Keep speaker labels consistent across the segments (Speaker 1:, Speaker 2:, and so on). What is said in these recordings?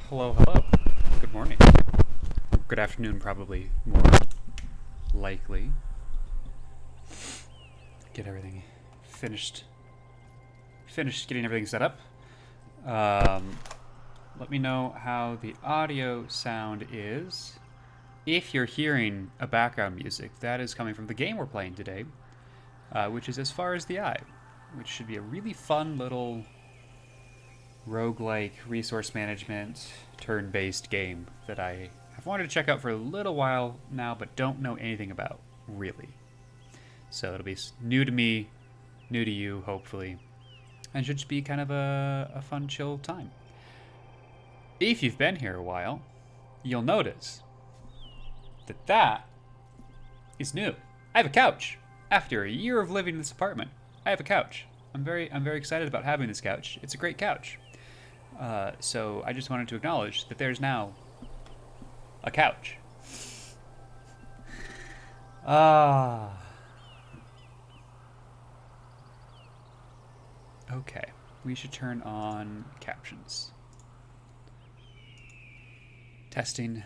Speaker 1: Hello, hello. Good morning. Good afternoon, probably more likely. Get everything finished. Finished getting everything set up. Let me know how the audio sound is. If you're hearing a background music, that is coming from the game we're playing today, which is As Far as the Eye, which should be a really fun little roguelike resource management turn-based game that I have wanted to check out for a little while now, but don't know anything about, really. So it'll be new to me, new to you, hopefully, and should just be kind of a fun, chill time. If you've been here a while, you'll notice that is new. I have a couch. After a year of living in this apartment, I have a couch. I'm very excited about having this couch. It's a great couch. So I just wanted to acknowledge that there's now a couch. Okay, we should turn on captions. Testing.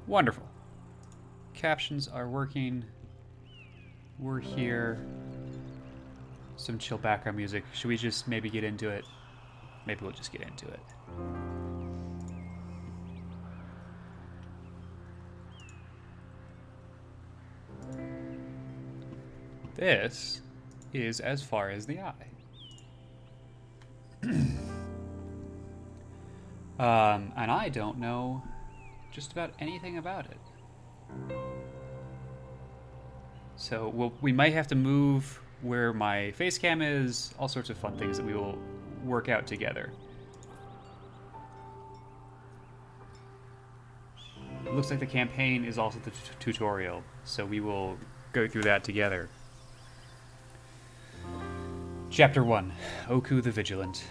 Speaker 1: Wonderful. Captions are working. We're here. Some chill background music. Should we just maybe get into it? Maybe we'll just get into it. This is As Far as the Eye. And I don't know just about anything about it. So we might have to move where my face cam is, all sorts of fun things that we will work out together. It looks like the campaign is also the tutorial, so we will go through that together. Chapter 1, Oku the Vigilant.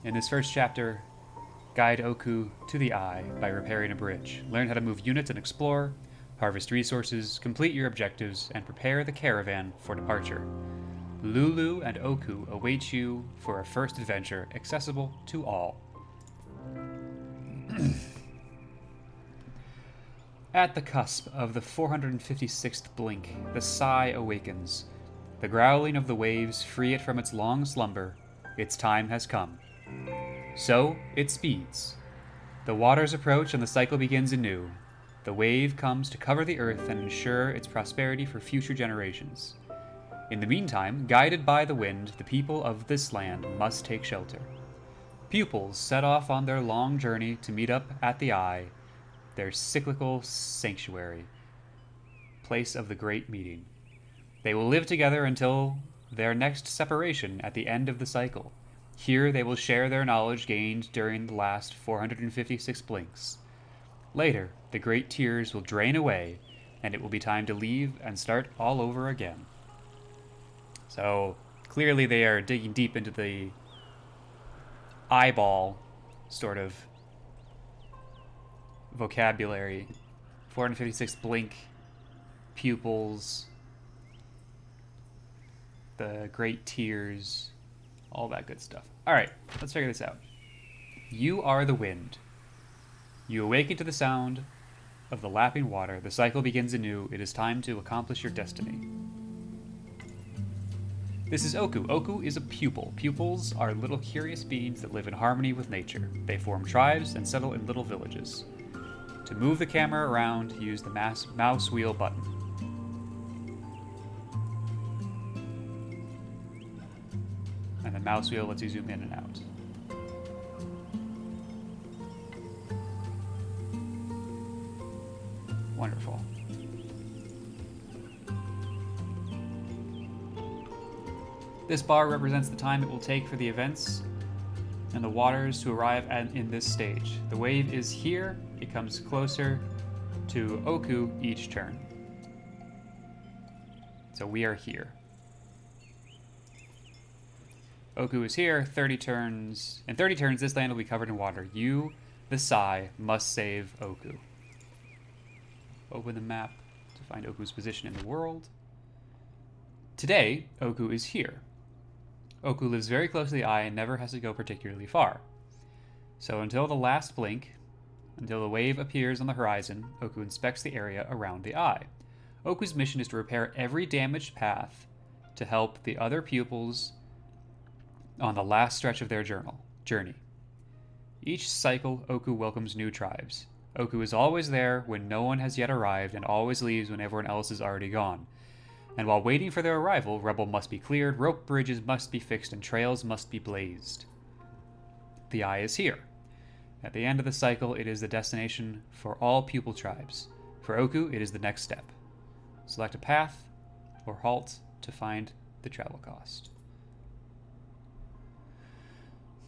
Speaker 1: In this first chapter, guide Oku to the Eye by repairing a bridge. Learn how to move units and explore, harvest resources, complete your objectives, and prepare the caravan for departure. Lulu and Oku await you for a first adventure accessible to all. At the cusp of the 456th blink, the sigh awakens. The growling of the waves free it from its long slumber. Its time has come. So, it speeds. The waters approach and the cycle begins anew. The wave comes to cover the earth and ensure its prosperity for future generations. In the meantime, guided by the wind, the people of this land must take shelter. Pupils set off on their long journey to meet up at the Eye, their cyclical sanctuary, place of the great meeting. They will live together until their next separation at the end of the cycle. Here they will share their knowledge gained during the last 456 blinks. Later, the great tears will drain away, and it will be time to leave and start all over again. So, clearly they are digging deep into the eyeball sort of vocabulary. 456 blink, pupils, the great tears, all that good stuff. Alright, let's figure this out. You are the wind. You awaken to the sound of the lapping water. The cycle begins anew. It is time to accomplish your destiny. This is Oku. Oku is a pupil. Pupils are little curious beings that live in harmony with nature. They form tribes and settle in little villages. To move the camera around, use the mouse wheel button. And the mouse wheel lets you zoom in and out. Wonderful. This bar represents the time it will take for the events and the waters to arrive in this stage. The wave is here. It comes closer to Oku each turn. So we are here. Oku is here. 30 turns. In 30 turns, this land will be covered in water. You, the Sai, must save Oku. Open the map to find Oku's position in the world. Today, Oku is here. Oku lives very close to the eye and never has to go particularly far. So until the last blink, until the wave appears on the horizon, Oku inspects the area around the eye. Oku's mission is to repair every damaged path to help the other pupils on the last stretch of their journey. Each cycle, Oku welcomes new tribes. Oku is always there when no one has yet arrived and always leaves when everyone else is already gone. And while waiting for their arrival, rubble must be cleared, rope bridges must be fixed, and trails must be blazed. The eye is here. At the end of the cycle, it is the destination for all pupil tribes. For Oku, it is the next step. Select a path or halt to find the travel cost.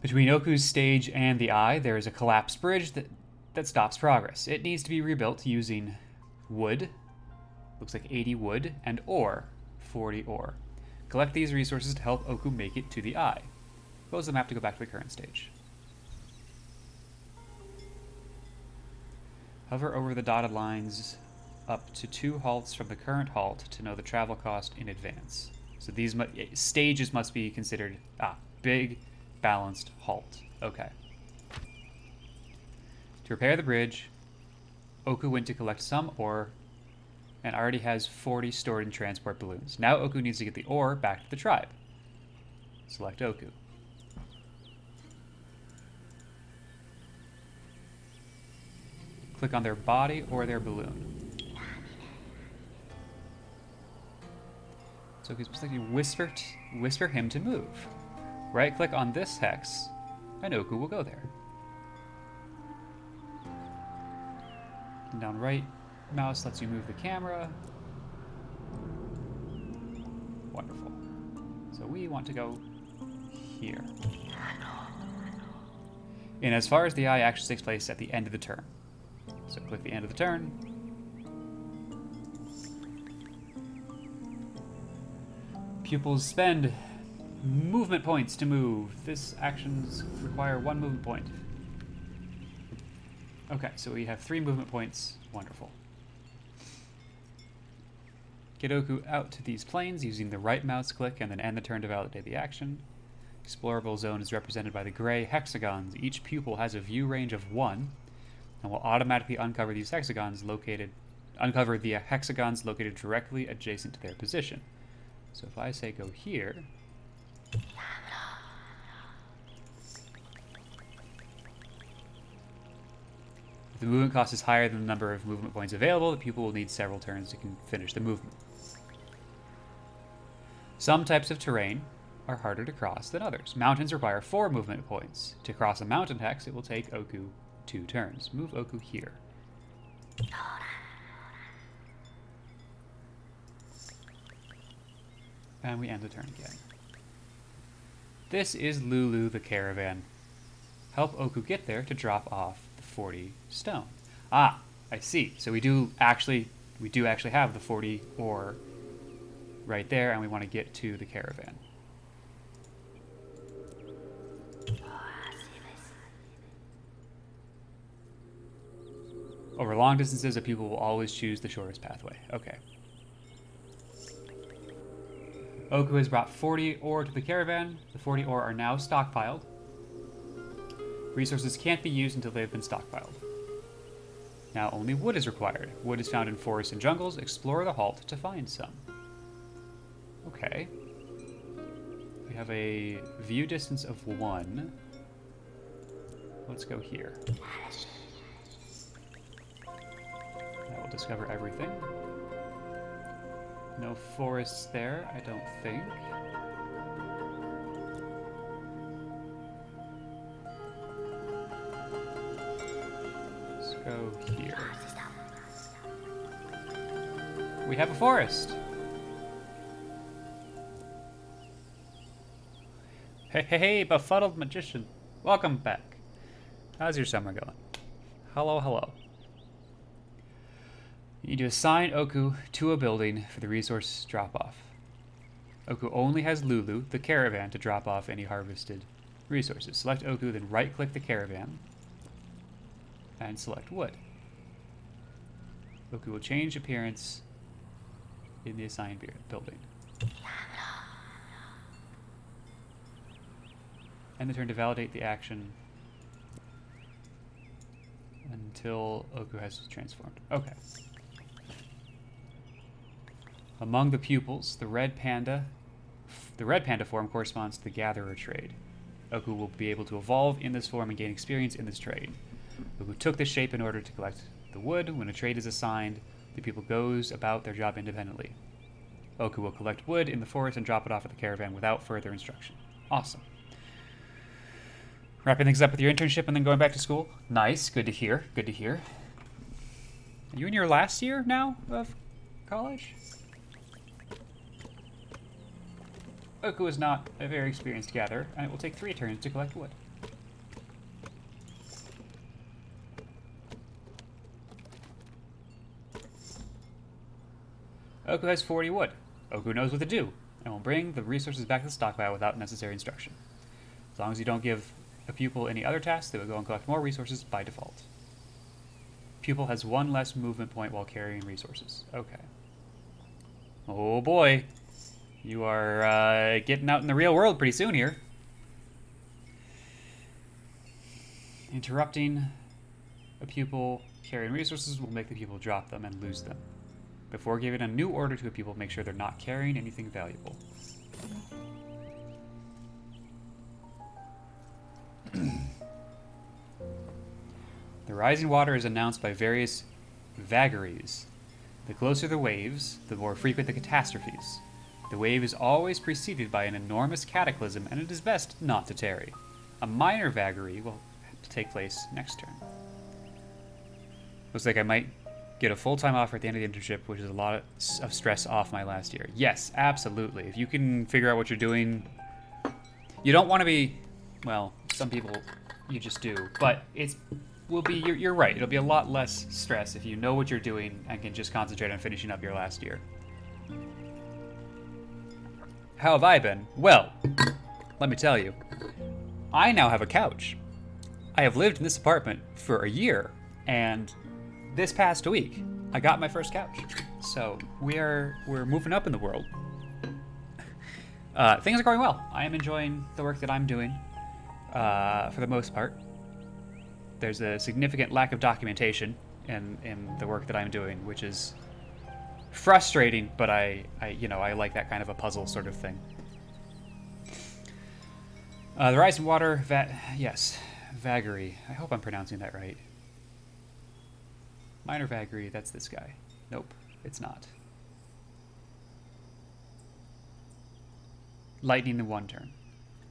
Speaker 1: Between Oku's stage and the eye, there is a collapsed bridge that stops progress. It needs to be rebuilt using wood, looks like 80 wood, and ore, 40 ore. Collect these resources to help Oku make it to the eye. Close the map to go back to the current stage. Hover over the dotted lines up to 2 halts from the current halt to know the travel cost in advance. So these stages must be considered big, balanced halt. Okay. To repair the bridge, Oku went to collect some ore and already has 40 stored in transport balloons. Now Oku needs to get the ore back to the tribe. Select Oku. Click on their body or their balloon. So Oku's supposed to whisper him to move. Right-click on this hex, and Oku will go there. And down right mouse lets you move the camera. Wonderful. So we want to go here. And as far as the eye actually takes place at the end of the turn. So click the end of the turn. Pupils spend movement points to move. This actions require 1 movement point. Okay, so we have 3 movement points. Wonderful. Get Oku out to these plains using the right mouse click and then end the turn to validate the action. Explorable zone is represented by the gray hexagons. Each pupil has a view range of 1 and will automatically uncover the hexagons located directly adjacent to their position. So if I say go here, if the movement cost is higher than the number of movement points available, the pupil will need several turns to finish the movement. Some types of terrain are harder to cross than others. Mountains require 4 movement points. To cross a mountain hex, it will take Oku 2 turns. Move Oku here. And we end the turn again. This is Lulu the caravan. Help Oku get there to drop off the 40 stone. Ah, I see. So we do actually have the 40 ore right there, and we want to get to the caravan. Over long distances, a pupil will always choose the shortest pathway. Okay. Oku has brought 40 ore to the caravan. The 40 ore are now stockpiled. Resources can't be used until they've been stockpiled. Now only wood is required. Wood is found in forests and jungles. Explore the halt to find some. Okay. We have a view distance of 1. Let's go here. That will discover everything. No forests there, I don't think. Let's go here. We have a forest! Hey, hey, hey, befuddled magician. Welcome back. How's your summer going? Hello, hello. You need to assign Oku to a building for the resource drop-off. Oku only has Lulu, the caravan, to drop off any harvested resources. Select Oku, then right-click the caravan, and select wood. Oku will change appearance in the assigned building. End the turn to validate the action until Oku has transformed. Okay. Among the pupils, the red panda form corresponds to the gatherer trade. Oku will be able to evolve in this form and gain experience in this trade. Oku took this shape in order to collect the wood. When a trade is assigned, the pupil goes about their job independently. Oku will collect wood in the forest and drop it off at the caravan without further instruction. Awesome. Wrapping things up with your internship and then going back to school. Nice. Good to hear. Good to hear. Are you in your last year now of college? Oku is not a very experienced gatherer, and it will take 3 turns to collect wood. Oku has 40 wood. Oku knows what to do, and will bring the resources back to the stockpile without necessary instruction. As long as you don't give a pupil any other tasks, they will go and collect more resources by default. Pupil has 1 less movement point while carrying resources. Okay. Oh boy. You are getting out in the real world pretty soon here. Interrupting a pupil carrying resources will make the pupil drop them and lose them. Before giving a new order to a pupil, make sure they're not carrying anything valuable. The rising water is announced by various vagaries. The closer the waves, the more frequent the catastrophes. The wave is always preceded by an enormous cataclysm, and it is best not to tarry. A minor vagary will have to take place next turn. Looks like I might get a full-time offer at the end of the internship, which is a lot of stress off my last year. Yes, absolutely. If you can figure out what you're doing, you don't want to be, well, some people you just do, but you're right. It'll be a lot less stress if you know what you're doing and can just concentrate on finishing up your last year. How have I been? Well, let me tell you. I now have a couch. I have lived in this apartment for a year, and this past week, I got my first couch. So we're moving up in the world. Things are going well. I am enjoying the work that I'm doing, for the most part. There's a significant lack of documentation in the work that I'm doing, which is frustrating, but I like that kind of a puzzle sort of thing. The rise in water, vagary. I hope I'm pronouncing that right. Minor vagary, that's this guy. Nope, it's not. Lightning in 1 turn.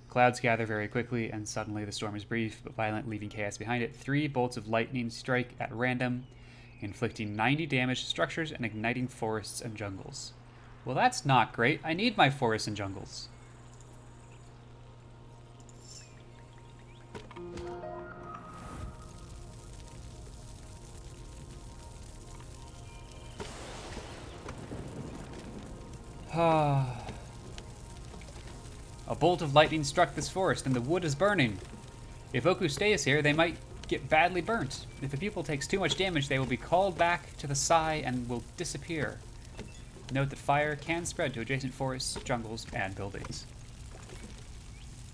Speaker 1: Clouds gather very quickly, and suddenly the storm is brief but violent, leaving chaos behind it. 3 bolts of lightning strike at random, inflicting 90 damage to structures and igniting forests and jungles. Well, that's not great. I need my forests and jungles. A bolt of lightning struck this forest, and the wood is burning. If Oku stays here, they might get badly burnt. If a pupil takes too much damage, they will be called back to the Sai and will disappear. Note that fire can spread to adjacent forests, jungles, and buildings.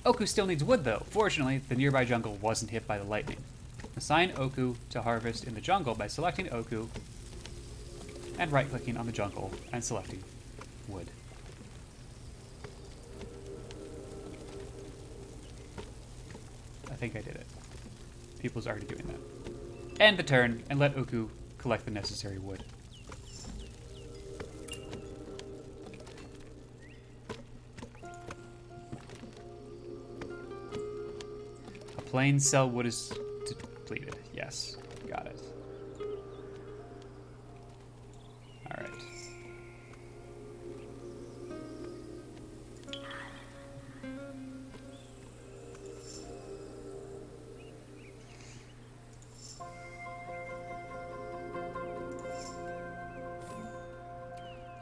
Speaker 1: Oku still needs wood, though. Fortunately, the nearby jungle wasn't hit by the lightning. Assign Oku to harvest in the jungle by selecting Oku and right-clicking on the jungle and selecting wood. I think I did it. People's already doing that. End the turn and let Oku collect the necessary wood. A plain cell wood is depleted. Yes, got it. All right.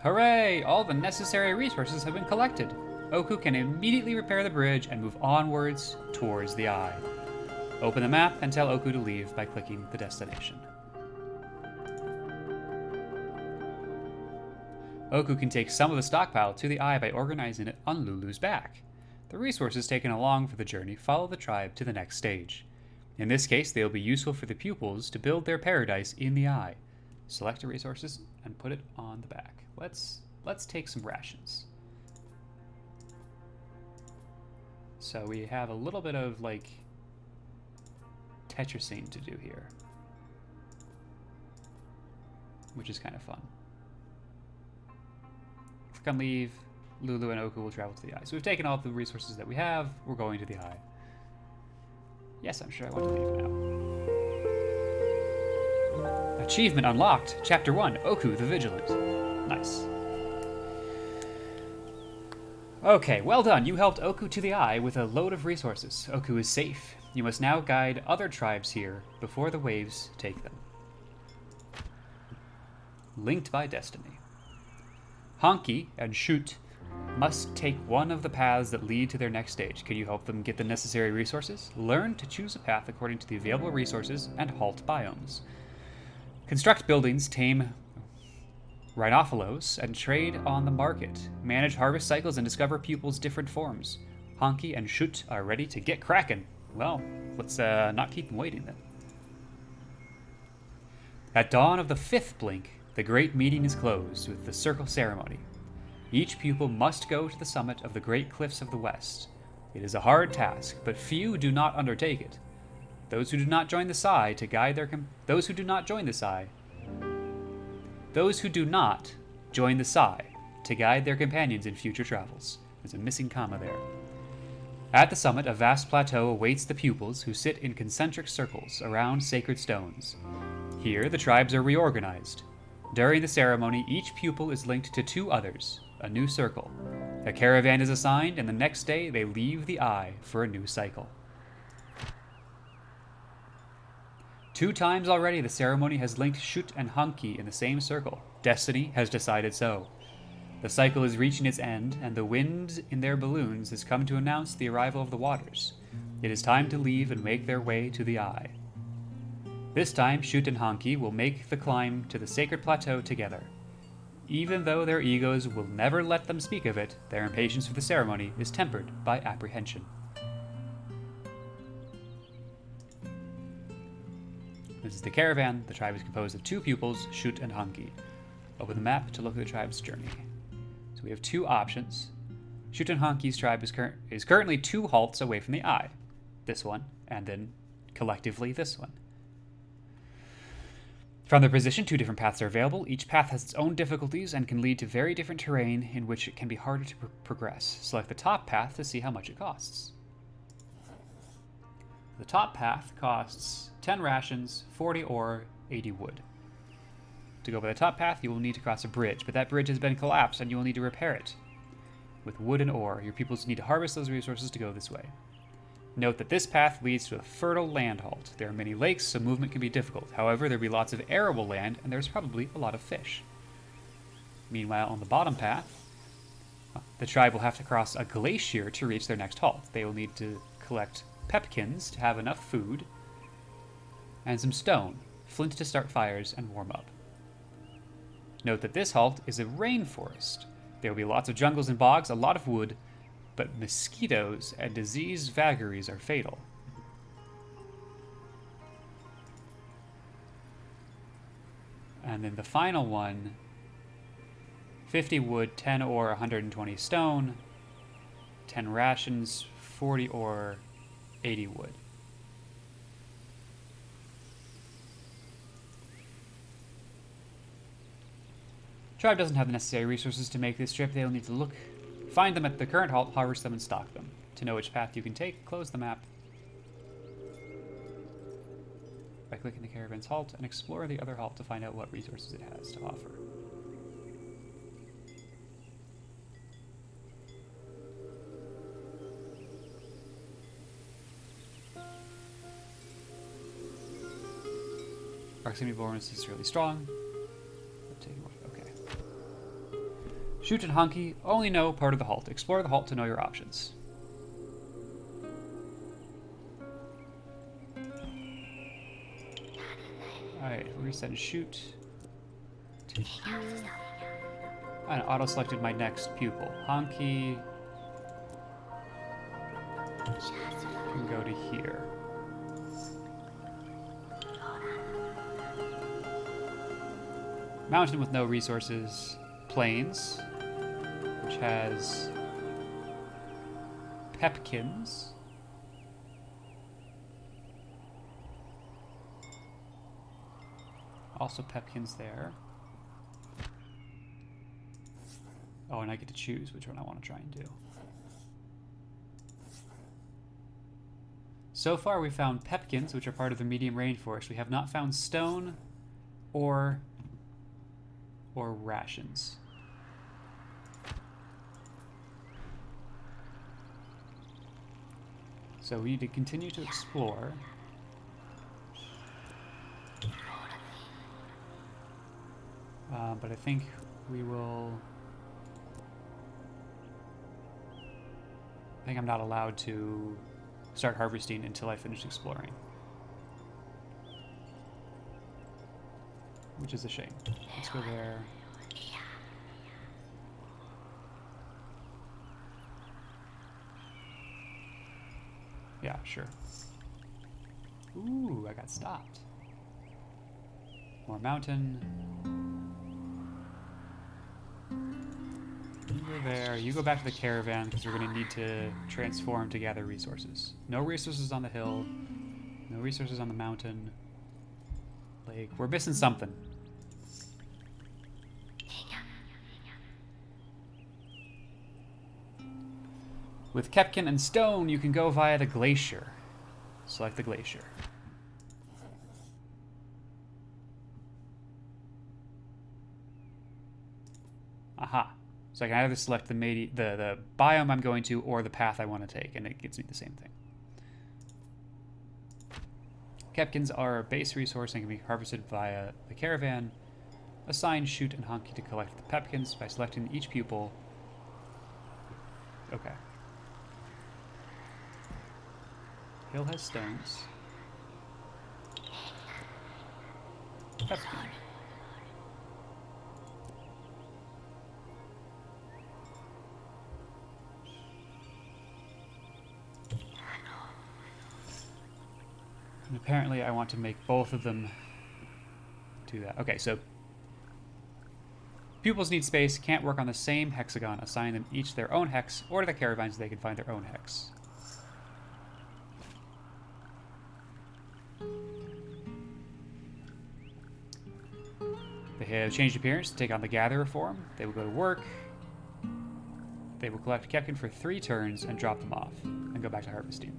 Speaker 1: Hooray! All the necessary resources have been collected. Oku can immediately repair the bridge and move onwards towards the eye. Open the map and tell Oku to leave by clicking the destination. Oku can take some of the stockpile to the eye by organizing it on Lulu's back. The resources taken along for the journey follow the tribe to the next stage. In this case, they will be useful for the pupils to build their paradise in the eye. Select the resources and put it on the back. Let's take some rations. So we have a little bit of like tetracine to do here, which is kind of fun. Click on leave. Lulu and Oku will travel to the eye. So we've taken all the resources that we have. We're going to the eye. Yes, I'm sure I want to leave now. Achievement unlocked. Chapter 1. Oku the Vigilant. Nice. Okay, well done. You helped Oku to the eye with a load of resources. Oku is safe. You must now guide other tribes here before the waves take them. Linked by destiny. Honky and Shoot must take one of the paths that lead to their next stage. Can you help them get the necessary resources? Learn to choose a path according to the available resources and halt biomes. Construct buildings, tame rhinophilos, and trade on the market. Manage harvest cycles and discover pupils' different forms. Honky and Shoot are ready to get cracking. Well, let's not keep them waiting then. At dawn of the 5th blink, the great meeting is closed with the circle ceremony. Each pupil must go to the summit of the great cliffs of the west. It is a hard task, but few do not undertake it. Those who do not join the Sai to guide their those who do not join the Sai to guide their companions in future travels. There's a missing comma there. At the summit, a vast plateau awaits the pupils who sit in concentric circles around sacred stones. Here, the tribes are reorganized. During the ceremony, each pupil is linked to 2 others, a new circle. A caravan is assigned, and the next day they leave the eye for a new cycle. 2 times already the ceremony has linked Shoot and Honky in the same circle. Destiny has decided so. The cycle is reaching its end, and the wind in their balloons has come to announce the arrival of the waters. It is time to leave and make their way to the eye. This time, Shoot and Honky will make the climb to the sacred plateau together. Even though their egos will never let them speak of it, their impatience for the ceremony is tempered by apprehension. This is the caravan. The tribe is composed of 2 pupils, Shoot and Honky. Open the map to look at the tribe's journey. So we have 2 options. Shoot and Honky's tribe is currently 2 halts away from the eye. This one, and then collectively this one. From their position, 2 different paths are available. Each path has its own difficulties and can lead to very different terrain in which it can be harder to progress. Select the top path to see how much it costs. The top path costs 10 rations, 40 ore, 80 wood. To go by the top path, you will need to cross a bridge, but that bridge has been collapsed and you will need to repair it. With wood and ore, your pupils need to harvest those resources to go this way. Note that this path leads to a fertile land halt. There are many lakes, so movement can be difficult. However, there will be lots of arable land, and there's probably a lot of fish. Meanwhile, on the bottom path, the tribe will have to cross a glacier to reach their next halt. They will need to collect pepkins to have enough food, and some stone, flint to start fires and warm up. Note that this halt is a rainforest. There will be lots of jungles and bogs, a lot of wood, but mosquitoes and disease vagaries are fatal. And then the final one, 50 wood, 10 ore, 120 stone, 10 rations, 40 ore, 80 wood. Tribe doesn't have the necessary resources to make this trip. They'll need to find them at the current halt, harvest them, and stock them. To know which path you can take, close the map by clicking the caravan's halt and explore the other halt to find out what resources it has to offer. Proximity bonus is really strong. Okay. Shoot and Honky only know part of the halt. Explore the halt to know your options. Alright, we're gonna send Shoot. And auto-selected my next pupil. Honky. can go to here. Mountain with no resources. Plains, which has pepkins. Also pepkins there. Oh, and I get to choose which one I want to try and do. So far, we found pepkins, which are part of the medium rainforest. We have not found stone or rations. So we need to continue to explore. But I think we will... I think I'm not allowed to start harvesting until I finish exploring. Which is a shame. Let's go there. Yeah, sure. Ooh, I got stopped. More mountain. You go there. You go back to the caravan because we're going to need to transform to gather resources. No resources on the hill. No resources on the mountain. Lake. We're missing something. With Kepkin and Stone, you can go via the glacier. Select the glacier. Aha. So I can either select the biome I'm going to or the path I want to take, and it gives me the same thing. Kepkins are a base resource and can be harvested via the caravan. Assign Shoot and Honky to collect the pepkins by selecting each pupil. Okay. Hill has stones. Pepkin. And apparently I want to make both of them do that. Okay, so pupils need space, can't work on the same hexagon. Assign them each their own hex, or to the caravans they can find their own hex. They have changed appearance to take on the Gatherer form. They will go to work. They will collect Kepkin for 3 turns and drop them off, and go back to harvesting.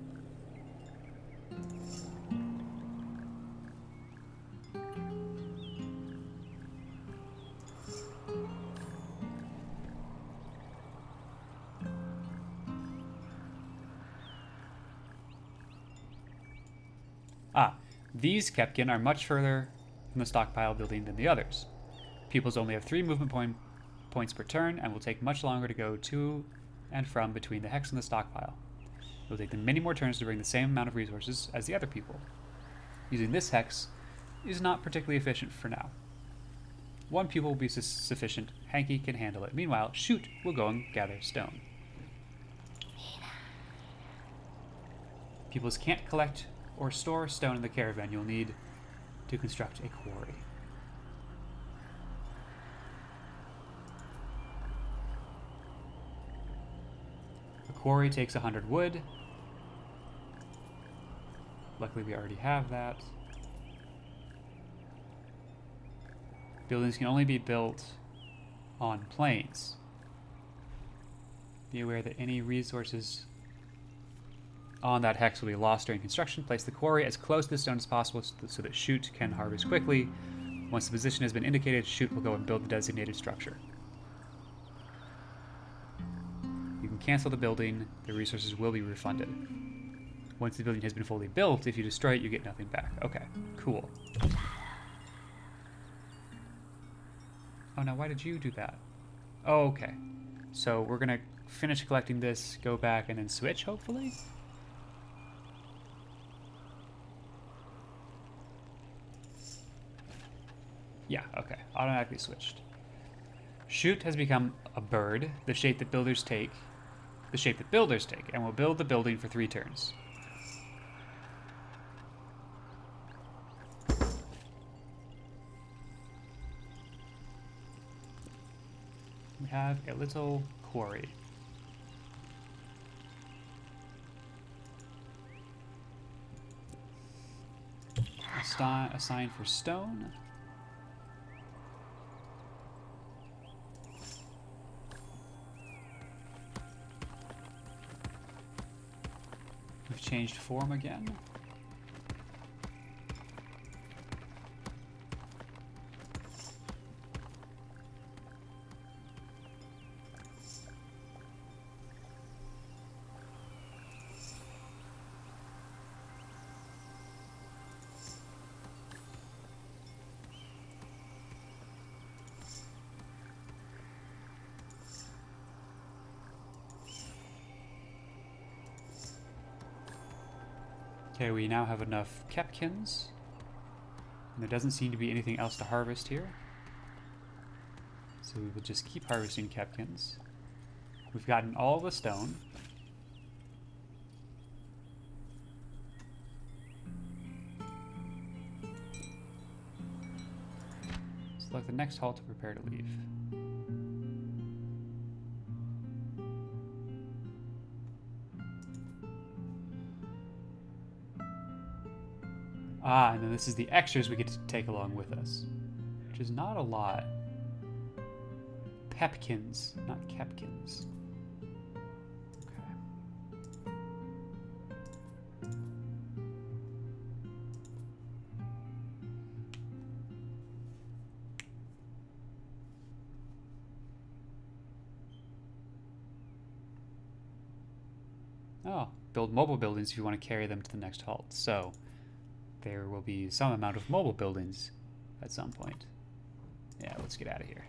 Speaker 1: These Kepkin are much further from the stockpile building than the others. Pupils only have 3 movement points per turn and will take much longer to go to and from between the hex and the stockpile. It will take them many more turns to bring the same amount of resources as the other people. Using this hex is not particularly efficient for now. 1 pupil will be sufficient. Hanky can handle it. Meanwhile, Shoot will go and gather stone. Pupils can't collect or store stone in the caravan. You'll need to construct a quarry. The quarry takes 100 wood. Luckily we already have that. Buildings can only be built on plains. Be aware that any resources on that hex will be lost during construction. Place the quarry as close to the stone as possible so that Shoot can harvest quickly. Once the position has been indicated, Shoot will go and build the designated structure. You can cancel the building. The resources will be refunded. Once the building has been fully built, if you destroy it, you get nothing back. Okay, cool. Oh, now why did you do that? Oh, okay. So we're going to finish collecting this, go back, and then switch, hopefully? Yeah, okay. Automatically switched. Shoot has become a bird, the shape that builders take the shape that builders take, and will build the building for 3 turns. We have a little quarry. A sign for stone. We've changed form again. Okay, we now have enough Kepkins. And there doesn't seem to be anything else to harvest here. So we will just keep harvesting Kepkins. We've gotten all the stone. Select the next halt to prepare to leave. Ah, and then this is the extras we get to take along with us, which is not a lot. Pepkins, not Kepkins. Okay. Oh, build mobile buildings if you want to carry them to the next halt. So there will be some amount of mobile buildings at some point. Yeah, let's get out of here.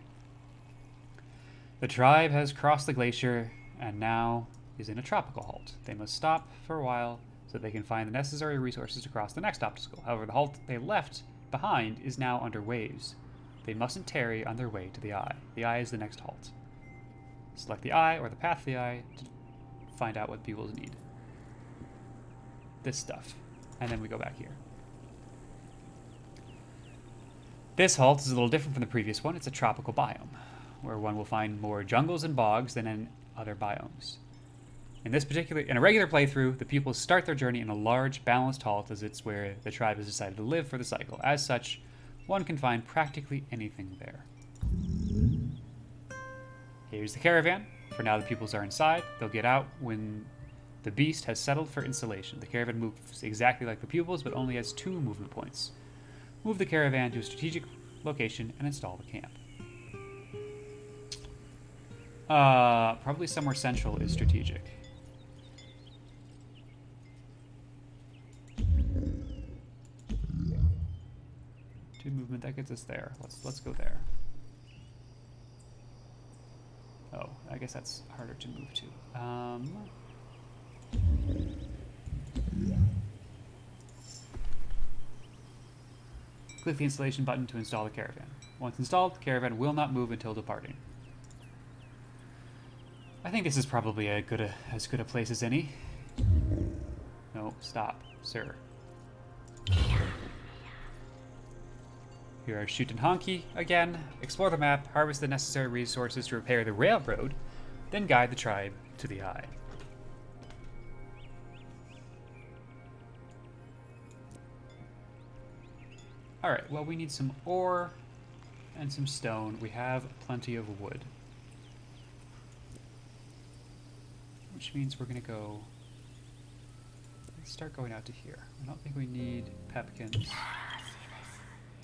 Speaker 1: The tribe has crossed the glacier and now is in a tropical halt. They must stop for a while so that they can find the necessary resources to cross the next obstacle. However, the halt they left behind is now under waves. They mustn't tarry on their way to the eye. The eye is the next halt. Select the eye or the path to the eye to find out what people need. This stuff. And then we go back here. This halt is a little different from the previous one. It's a tropical biome, where one will find more jungles and bogs than in other biomes. In a regular playthrough, the pupils start their journey in a large, balanced halt, as it's where the tribe has decided to live for the cycle. As such, one can find practically anything there. Here's the caravan. For now, the pupils are inside. They'll get out when the beast has settled for installation. The caravan moves exactly like the pupils, but only has 2 movement points. Move the caravan to a strategic location and install the camp. Probably somewhere central is strategic. 2 movement, that gets us there. Let's go there. Oh, I guess that's harder to move to. Click the installation button to install the caravan. Once installed, the caravan will not move until departing. I think this is probably as good a place as any. No, stop, sir. Here are Shoot and Honky again. Explore the map, harvest the necessary resources to repair the railroad, then guide the tribe to the eye. Alright, well, we need some ore and some stone. We have plenty of wood. Which means we're going to go... Let's start going out to here. I don't think we need pepkins.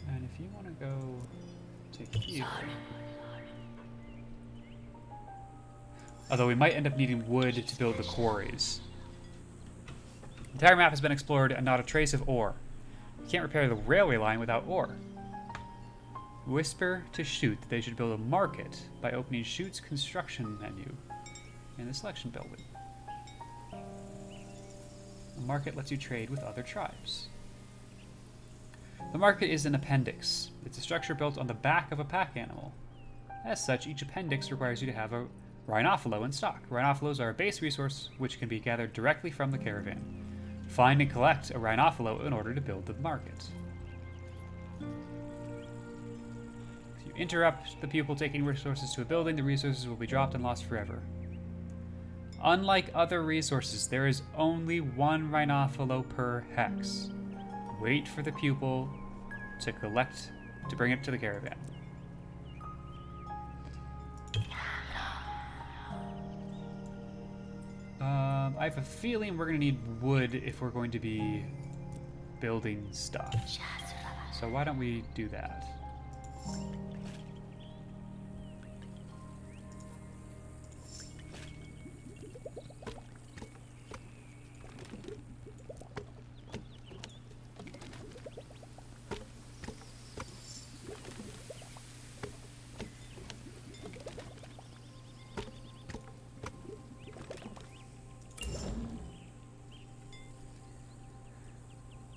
Speaker 1: And if you want to go to here... Although we might end up needing wood to build the quarries. The entire map has been explored and not a trace of ore. You can't repair the railway line without ore. Whisper to Shoot that they should build a market by opening Shoot's construction menu in the selection building. The market lets you trade with other tribes. The market is an appendix. It's a structure built on the back of a pack animal. As such, each appendix requires you to have a Rhinophilo in stock. Rhinophilos are a base resource which can be gathered directly from the caravan. Find and collect a Rhinophilo in order to build the market. If you interrupt the pupil taking resources to a building, the resources will be dropped and lost forever. Unlike other resources, there is only one Rhinophilo per hex. Wait for the pupil to bring it to the caravan. I have a feeling we're going to need wood if we're going to be building stuff. So why don't we do that?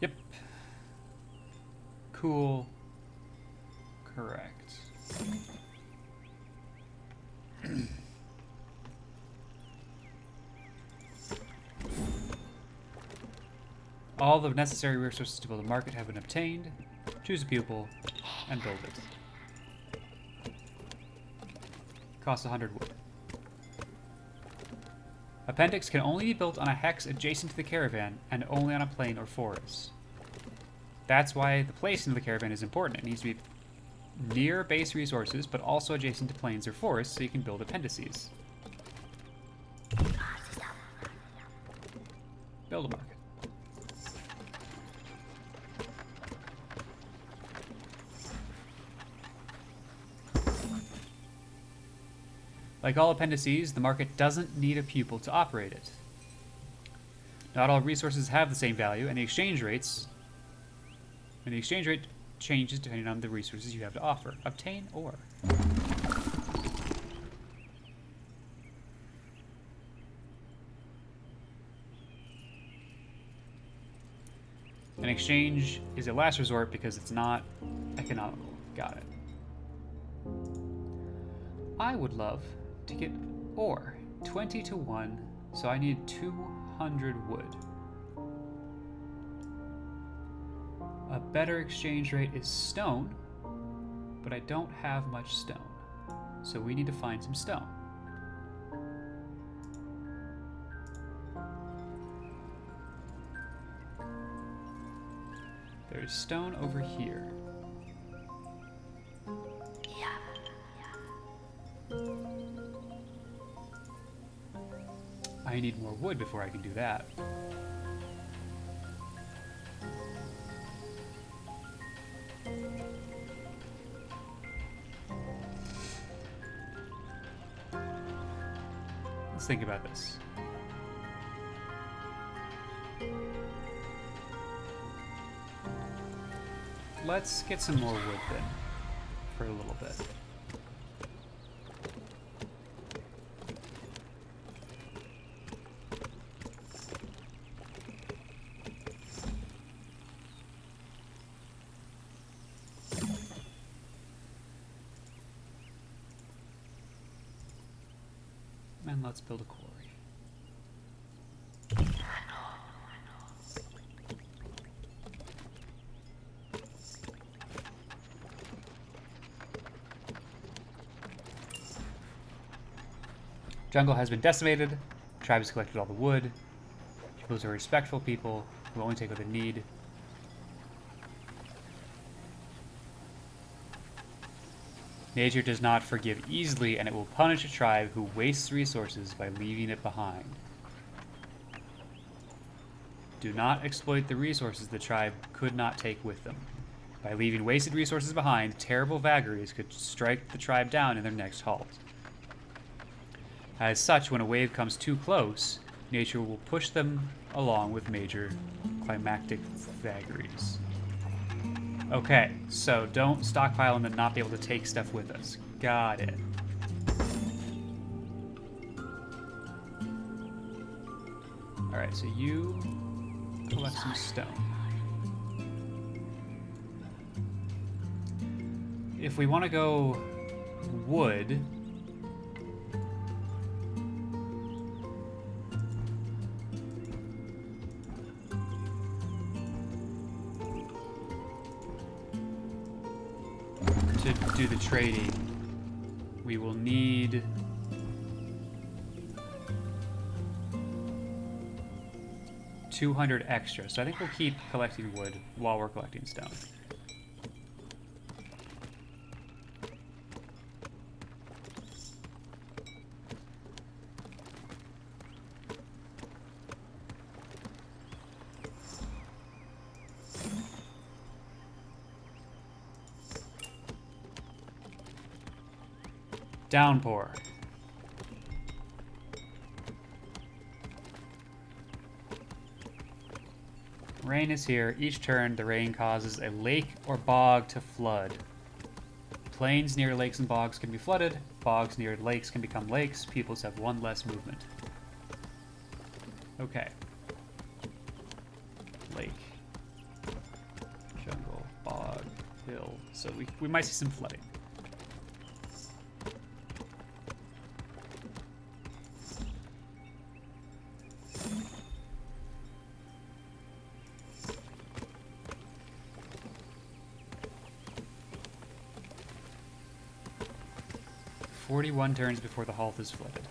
Speaker 1: Yep. Cool. Correct. All the necessary resources to build a market have been obtained. Choose a pupil and build it. Costs 100 wood. Appendix can only be built on a hex adjacent to the caravan and only on a plain or forest. That's why the placement of the caravan is important. It needs to be near base resources, but also adjacent to plains or forests so you can build appendices. Build a market. Like all appendices, the market doesn't need a pupil to operate it. Not all resources have the same value, and the exchange rate changes depending on the resources you have to offer. Obtain ore. An exchange is a last resort because it's not economical. Got it. I would love to get ore. 20 to 1, so I need 200 wood. A better exchange rate is stone, but I don't have much stone. So we need to find some stone. There's stone over here. I need more wood before I can do that. Let's think about this. Let's get some more wood then, for a little bit. And let's build a quarry. Jungle has been decimated. Tribe has collected all the wood. Those are respectful people who only take what they need. Nature does not forgive easily, and it will punish a tribe who wastes resources by leaving it behind. Do not exploit the resources the tribe could not take with them. By leaving wasted resources behind, terrible vagaries could strike the tribe down in their next halt. As such, when a wave comes too close, nature will push them along with major climactic vagaries. Okay, so don't stockpile and then not be able to take stuff with us. Got it. Alright, so you collect some stone. If we want to go wood, do the trading, we will need 200 extra. So I think we'll keep collecting wood while we're collecting stone. Downpour. Rain is here. Each turn, the rain causes a lake or bog to flood. Plains near lakes and bogs can be flooded. Bogs near lakes can become lakes. Peoples have one less movement. Okay. Lake. Jungle. Bog. Hill. So we might see some flooding. One turns before the halt is flooded.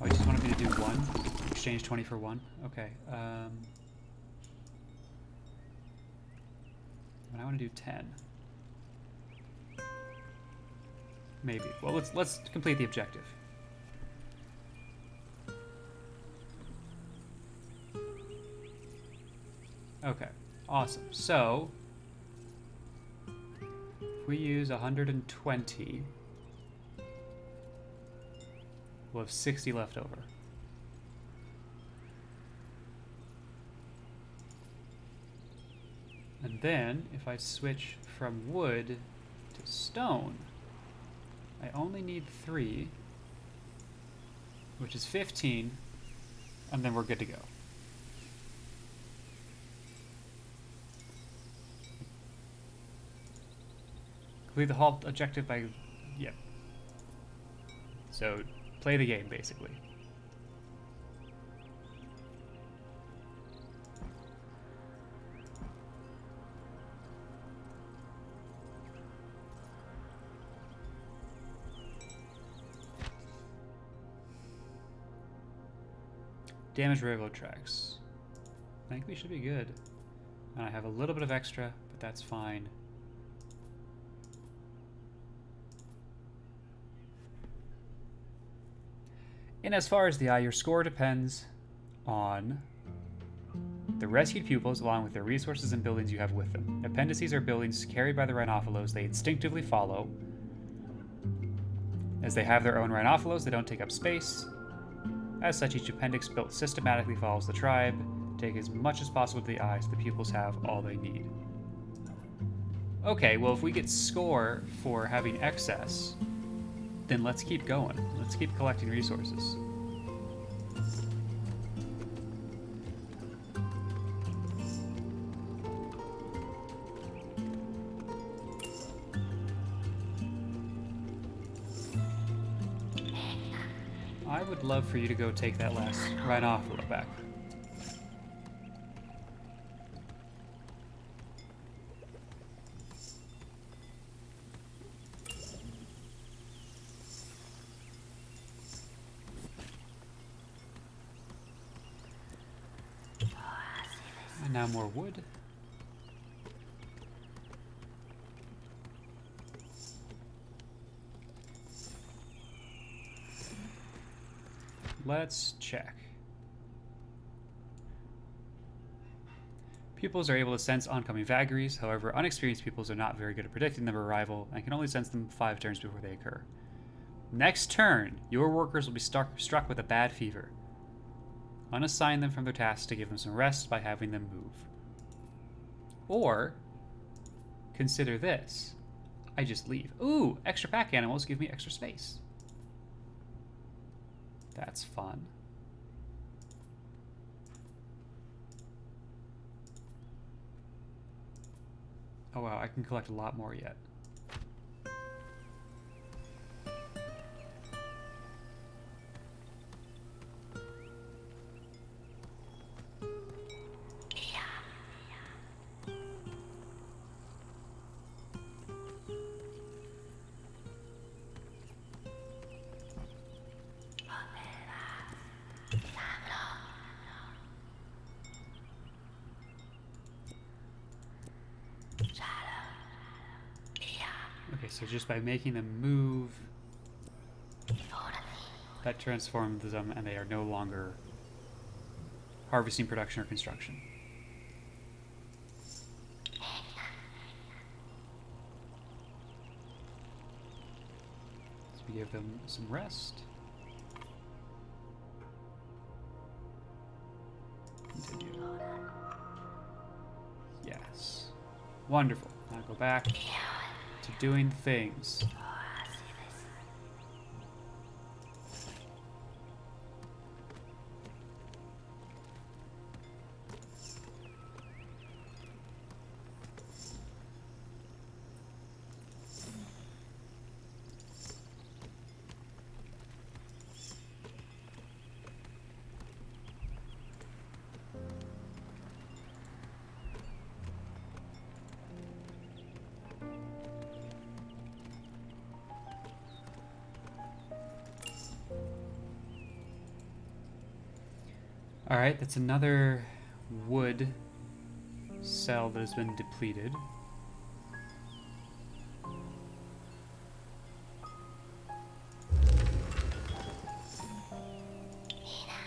Speaker 1: Oh, you just wanted me to do one? Exchange 20 for one? Okay. And I want to do 10. Maybe. Well, let's complete the objective. Okay. Awesome. So if we use 120, we'll have 60 left over. And then if I switch from wood to stone, I only need 3, which is 15, and then we're good to go. Complete the halt objective by... Yep. So, play the game, basically. Damaged railroad tracks. I think we should be good. And I have a little bit of extra, but that's fine. And as far as the eye, your score depends on the rescued pupils along with their resources and buildings you have with them. Appendices are buildings carried by the Rhinophilos they instinctively follow. As they have their own Rhinophilos, they don't take up space. As such, each appendix built systematically follows the tribe. Take as much as possible to the eye so the pupils have all they need. Okay, well, if we get score for having excess, then let's keep going. Let's keep collecting resources. I would love for you to go take that last Rhinophila back. And now more wood. Let's check. Pupils are able to sense oncoming vagaries. However, unexperienced pupils are not very good at predicting their arrival and can only sense them 5 turns before they occur. Next turn, your workers will be struck with a bad fever. Unassign them from their tasks to give them some rest by having them move. Or, consider this. I just leave. Ooh, extra pack animals give me extra space. That's fun. Oh wow, I can collect a lot more yet. Okay, so just by making them move, that transforms them and they are no longer harvesting, production, or construction. So we give them some rest. Continue. Yes. Wonderful. Now go back to doing things. Alright, that's another wood cell that has been depleted.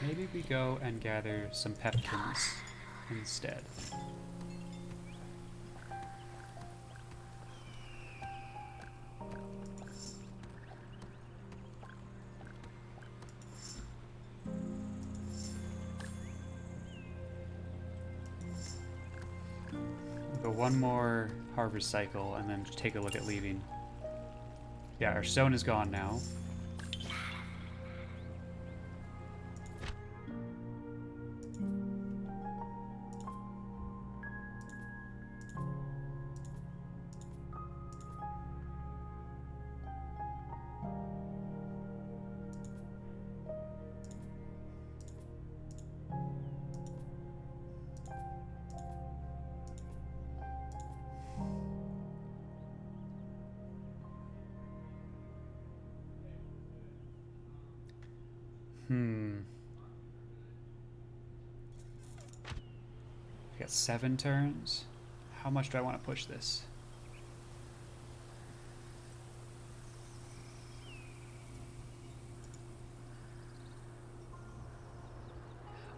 Speaker 1: Maybe we go and gather some peptins instead. We'll go one more harvest cycle and then take a look at leaving. Yeah, our stone is gone now. We got 7 turns. How much do I want to push this?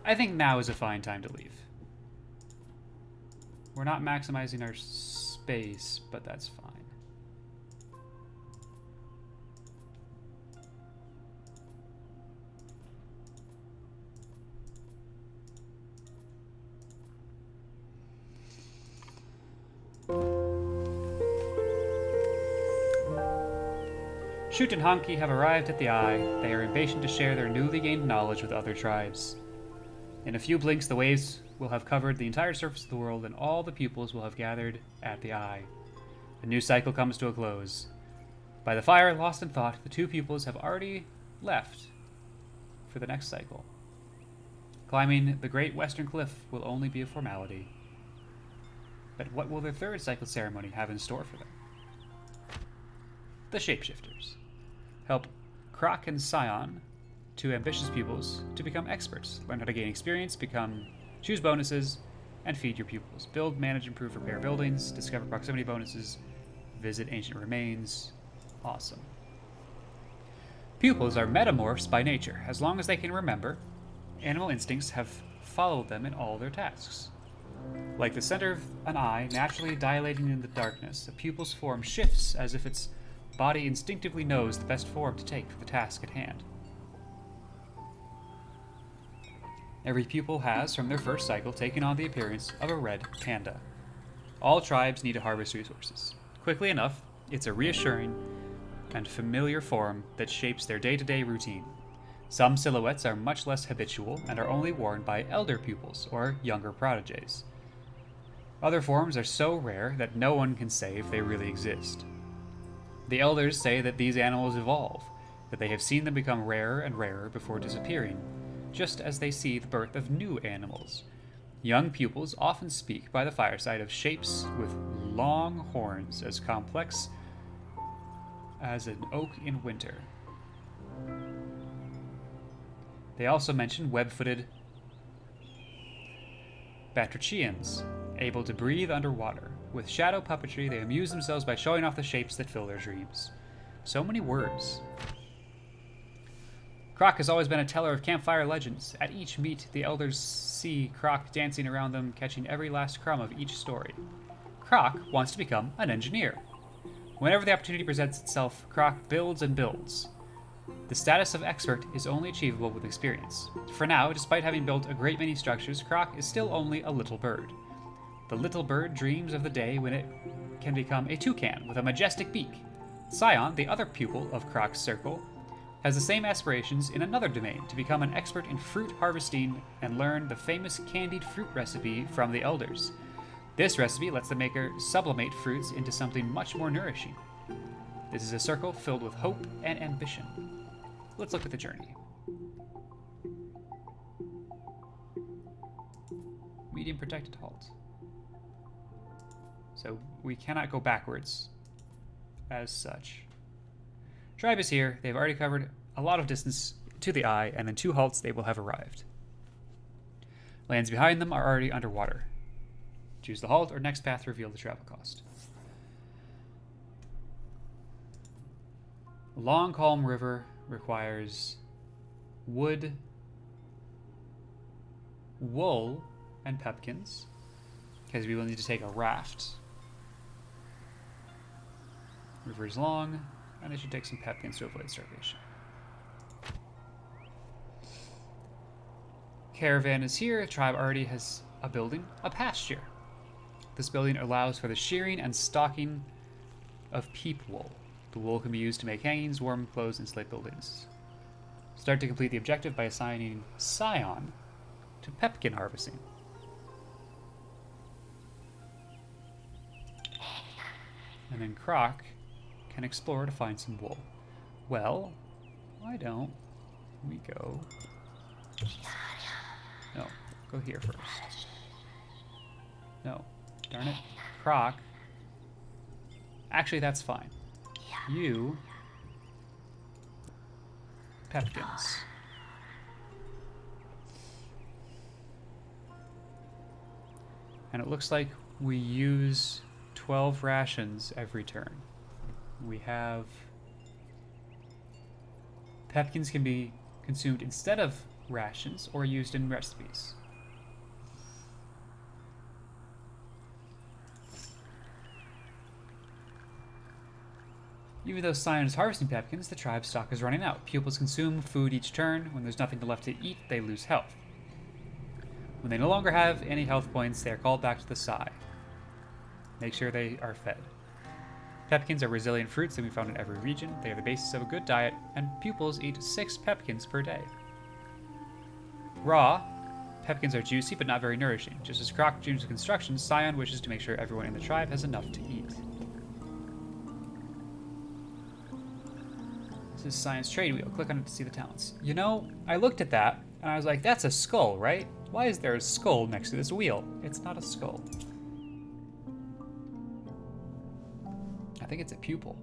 Speaker 1: I think now is a fine time to leave. We're not maximizing our space, but that's fine. Shoot and Honky have arrived at the Eye. They are impatient to share their newly gained knowledge with other tribes. In a few blinks, the waves will have covered the entire surface of the world, and all the pupils will have gathered at the Eye. A new cycle comes to a close. By the fire, lost in thought, the 2 pupils have already left for the next cycle. Climbing the great western cliff will only be a formality. But what will their 3rd cycle ceremony have in store for them? The Shapeshifters help Croc and Scion, 2 ambitious pupils, to become experts. Learn how to gain experience, choose bonuses, and feed your pupils. Build, manage, improve, repair buildings, discover proximity bonuses, visit ancient remains. Awesome. Pupils are metamorphs by nature. As long as they can remember, animal instincts have followed them in all their tasks. Like the center of an eye naturally dilating in the darkness, a pupil's form shifts as if its body instinctively knows the best form to take for the task at hand. Every pupil has, from their first cycle, taken on the appearance of a red panda. All tribes need to harvest resources. Quickly enough, it's a reassuring and familiar form that shapes their day-to-day routine. Some silhouettes are much less habitual and are only worn by elder pupils or younger prodigies. Other forms are so rare that no one can say if they really exist. The elders say that these animals evolve, that they have seen them become rarer and rarer before disappearing, just as they see the birth of new animals. Young pupils often speak by the fireside of shapes with long horns as complex as an oak in winter. They also mention web-footed batrachians, able to breathe underwater. With shadow puppetry, they amuse themselves by showing off the shapes that fill their dreams. So many words. Croc has always been a teller of campfire legends. At each meet, the elders see Croc dancing around them, catching every last crumb of each story. Croc wants to become an engineer. Whenever the opportunity presents itself, Croc builds and builds. The status of expert is only achievable with experience. For now, despite having built a great many structures, Croc is still only a little bird. The little bird dreams of the day when it can become a toucan with a majestic beak. Scion, the other pupil of Croc's circle, has the same aspirations in another domain, to become an expert in fruit harvesting and learn the famous candied fruit recipe from the elders. This recipe lets the maker sublimate fruits into something much more nourishing. This is a circle filled with hope and ambition. Let's look at the journey. Medium protected halt. So we cannot go backwards as such. Tribe is here. They've already covered a lot of distance to the eye, and in 2 halts they will have arrived. Lands behind them are already underwater. Choose the halt or next path to reveal the travel cost. A long, calm river requires wood, wool, and pepkins, because we will need to take a raft. River is long, and I should take some pepkins to avoid starvation. Caravan is here. Tribe already has a building, a pasture. This building allows for the shearing and stocking of peep wool. The wool can be used to make hangings, warm clothes, and slate buildings. Start to complete the objective by assigning Scion to pepkin harvesting. And then Croc can explore to find some wool. Well, why don't we go... No, go here first. No, darn it. Croc. Actually, that's fine. You... Pepkins. And it looks like we use 12 rations every turn. We have... Pepkins can be consumed instead of rations or used in recipes. Even though Scion is harvesting pepkins, the tribe's stock is running out. Pupils consume food each turn. When there's nothing left to eat, they lose health. When they no longer have any health points, they are called back to the Sai. Make sure they are fed. Pepkins are resilient fruits that we found in every region. They are the basis of a good diet, and pupils eat 6 pepkins per day. Raw, pepkins are juicy but not very nourishing. Just as Croc dreams of construction, Scion wishes to make sure everyone in the tribe has enough to eat. This is Scion's trade wheel. Click on it to see the talents. You know, I looked at that, and I was like, that's a skull, right? Why is there a skull next to this wheel? It's not a skull. I think it's a pupil.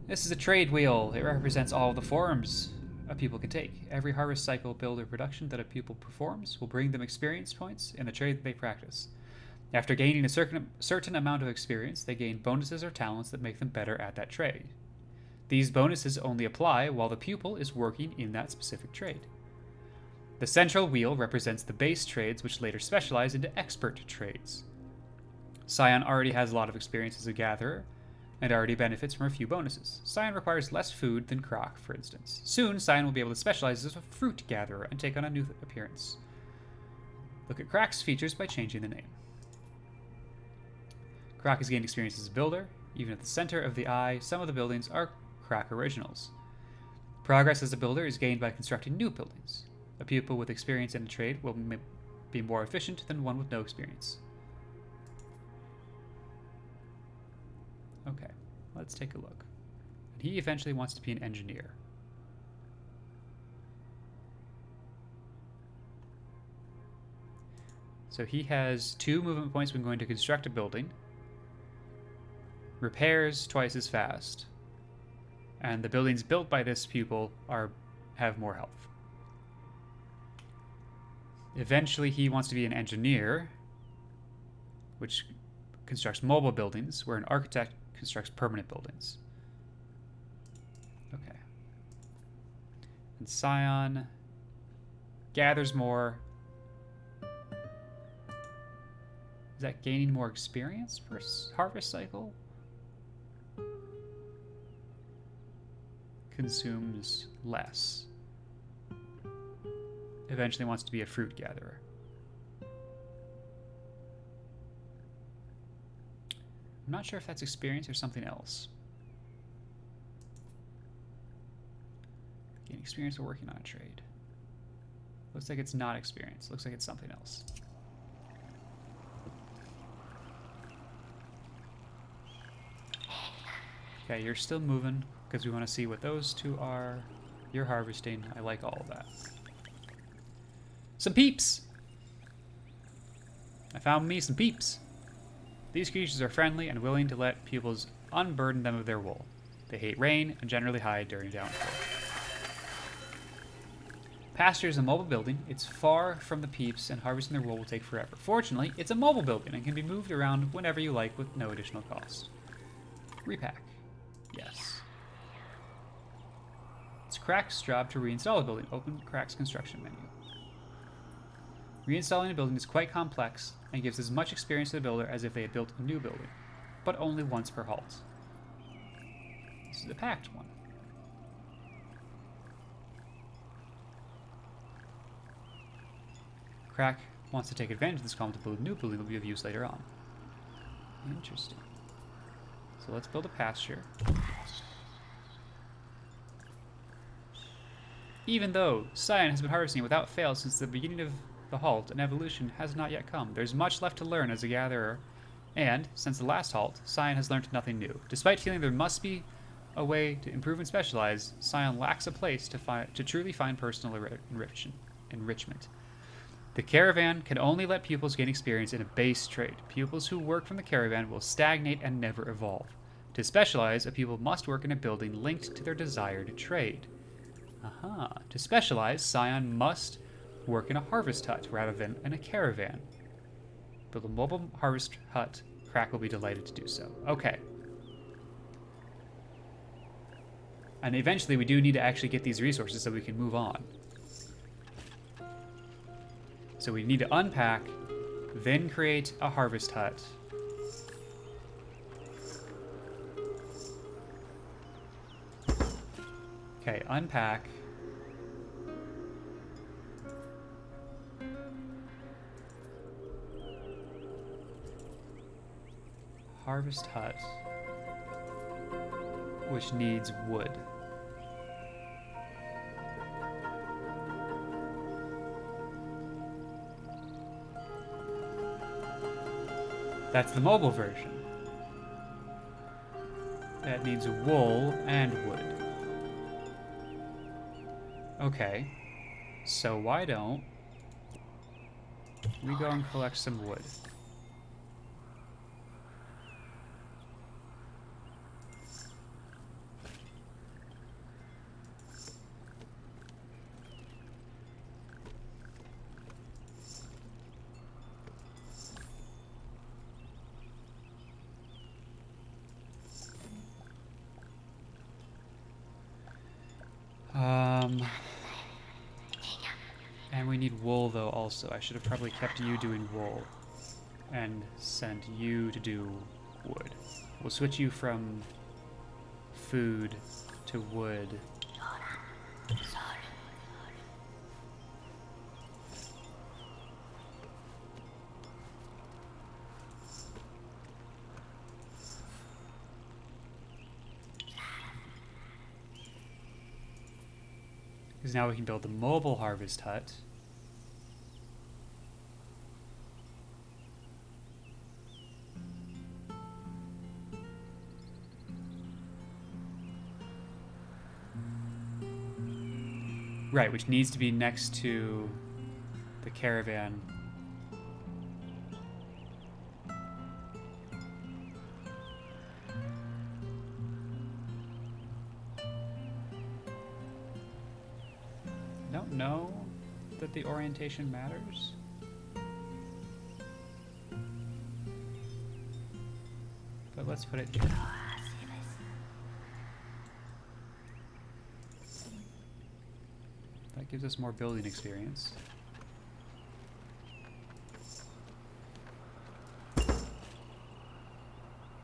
Speaker 1: This is a trade wheel. It represents all of the forms a pupil can take. Every harvest cycle, build, or production that a pupil performs will bring them experience points in the trade that they practice. After gaining a certain amount of experience, they gain bonuses or talents that make them better at that trade. These bonuses only apply while the pupil is working in that specific trade. The central wheel represents the base trades, which later specialize into expert trades. Scion already has a lot of experience as a gatherer, and already benefits from a few bonuses. Scion requires less food than Croc, for instance. Soon, Scion will be able to specialize as a fruit gatherer and take on a new appearance. Look at Croc's features by changing the name. Croc has gained experience as a builder. Even at the center of the eye, some of the buildings are Croc originals. Progress as a builder is gained by constructing new buildings. A pupil with experience in a trade will be more efficient than one with no experience. Okay, let's take a look. And he eventually wants to be an engineer. So he has 2 movement points when going to construct a building. Repairs twice as fast. And the buildings built by this pupil have more health. Eventually he wants to be an engineer, which constructs mobile buildings, where an architect constructs permanent buildings. Okay. And Scion gathers more. Is that gaining more experience per harvest cycle? Consumes less. Eventually wants to be a fruit gatherer. I'm not sure if that's experience or something else. Gain experience or working on a trade. Looks like it's not experience. Looks like it's something else. Okay, you're still moving because we want to see what those 2 are. You're harvesting. I like all of that. Some peeps! I found me some peeps. These creatures are friendly and willing to let pupils unburden them of their wool. They hate rain and generally hide during downpour. Pasture is a mobile building. It's far from the peeps, and harvesting their wool will take forever. Fortunately, it's a mobile building and can be moved around whenever you like with no additional cost. Repack. Yes. It's Crack's job to reinstall a building. Open Crack's construction menu. Reinstalling a building is quite complex and gives as much experience to the builder as if they had built a new building, but only once per halt. This is a packed one. Crack wants to take advantage of this column to build a new building that will be of use later on. Interesting. So let's build a pasture. Even though Scion has been harvesting without fail since the beginning of the halt, an evolution has not yet come. There's much left to learn as a gatherer, and, since the last halt, Scion has learned nothing new. Despite feeling there must be a way to improve and specialize, Scion lacks a place to truly find personal enrichment. The caravan can only let pupils gain experience in a base trade. Pupils who work from the caravan will stagnate and never evolve. To specialize, a pupil must work in a building linked to their desired trade. To specialize, Scion must work in a harvest hut rather than in a caravan. Build a mobile harvest hut. Crack will be delighted to do so. Okay. And eventually we do need to actually get these resources so we can move on. So we need to unpack, then create a harvest hut. Okay, unpack. Harvest hut, which needs wood. That's the mobile version. That needs wool and wood. Okay, so why don't we go and collect some wood? And we need wool, though, also. I should have probably kept you doing wool and sent you to do wood. We'll switch you from food to wood. Because now we can build the mobile harvest hut. Right, which needs to be next to the caravan. Don't know that the orientation matters. But let's put it here. That gives us more building experience.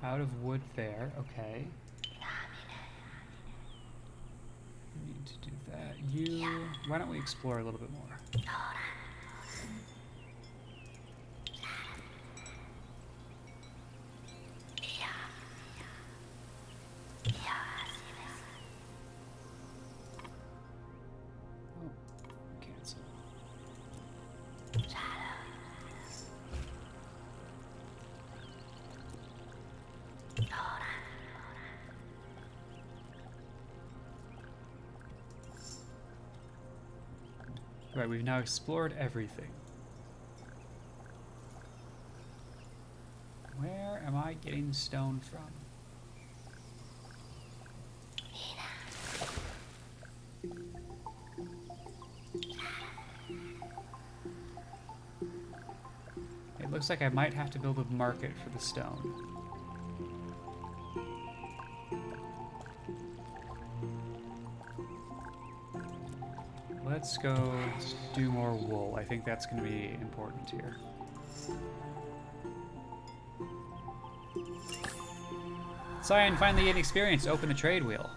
Speaker 1: Out of wood there, okay. Need to do that. Why don't we explore a little bit more? Oh, cancel. Right, we've now explored everything. Where am I getting stone from? It looks like I might have to build a market for the stone. Let's go do more wool. I think that's going to be important here. Cyan finally getting experience. Open the trade wheel.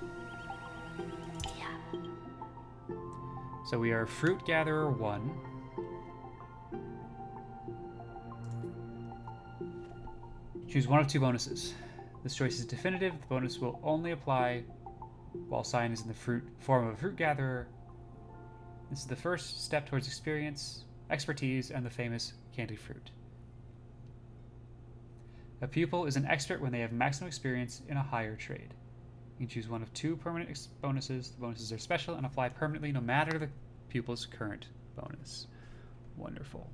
Speaker 1: So we are Fruit Gatherer 1. Choose one of two bonuses. This choice is definitive. The bonus will only apply while Cyan is in the form of a Fruit Gatherer. This is the first step towards experience, expertise, and the famous candy fruit. A pupil is an expert when they have maximum experience in a higher trade. You can choose one of two permanent bonuses. The bonuses are special and apply permanently no matter the pupil's current bonus. Wonderful.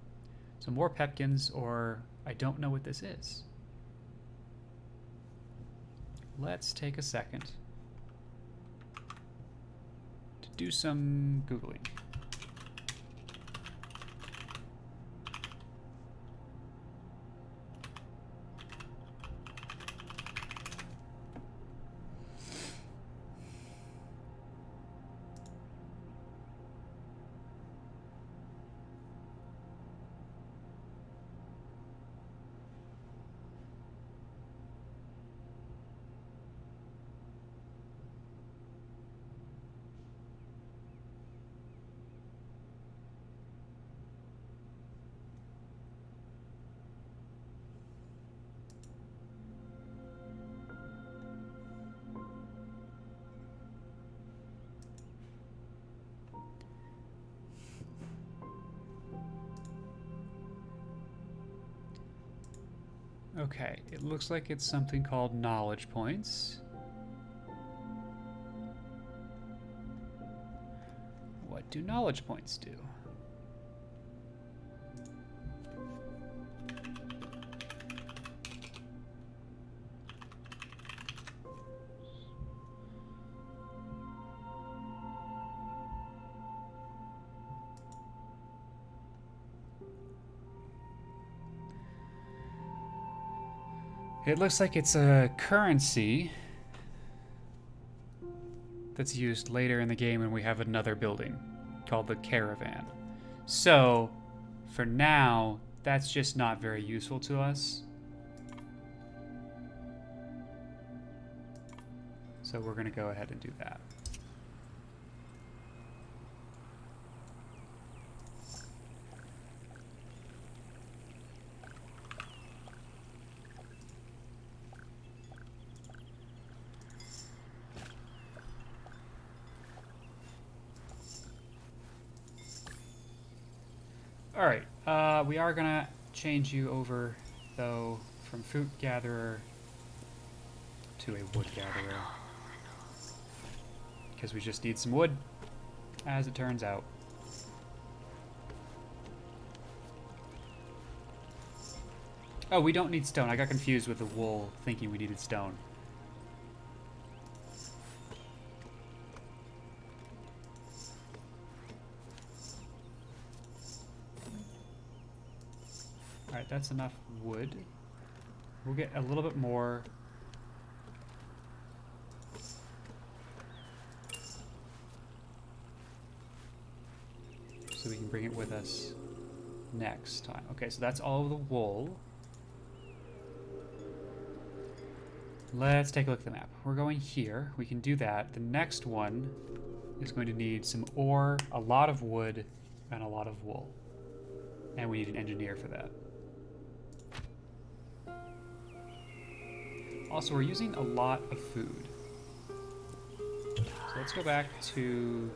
Speaker 1: So more pepkins, or I don't know what this is. Let's take a second to do some Googling. Okay, it looks like it's something called knowledge points. What do knowledge points do? It looks like it's a currency that's used later in the game when we have another building called the caravan. So, for now, that's just not very useful to us. So we're going to go ahead and do that. Alright, we are gonna change you over, though, from Fruit Gatherer to a Wood Gatherer. Because we just need some wood. as it turns out. Oh, we don't need stone. I got confused with the wool, thinking we needed stone. Alright, that's enough wood. We'll get a little bit more. So we can bring it with us next time. Okay, so that's all of the wool. Let's take a look at the map. We're going here. We can do that. The next one is going to need some ore, a lot of wood, and a lot of wool. And we need an engineer for that. Also, we're using a lot of food. So let's go back to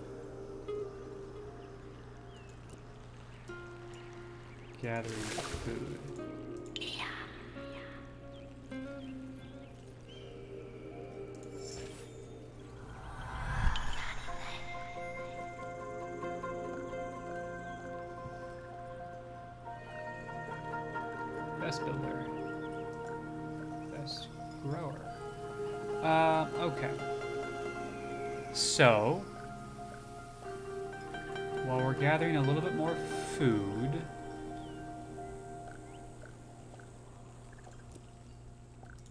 Speaker 1: gathering food. Best builder. Best grower. Okay. So, while we're gathering a little bit more food,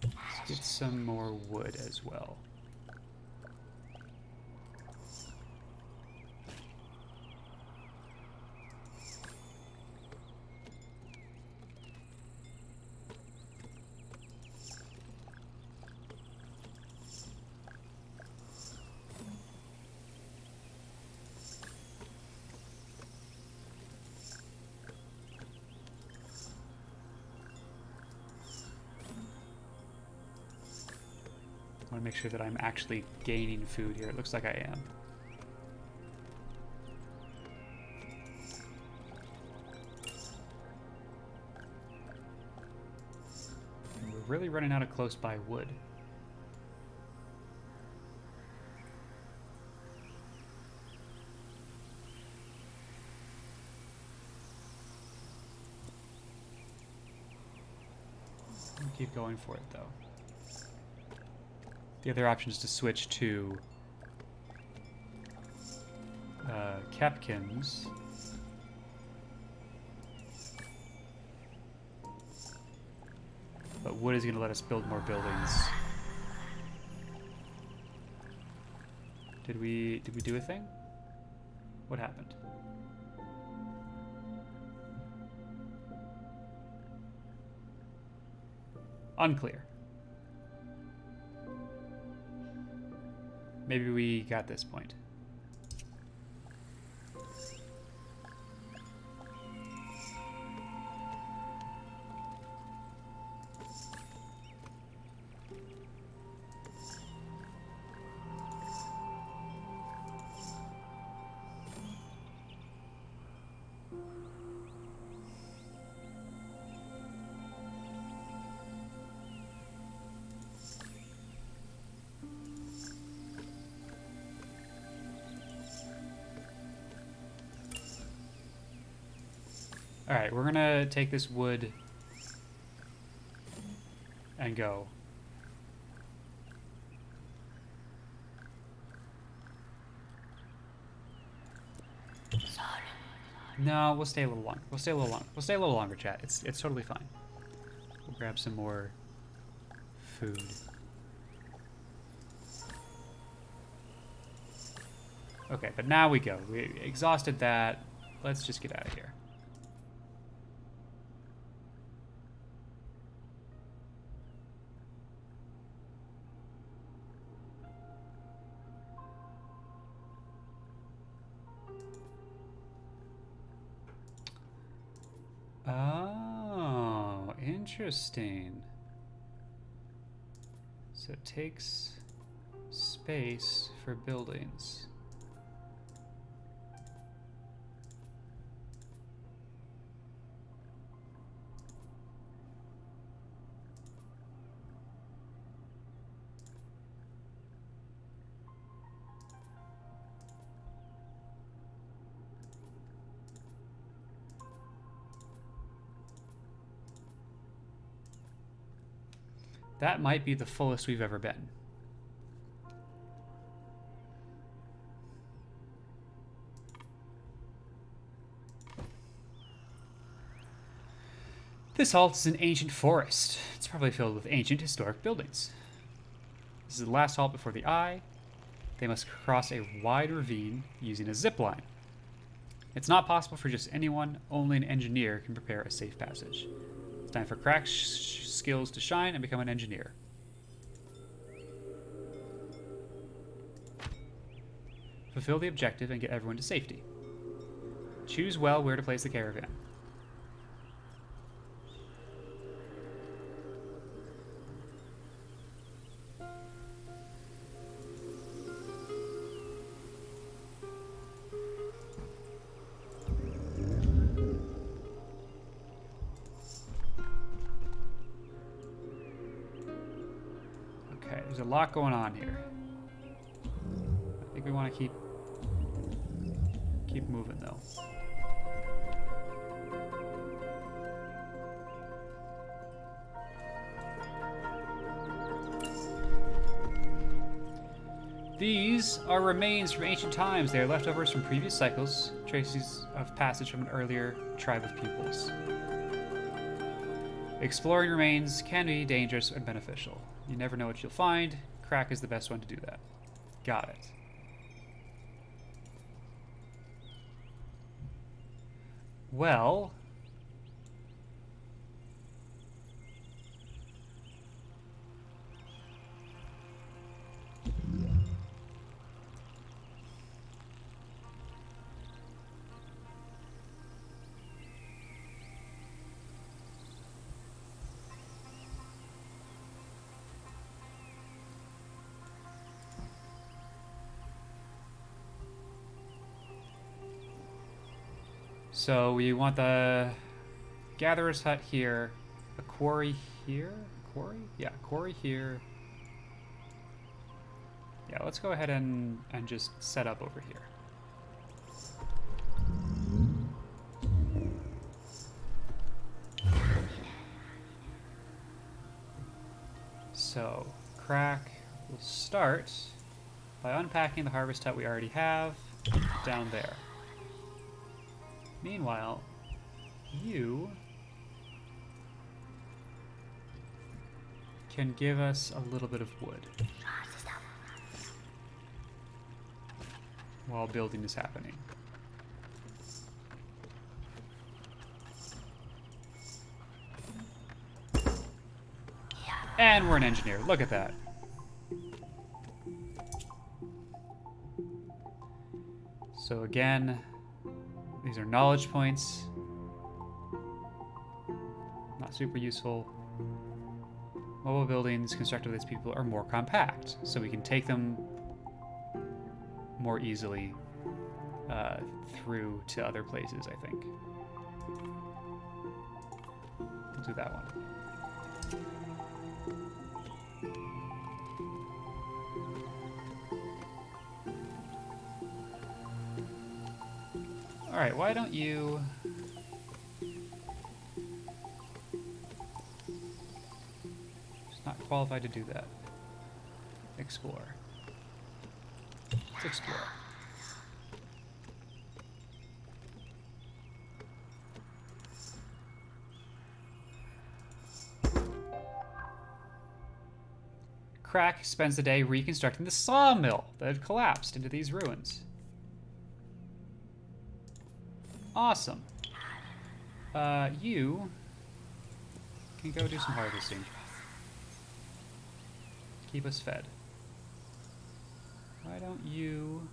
Speaker 1: let's get some more wood as well. I want to make sure that I'm actually gaining food here. It looks like I am. And we're really running out of close by wood. I'll keep going for it though. The other option is to switch to Kepkins. But wood is going to let us build more buildings. Did we do a thing? What happened? Unclear. Maybe we got this point. Alright, we're gonna take this wood and go. No, we'll stay a little longer. We'll stay a little longer. We'll stay a little longer, chat. It's totally fine. We'll grab some more food. Okay, but now we go. We exhausted that. Let's just get out of here. Oh, interesting. So it takes space for buildings. That might be the fullest we've ever been. This halt is an ancient forest. It's probably filled with ancient historic buildings. This is the last halt before the eye. They must cross a wide ravine using a zip line. It's not possible for just anyone. Only an engineer can prepare a safe passage. It's time for Crack's skills to shine and become an engineer. Fulfill the objective and get everyone to safety. Choose well where to place the caravan. Okay, there's a lot going on here. I think we want to keep moving though. These are remains from ancient times. They are leftovers from previous cycles, traces of passage from an earlier tribe of peoples. Exploring remains can be dangerous and beneficial. You never know what you'll find. Crack is the best one to do that. Got it. Well... So we want the gatherer's hut here, a quarry here, quarry? Yeah, quarry here. Yeah, let's go ahead and just set up over here. So, Crack will start by unpacking the harvest hut we already have down there. Meanwhile, you can give us a little bit of wood while building is happening. And we're an engineer. Look at that. So again, these are knowledge points. Not super useful. Mobile buildings constructed by these people are more compact, so we can take them more easily through to other places, I think. We'll do that one. Alright, why don't you... Just not qualified to do that. Explore. Let's explore. Crack spends the day reconstructing the sawmill that had collapsed into these ruins. Awesome. You can go do some harvesting. Keep us fed. Why don't you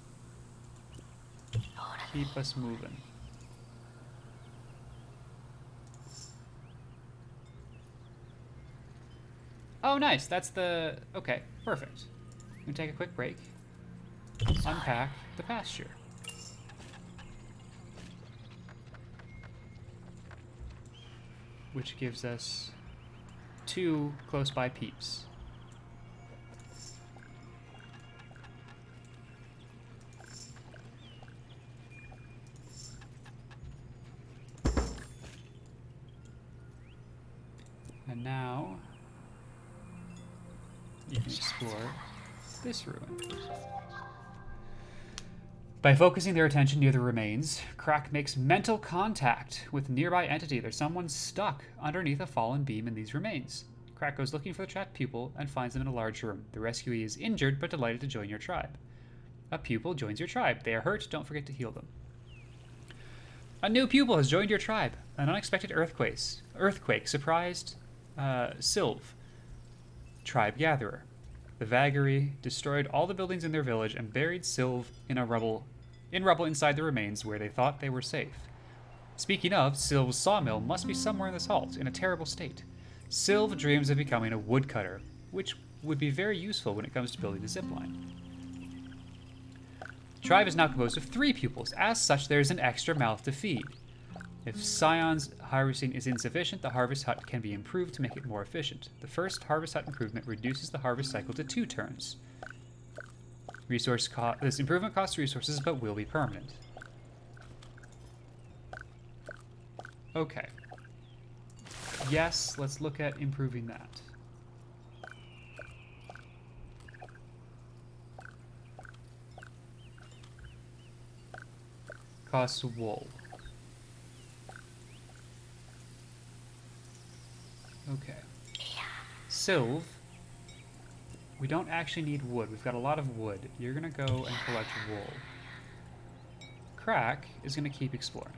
Speaker 1: keep us moving? Oh, nice. That's the... Okay, perfect. We can take a quick break. Unpack the pasture. Which gives us 2 close by peeps. And now You can explore this ruin. By focusing their attention near the remains, Crack makes mental contact with nearby entity. There's someone stuck underneath a fallen beam in these remains. Crack goes looking for the trapped pupil and finds them in a large room. The rescuee is injured but delighted to join your tribe. A pupil joins your tribe. They are hurt. Don't forget to heal them. A new pupil has joined your tribe. An unexpected earthquake surprised Sylv, tribe gatherer. The vagary destroyed all the buildings in their village and buried Sylv in rubble inside the remains where they thought they were safe. Speaking of, Sylv's sawmill must be somewhere in this halt, in a terrible state. Sylv dreams of becoming a woodcutter, which would be very useful when it comes to building a zipline. The tribe is now composed of 3 pupils. As such, there is an extra mouth to feed. If Scion's harvesting is insufficient, the harvest hut can be improved to make it more efficient. The first harvest hut improvement reduces the harvest cycle to 2 turns. This improvement costs resources but will be permanent. Okay. Yes, let's look at improving that. Costs wool. Okay. Sylv, we don't actually need wood. We've got a lot of wood. You're gonna go and collect wool. Crack is gonna keep exploring.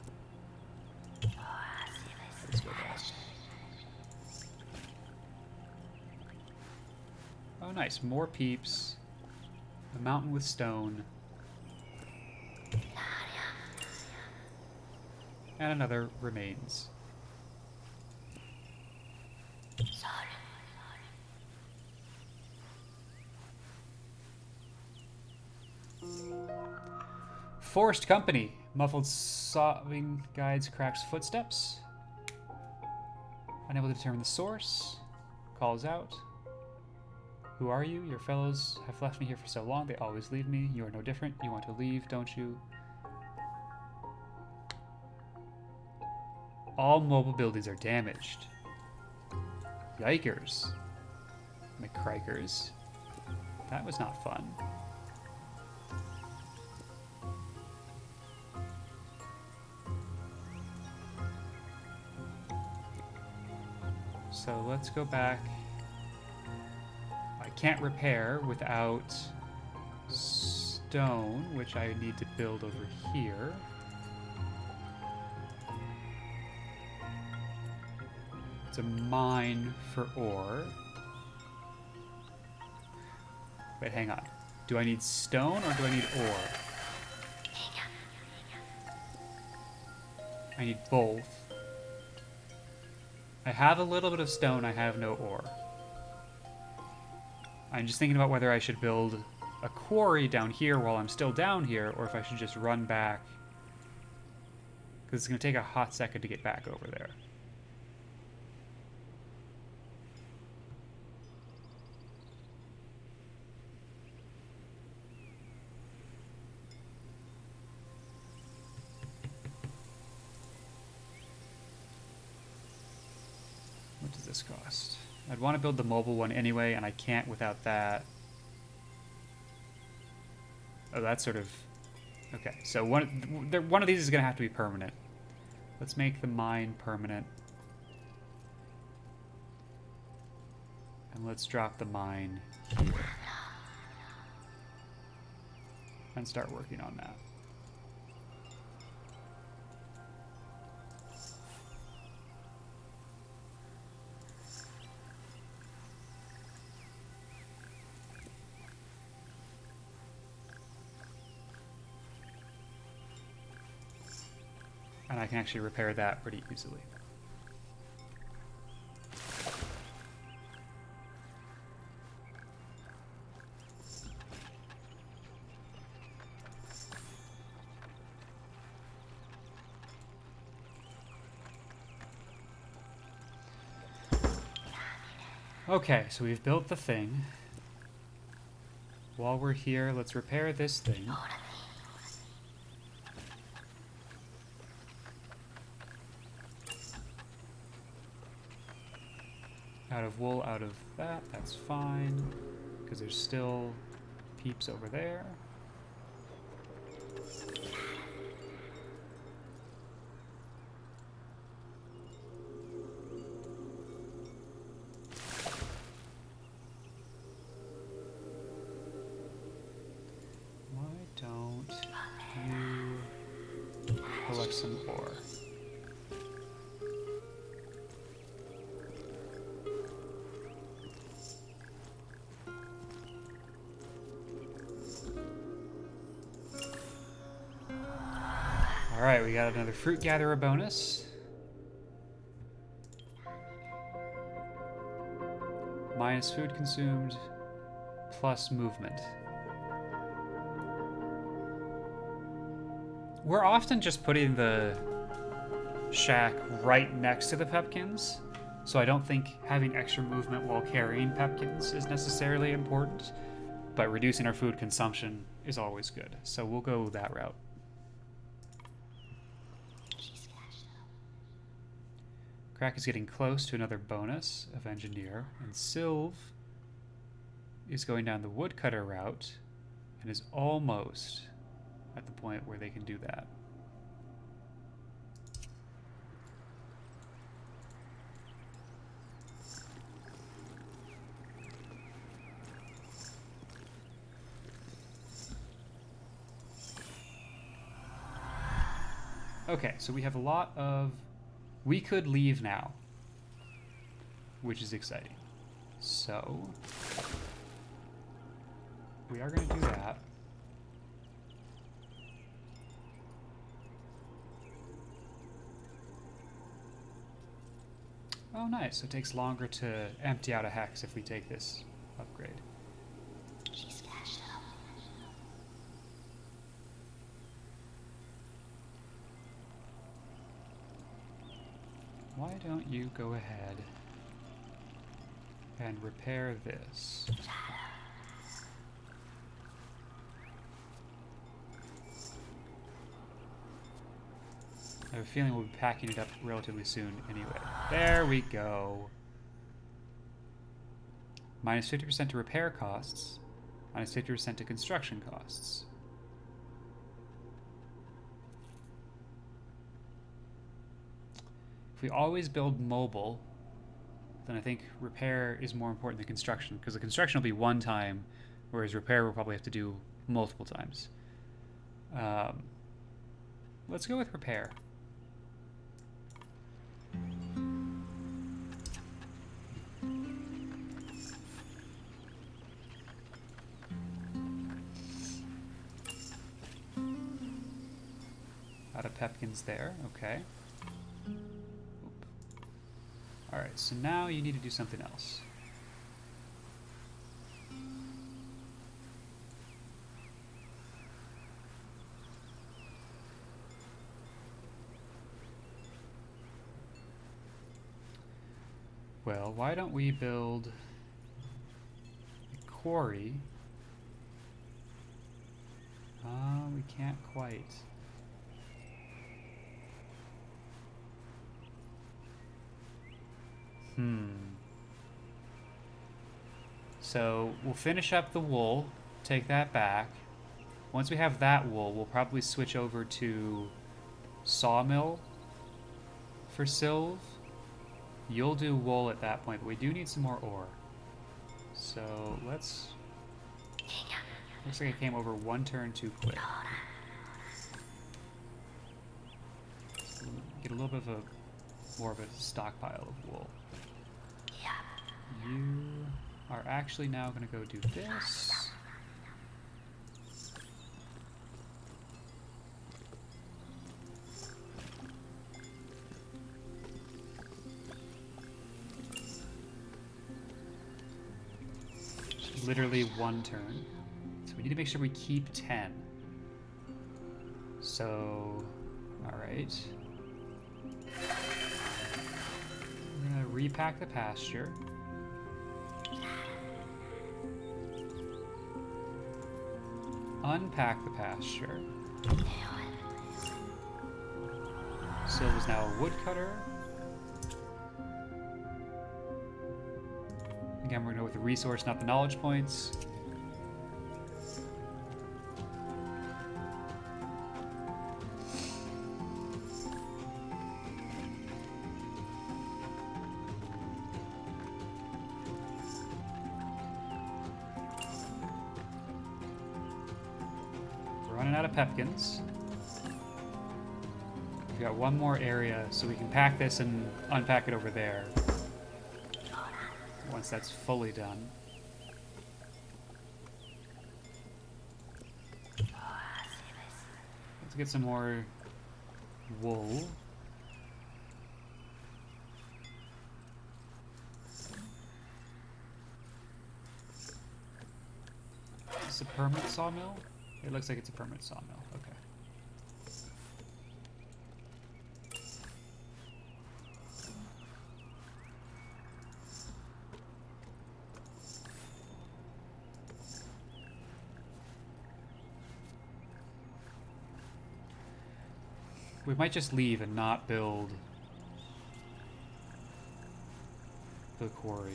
Speaker 1: Let's go back. Oh, nice. More peeps. A mountain with stone. And another remains. Forest Company. Muffled sobbing guides Crack's footsteps. Unable to determine the source. Calls out. Who are you? Your fellows have left me here for so long. They always leave me. You are no different. You want to leave, don't you? All mobile buildings are damaged. Yikers. McCrikers. That was not fun. So let's go back. I can't repair without stone, which I need to build over here. It's a mine for ore. Wait, hang on. Do I need stone or do I need ore? I need both. I have a little bit of stone, I have no ore. I'm just thinking about whether I should build a quarry down here while I'm still down here, or if I should just run back. Because it's going to take a hot second to get back over there. What does this cost? I'd want to build the mobile one anyway, and I can't without that. Oh, that's sort of... Okay, so one of these is going to have to be permanent. Let's make the mine permanent. And let's drop the mine here. And start working on that. And I can actually repair that pretty easily. Okay, so we've built the thing. While we're here, let's repair this thing. Out of wool, out of that, that's fine. because there's still peeps over there. Why don't you collect some ore? Alright, we got another fruit gatherer bonus. Minus food consumed, plus movement. We're often just putting the shack right next to the pepkins, so I don't think having extra movement while carrying pepkins is necessarily important, but reducing our food consumption is always good, so we'll go that route. Crack is getting close to another bonus of engineer, and Sylve is going down the woodcutter route and is almost at the point where they can do that. Okay, so we have a lot of... We could leave now, which is exciting. So, we are going to do that. Oh, nice. So it takes longer to empty out a hex if we take this upgrade. Why don't you go ahead and repair this? I have a feeling we'll be packing it up relatively soon anyway. There we go. Minus 50% to repair costs, minus 50% to construction costs. If we always build mobile, then I think repair is more important than construction, because the construction will be one time, whereas repair we'll probably have to do multiple times. Let's go with repair. Out of pepkins there, okay. Alright, so now you need to do something else. Well, why don't we build a quarry? We can't quite. So we'll finish up the wool, take that back. Once we have that wool, we'll probably switch over to sawmill for Sylve. You'll do wool at that point, but we do need some more ore. So let's... Looks like I came over one turn too quick. Get a little bit of more of a stockpile of wool. You are actually now going to go do this. Literally one turn. So we need to make sure we keep 10. So, alright. We're going to repack the pasture. Unpack the pasture. Sylve is now a woodcutter. Again, we're going to go with the resource, not the knowledge points. We're running out of pepkins. We got one more area, so we can pack this and unpack it over there. Once that's fully done. Let's get some more wool. Is this a permanent sawmill? It looks like it's a permanent sawmill. Okay. We might just leave and not build the quarry.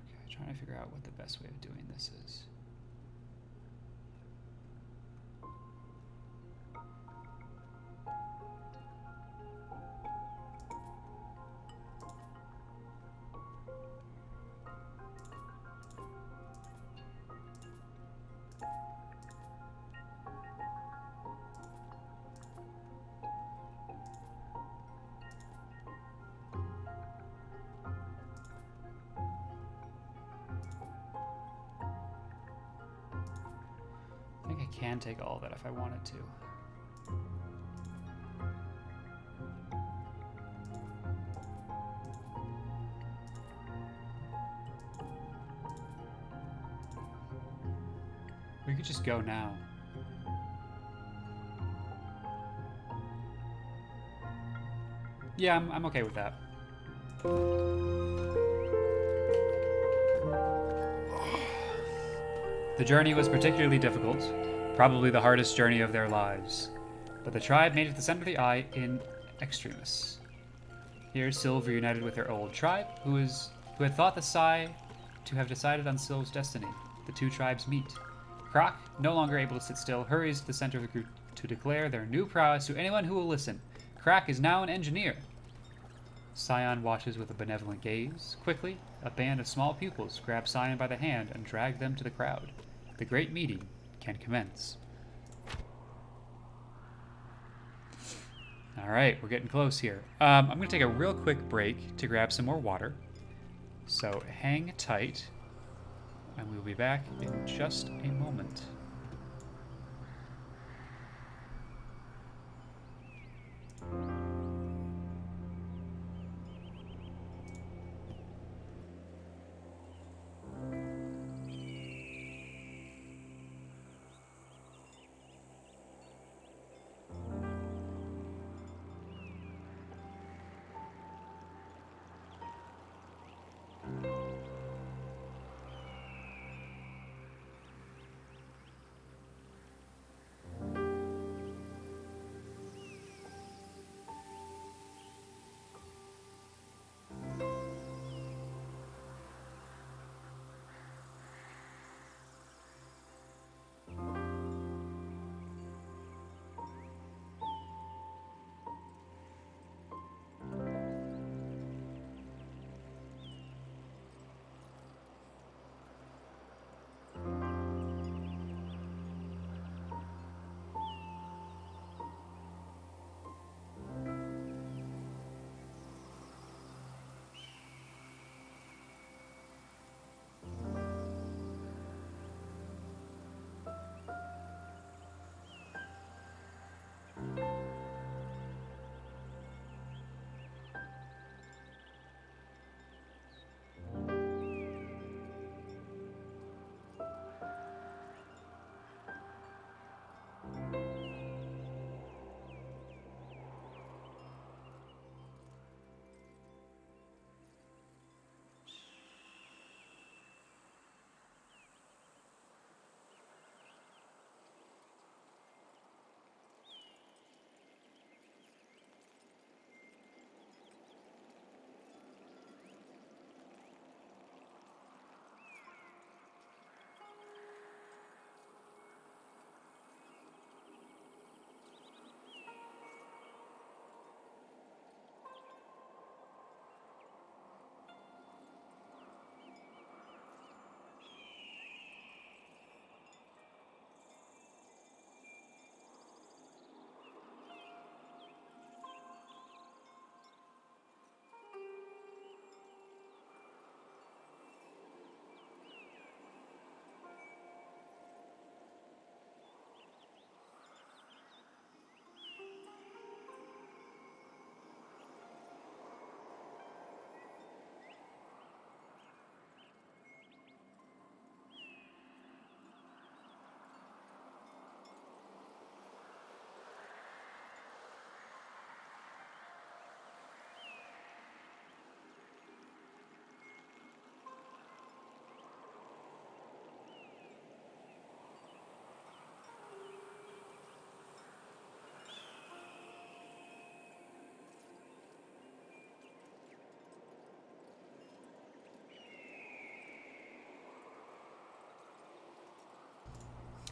Speaker 1: Okay, trying to figure out what the best way of doing this is. I think I can take all of that if I wanted to. We could just go now. Yeah, I'm okay with that. The journey was particularly difficult, probably the hardest journey of their lives. But the tribe made it to the center of the eye in extremis. Here, Sylve reunited with her old tribe, who had thought the Sai to have decided on Sylve's destiny. The two tribes meet. Croc, no longer able to sit still, hurries to the center of the group to declare their new prowess to anyone who will listen. Croc is now an engineer. Scion watches with a benevolent gaze. Quickly, a band of small pupils grab Scion by the hand and drag them to the crowd. The great meeting can commence. Alright, we're getting close here. I'm going to take a real quick break to grab some more water. So hang tight, and we'll be back in just a moment.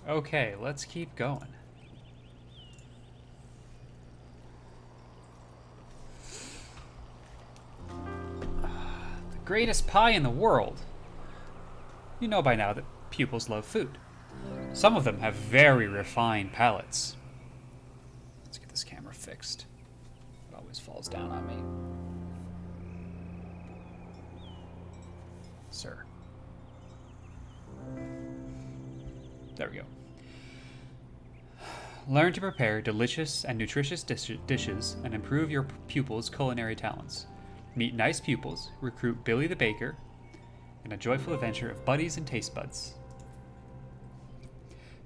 Speaker 1: Okay, let's keep going. The greatest pie in the world. You know by now that pupils love food. Some of them have very refined palates. Let's get this camera fixed. It always falls down on me. Sir. There we go. Learn to prepare delicious and nutritious dishes and improve your pupils' culinary talents. Meet nice pupils, recruit Billy the Baker, and a joyful adventure of buddies and taste buds.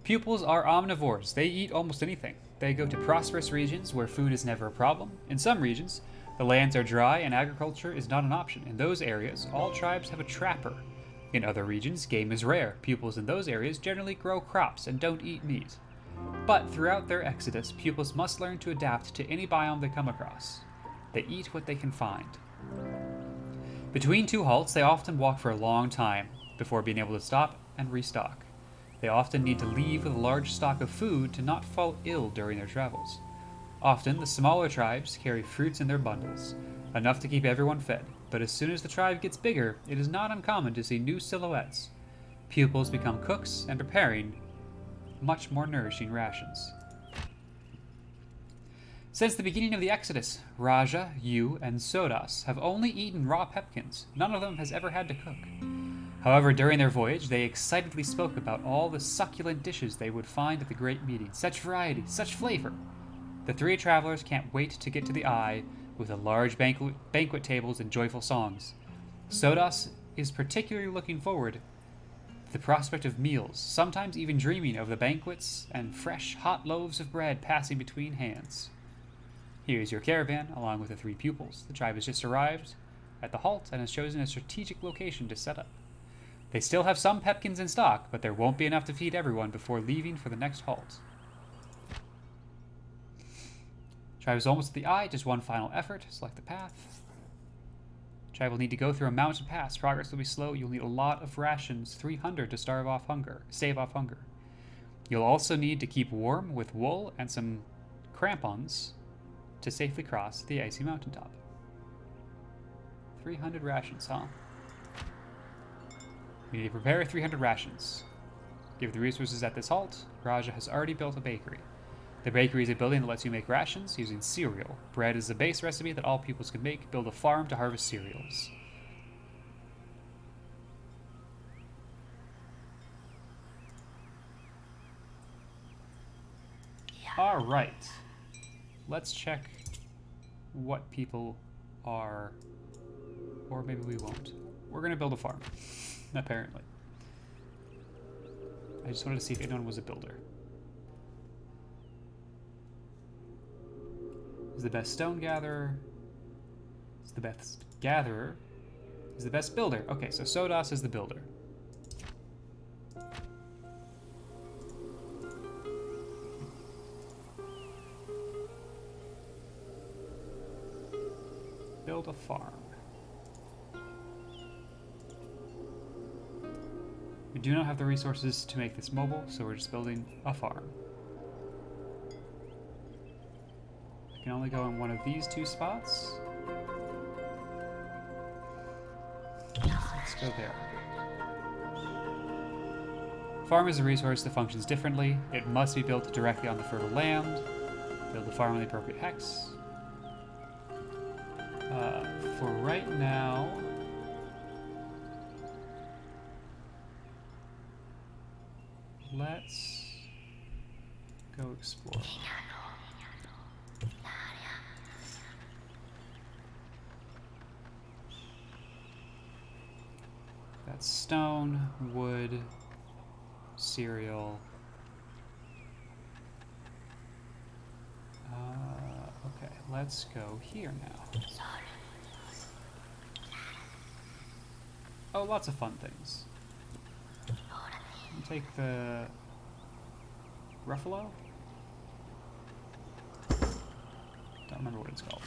Speaker 1: Pupils are omnivores. They eat almost anything. They go to prosperous regions where food is never a problem. In some regions, the lands are dry and agriculture is not an option. In those areas, all tribes have a trapper. In other regions, game is rare. Pupils in those areas generally grow crops and don't eat meat. But throughout their exodus, pupils must learn to adapt to any biome they come across. They eat what they can find. Between two halts, they often walk for a long time before being able to stop and restock. They often need to leave with a large stock of food to not fall ill during their travels. Often, the smaller tribes carry fruits in their bundles, enough to keep everyone fed, but as soon as the tribe gets bigger, it is not uncommon to see new silhouettes. Pupils become cooks and preparing much more nourishing rations. Since the beginning of the Exodus, Raja, Yu, and Sodas have only eaten raw pepkins. None of them has ever had to cook. However, during their voyage, they excitedly spoke about all the succulent dishes they would find at the great meeting. Such variety, such flavor! The three travelers can't wait to get to the Eye with the large banquet tables and joyful songs. Sodas is particularly looking forward to the prospect of meals, sometimes even dreaming of the banquets and fresh, hot loaves of bread passing between hands. Here is your caravan, along with the three pupils. The tribe has just arrived at the halt and has chosen a strategic location to set up. They still have some pepkins in stock, but there won't be enough to feed everyone before leaving for the next halt. Tribe is almost at the Eye, just one final effort. Select the path. Tribe will need to go through a mountain pass. Progress will be slow. You'll need a lot of rations, 300 to stave off hunger. You'll also need to keep warm with wool and some crampons to safely cross the icy mountaintop. 300 rations, huh? We need to prepare 300 rations. Give the resources at this halt. Raja has already built a bakery. The bakery is a building that lets you make rations using cereal. Bread is the base recipe that all pupils can make. Build a farm to harvest cereals. All right. Let's check what people are, or maybe we won't. We're going to build a farm, apparently. I just wanted to see if anyone was a builder. Is the best stone gatherer. Is the best gatherer. Is the best builder. Okay, so Sodas is the builder. Build a farm. We do not have the resources to make this mobile, so we're just building a farm. I can only go in one of these two spots. Let's go there. Farm is a resource that functions differently. It must be built directly on the fertile land. Build a farm on the appropriate hex. For right now, let's go explore. That's stone, wood, cereal. Okay, let's go here now. Oh, lots of fun things. I'll take the Ruffalo? Don't remember what it's called.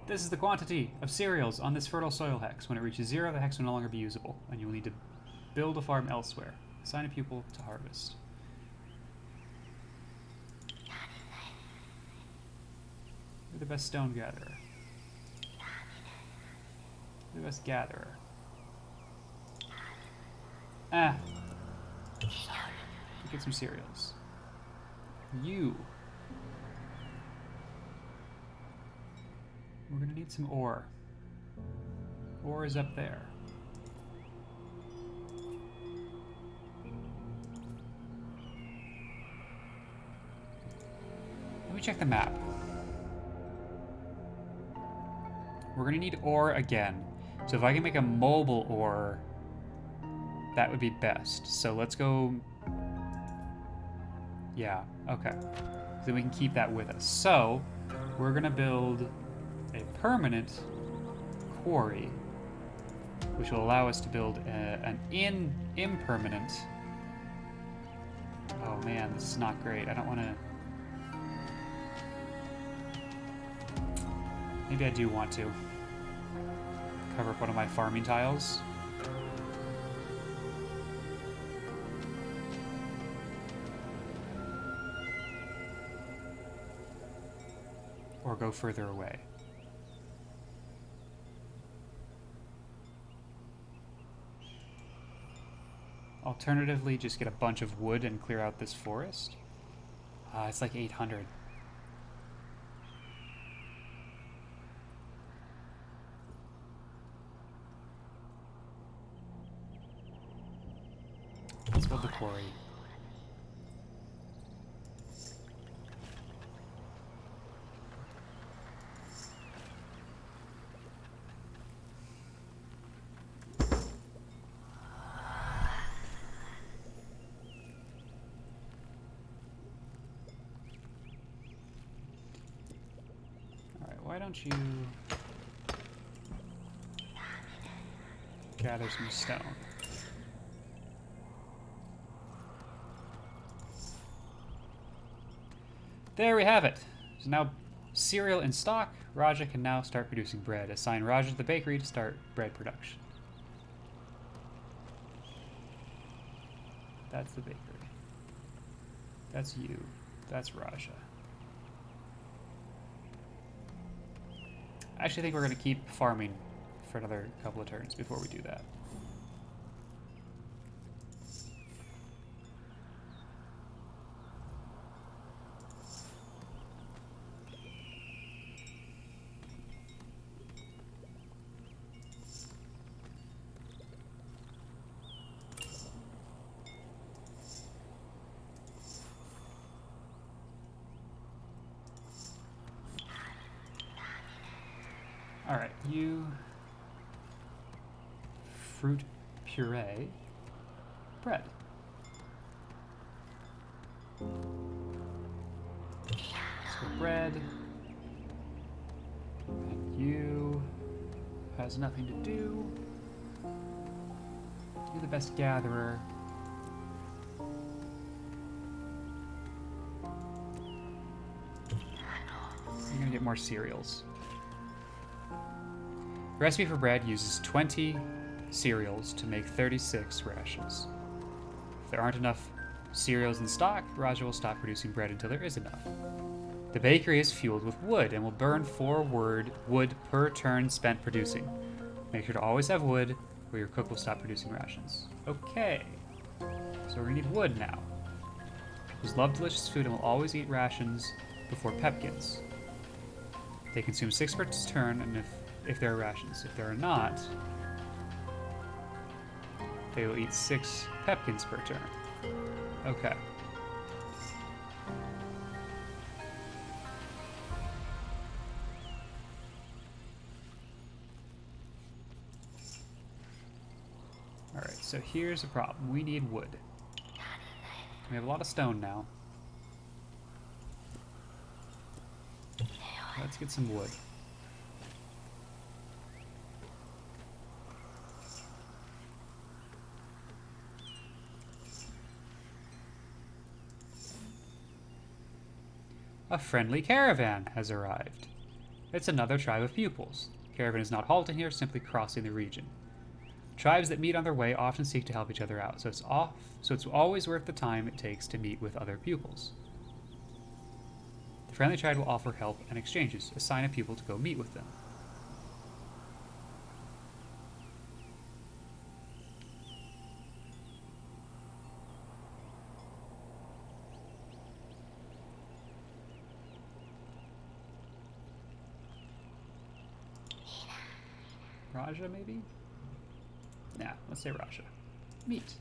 Speaker 1: This is the quantity of cereals on this fertile soil hex. When it reaches 0, the hex will no longer be usable, and you will need to build a farm elsewhere. Assign a pupil to harvest. You're the best stone gatherer. You're the best gatherer. Ah. Get some cereals. You. We're gonna need some ore. Ore is up there. Let me check the map. We're gonna need ore again. So if I can make a mobile ore, that would be best. So let's go... Yeah, okay. So we can keep that with us. So, we're gonna build a permanent quarry, which will allow us to build an impermanent... Oh man, this is not great. I don't want to... Maybe I do want to cover up one of my farming tiles. Or go further away. Alternatively, just get a bunch of wood and clear out this forest. It's like 800. Let's build the quarry. Why don't you gather some stone? There we have it. So now cereal in stock. Raja can now start producing bread. Assign Raja to the bakery to start bread production. That's the bakery. That's you. That's Raja. I actually think we're going to keep farming for another couple of turns before we do that. Alright, you... fruit puree bread. So bread. And you has nothing to do. You're the best gatherer. You're gonna get more cereals. The recipe for bread uses 20 cereals to make 36 rations. If there aren't enough cereals in stock, Raja will stop producing bread until there is enough. The bakery is fueled with wood and will burn 4 wood per turn spent producing. Make sure to always have wood, or your cook will stop producing rations. Okay, so we're gonna need wood now. People love delicious food and will always eat rations before pepkins. They consume 6 per turn, and if there are rations. If there are not, they will eat 6 pepkins per turn. Okay. Alright, so here's a problem. We need wood. We have a lot of stone now. Let's get some wood. A friendly caravan has arrived. It's another tribe of pupils. Caravan is not halting here, simply crossing the region. Tribes that meet on their way often seek to help each other out, so it's always worth the time it takes to meet with other pupils. The friendly tribe will offer help and exchanges. Assign a pupil to go meet with them. Raja, maybe? Nah, let's say Raja. Meet.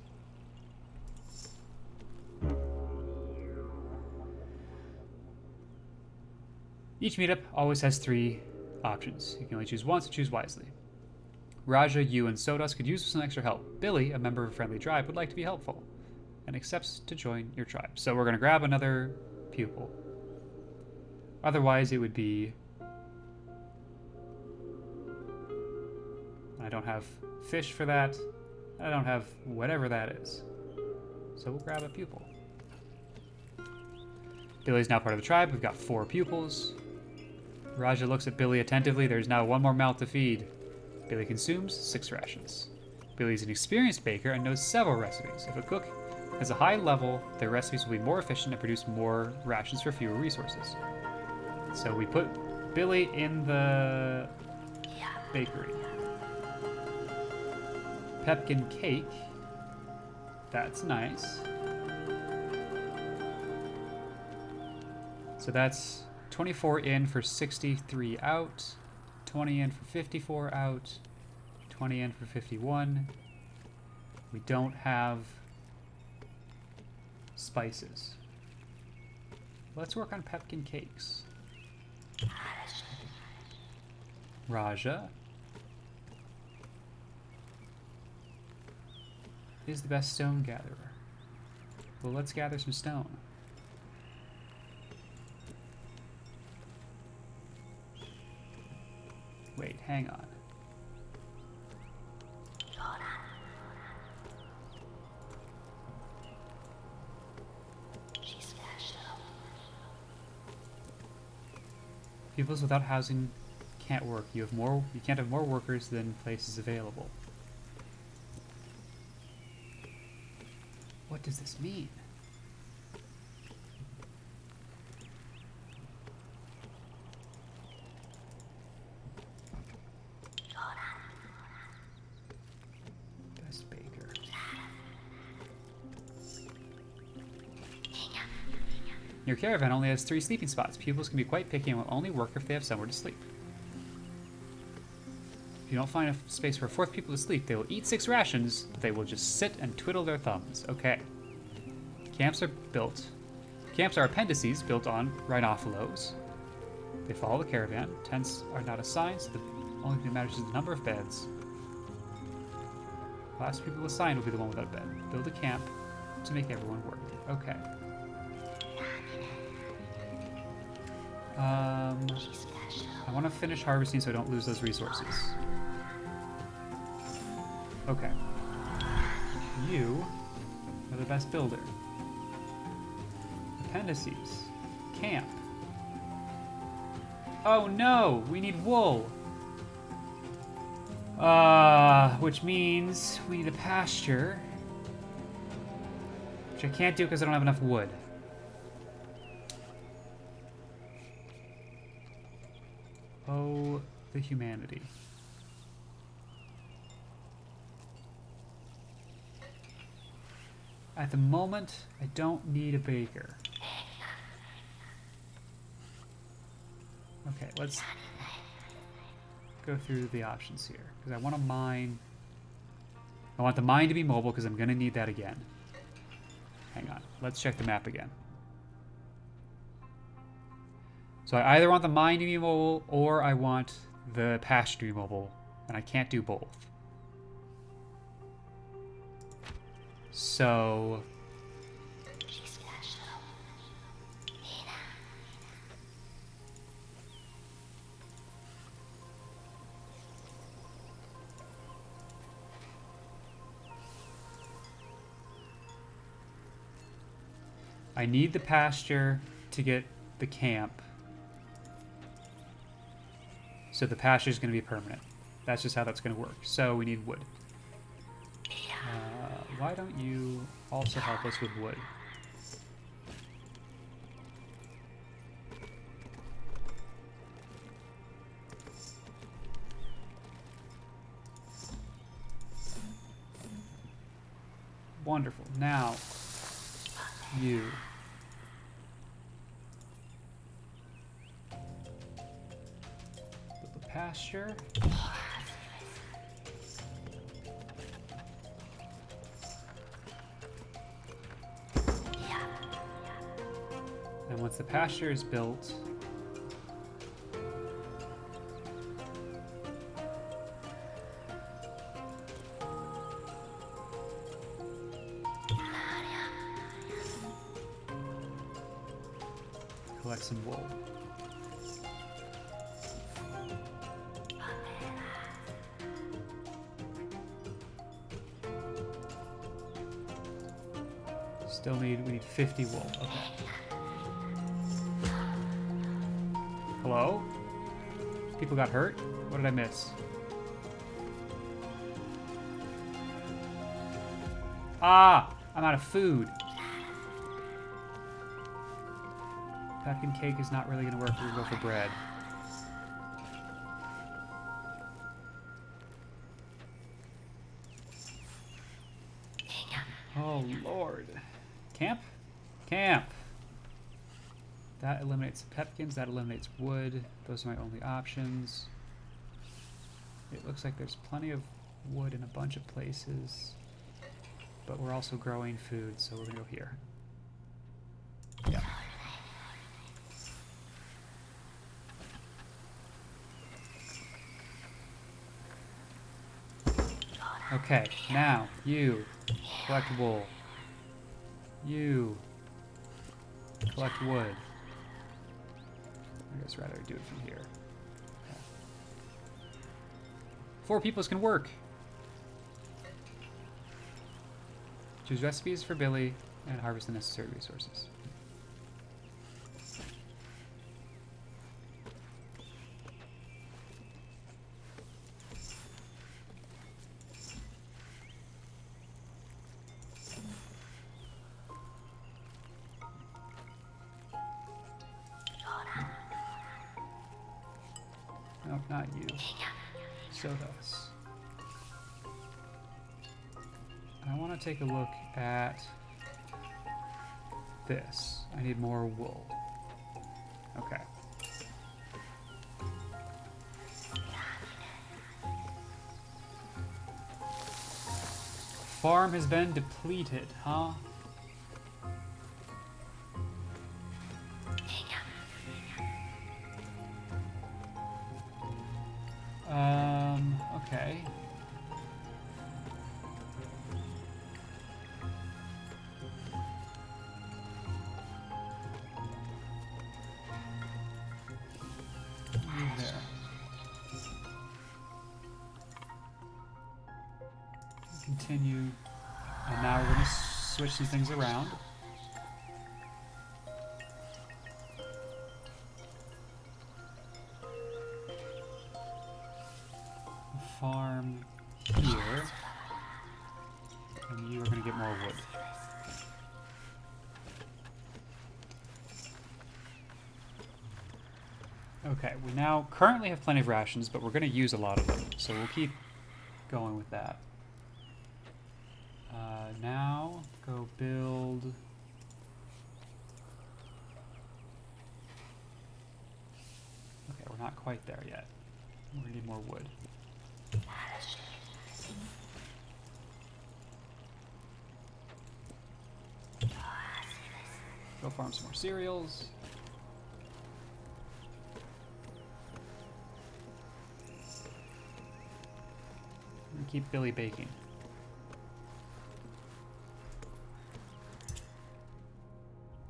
Speaker 1: Each meetup always has 3 options. You can only choose once, so choose wisely. Raja, you, and Sodas could use some extra help. Billy, a member of a friendly tribe, would like to be helpful and accepts to join your tribe. So we're going to grab another pupil. Otherwise, it would be... I don't have fish for that. I don't have whatever that is. So we'll grab a pupil. Billy's now part of the tribe. We've got 4 pupils. Raja looks at Billy attentively. There's now 1 more mouth to feed. Billy consumes 6 rations. Billy's an experienced baker and knows several recipes. If a cook has a high level, their recipes will be more efficient and produce more rations for fewer resources. So we put Billy in the bakery. Pepkin cake. That's nice. So that's 24 in for 63 out. 20 in for 54 out. 20 in for 51. We don't have spices. Let's work on Pepkin cakes. Raja is the best stone gatherer. Well, let's gather some stone. Wait, hang on. Pupils without housing can't work. You can't have more workers than places available. What does this mean? Best baker. Your caravan only has 3 sleeping spots. Pupils can be quite picky and will only work if they have somewhere to sleep. If you don't find a space for a 4th pupil to sleep, they will eat 6 rations, but they will just sit and twiddle their thumbs. Okay. Camps are built. Camps are appendices built on rhinophilos. They follow the caravan. Tents are not assigned, so the only thing that matters is the number of beds. Last pupil assigned will be the one without a bed. Build a camp to make everyone work. Okay. I want to finish harvesting so I don't lose those resources. Okay. You are the best builder. Appendices. Camp. Oh no! We need wool! Which means we need a pasture. Which I can't do because I don't have enough wood. Oh, the humanity. At the moment, I don't need a baker. Okay, let's go through the options here. Because I want to mine... I want the mine to be mobile because I'm going to need that again. Hang on. Let's check the map again. So I either want the mine to be mobile or I want the pasture to be mobile. And I can't do both. So... I need the pasture to get the camp. So the pasture is going to be permanent. That's just how that's going to work. So we need wood. Why don't you also help us with wood? Wonderful. Now, you. Build a pasture. And once the pasture is built, collect some wool. We need 50 wool. Okay. Hello? People got hurt? What did I miss? Ah! I'm out of food. Pecking cake is not really going to work. We're going to go for bread. Oh, Lord. Camp? Camp! That eliminates the pepkins. That eliminates wood. Those are my only options. It looks like there's plenty of wood in a bunch of places. But we're also growing food, so we're going to go here. Yeah. Okay, now, you collect wool. You collect wood. I guess rather do it from here. Okay. 4 peoples can work. Choose recipes for Billy and harvest the necessary resources. Nope, not you. Sodas. I want to take a look at this. I need more wool. Okay. Farm has been depleted, huh? Okay. There. Continue. And now we're going to switch some things around. Farm here. And you are going to get more wood. Okay, we now currently have plenty of rations, but we're going to use a lot of them, so we'll keep going with that. Now, go build... Okay, we're not quite there yet. We're going to need more wood. Go farm some more cereals. And keep Billy baking.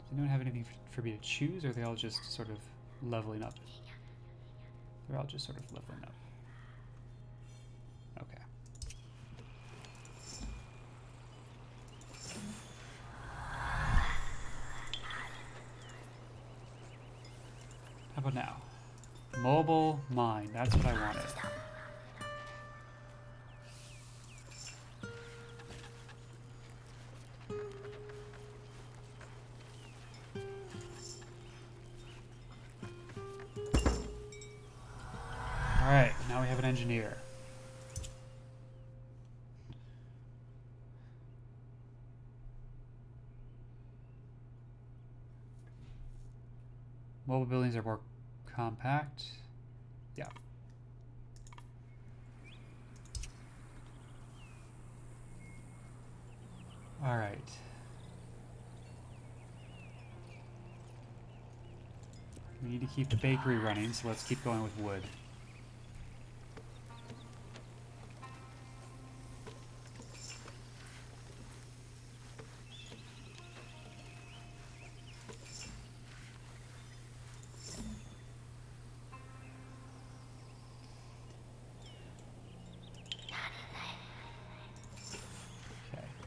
Speaker 1: Does anyone have anything for me to choose, or are they all just sort of leveling up? They're all just sort of leveling up. Okay. How about now? Mobile mine. That's what I wanted. Alright, now we have an engineer. Mobile buildings are more compact. Yeah. All right. We need to keep the bakery running, so let's keep going with wood.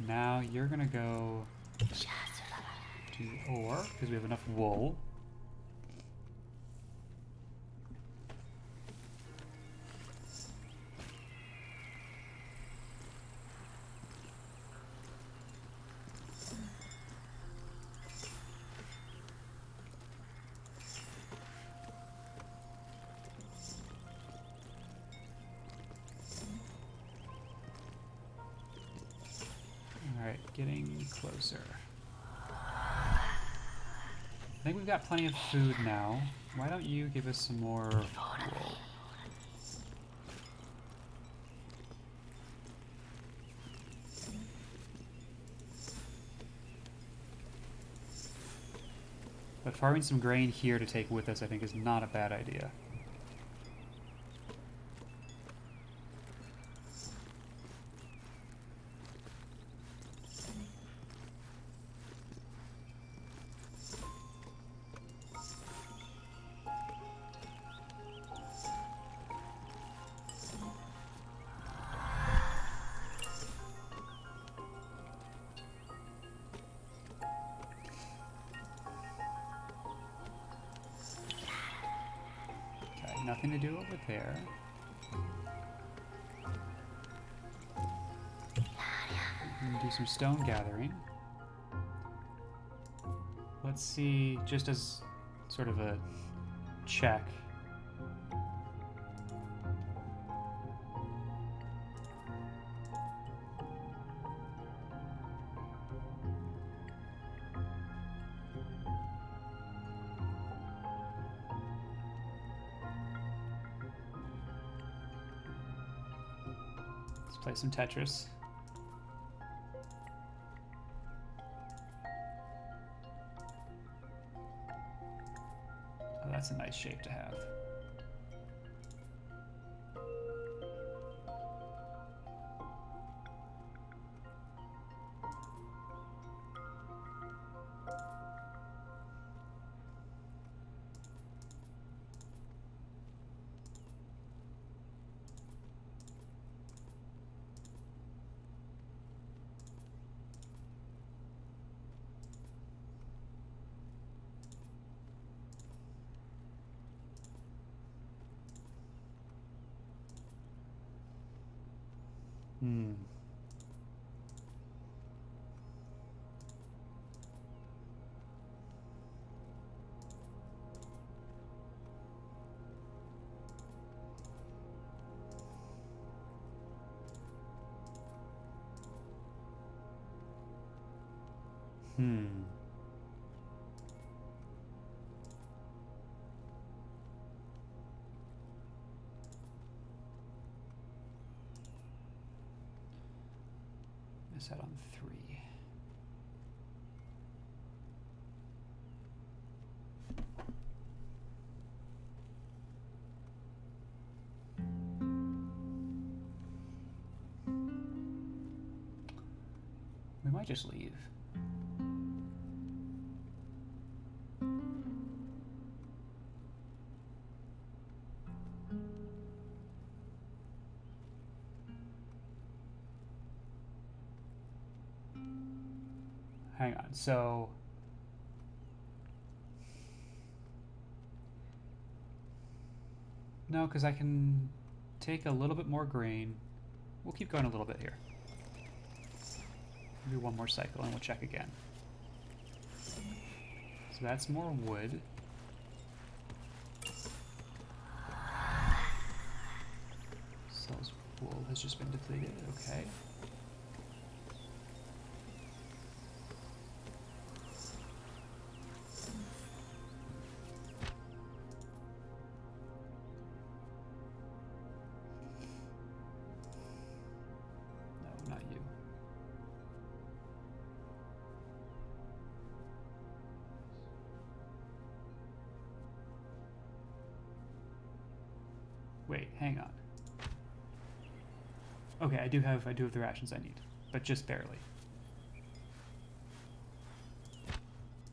Speaker 1: Now you're gonna go to ore, because we have enough wool. Alright, getting closer. I think we've got plenty of food now. Why don't you give us some more wool? But farming some grain here to take with us, I think, is not a bad idea. Nothing to do over there. Do some stone gathering. Let's see, just as sort of a check. Play some Tetris. Oh, that's a nice shape to have. Hmm. Hmm. Set on 3. We might just leave. Hang on, so No, because I can take a little bit more grain. We'll keep going a little bit here. Do one more cycle and we'll check again. So that's more wood. Cell's wool has just been depleted. Okay. No, not you. Wait, hang on. Okay, I do have the rations I need, but just barely.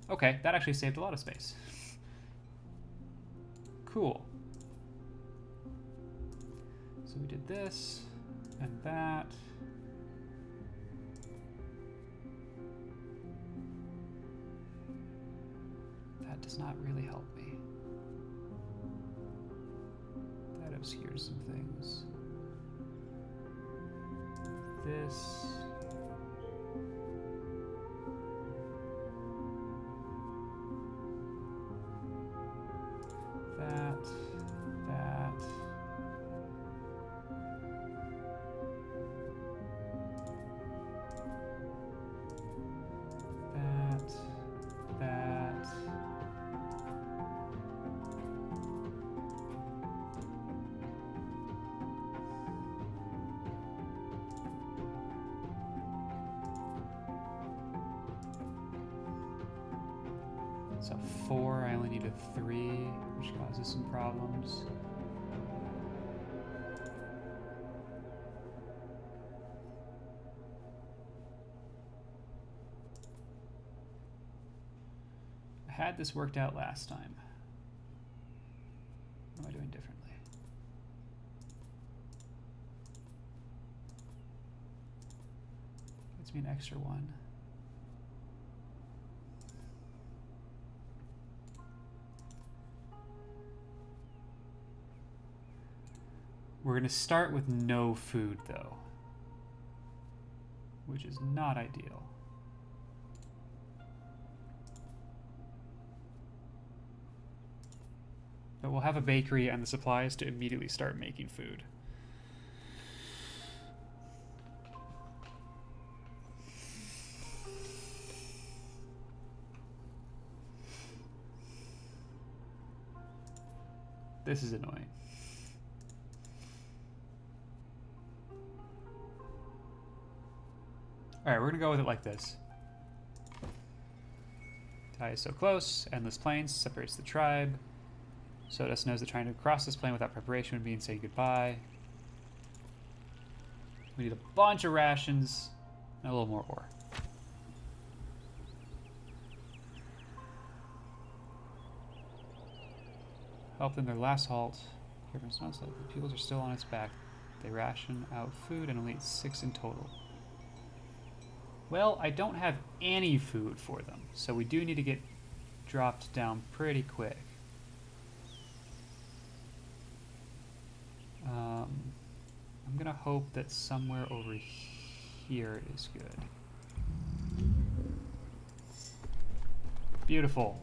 Speaker 1: Okay, that actually saved a lot of space. Cool. So we did this and that. That does not really help me. That obscures some things. This. That. That. That. That. So 4, I only need a 3, which causes some problems. I had this worked out last time. What am I doing differently? Gets me an extra 1. We're going to start with no food, though, which is not ideal. But we'll have a bakery and the supplies to immediately start making food. This is annoying. Alright, we're gonna go with it like this. Tie is so close, endless plains separates the tribe. Sodas knows that trying to cross this plain without preparation would mean say goodbye. We need a bunch of rations and a little more ore. Helped in their last halt. Everyone's not so the Pupils are still on its back. They ration out food and only eat 6 in total. Well, I don't have any food for them, so we do need to get dropped down pretty quick. I'm gonna hope that somewhere over here is good. Beautiful.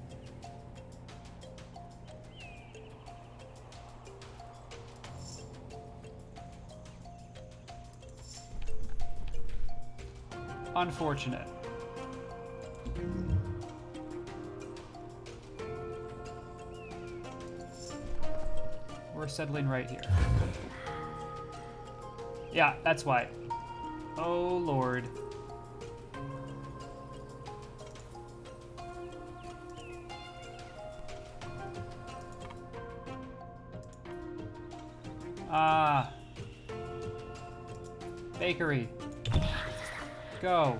Speaker 1: Unfortunate. We're settling right here. Yeah, that's why. Oh, Lord. Ah. Bakery. Go.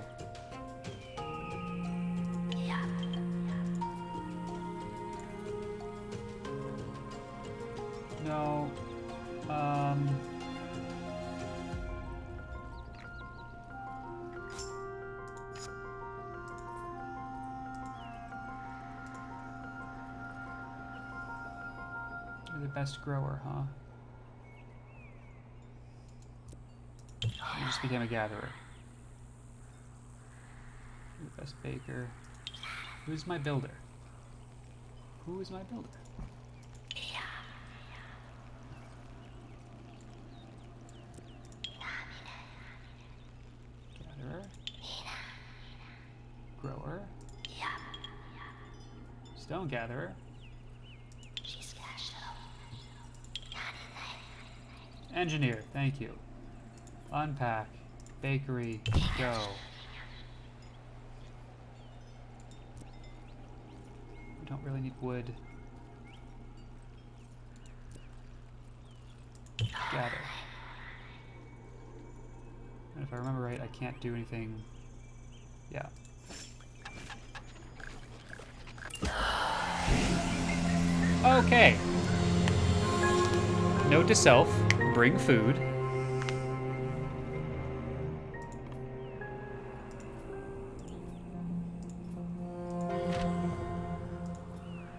Speaker 1: No. You're the best grower, huh? just became a gatherer. The best baker. Who's my builder? Who is my builder? Gatherer. Grower. Stone gatherer. Engineer, thank you. Unpack. Bakery, go. We don't really need wood. Gather. And if I remember right, I can't do anything. Yeah. Okay. Note to self, bring food.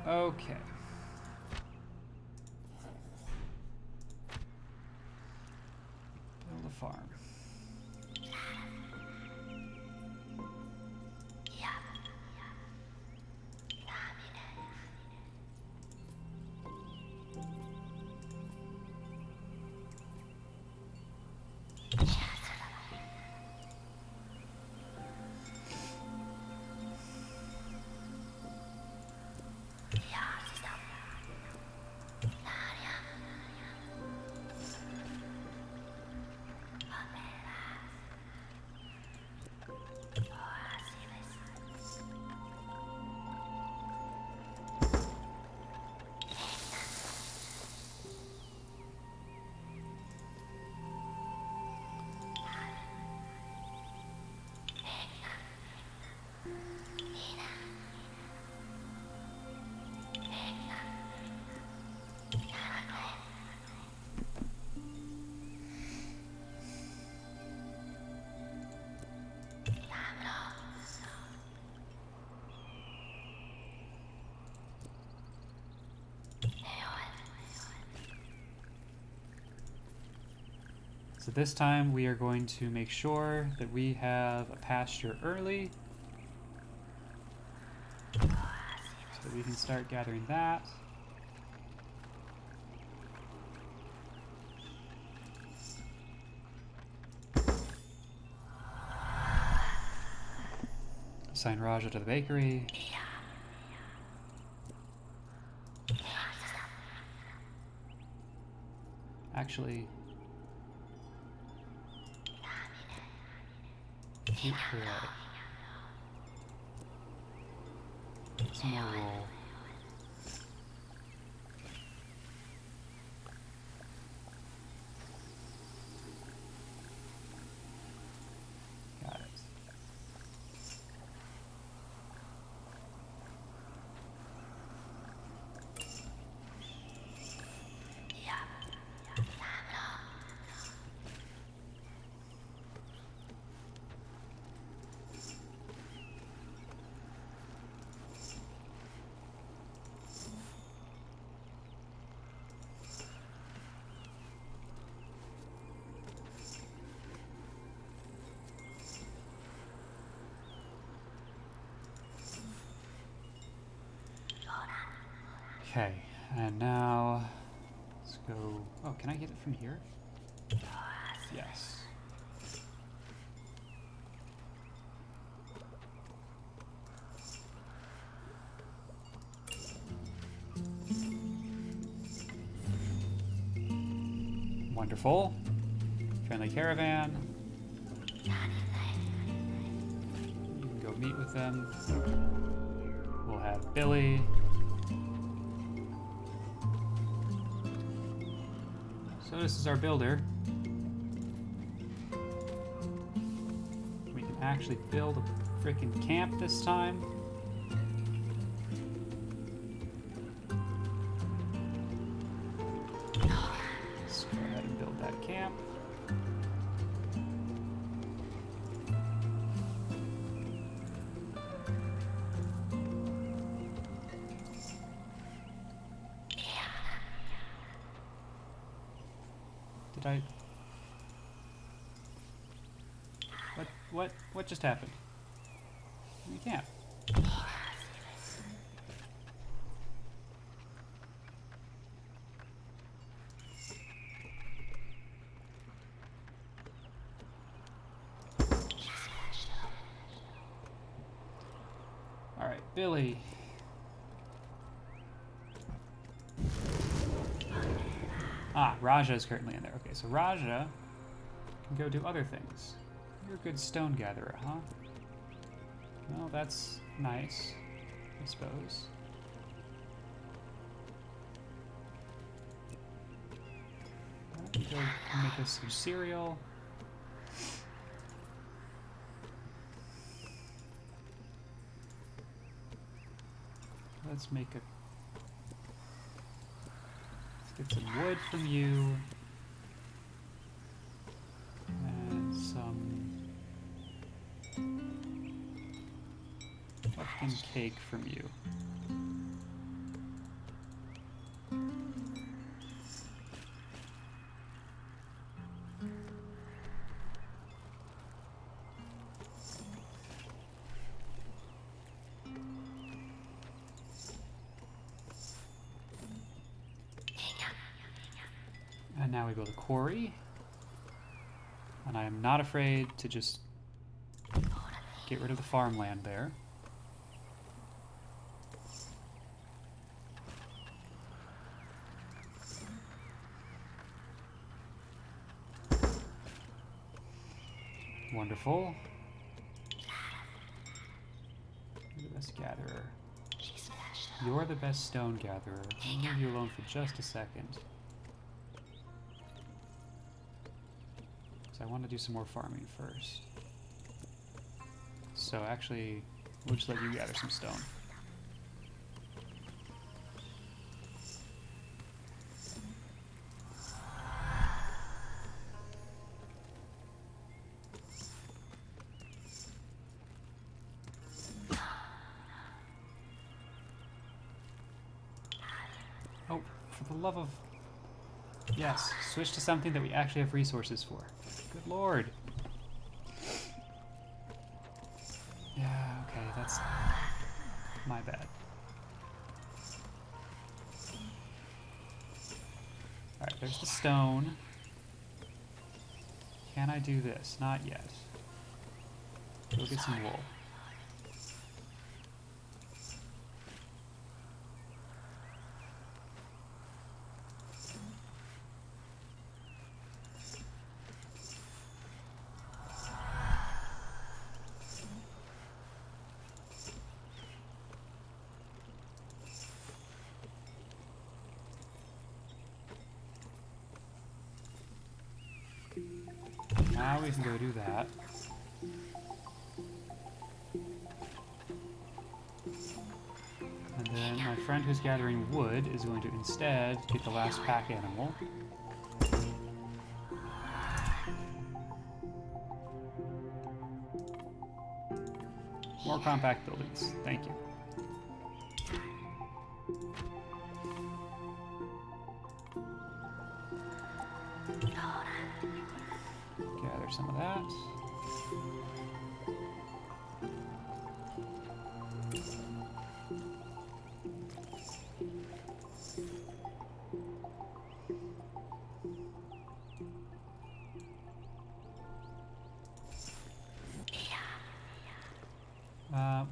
Speaker 1: Okay. Build a farm. So this time we are going to make sure that we have a pasture early so that we can start gathering that. Assign Raja to the bakery. Actually, heat bread. Some more wool. Got it. Okay, and now let's go. Oh, can I get it from here? Yes. Wonderful. Friendly caravan. You can go meet with them. We'll have Billy. So this is our builder. We can actually build a frickin' camp this time. Let's go ahead and build that camp. Did I? What just happened? You can't. All right, Billy. Ah, Raja is currently in there. Okay, so Raja can go do other things. You're a good stone gatherer, huh? Well, that's nice, I suppose. Why don't you go make us some cereal? Let's get some wood from you. And some pumpkin cake from you. And now we build a quarry. And I am not afraid to just get rid of the farmland there. Wonderful. You're the best gatherer. You're the best stone gatherer. I'll leave you alone for just a second. Because I want to do some more farming first. So actually, we'll just let you gather some stone. Oh, for the love of... Yes, switch to something that we actually have resources for. Good lord. Yeah, okay, that's my bad. Alright, there's the stone. Can I do this? Not yet. Go get some wool. Now we can go do that. And then my friend who's gathering wood is going to instead get the last pack animal. More compact buildings. Thank you. Gather some of that.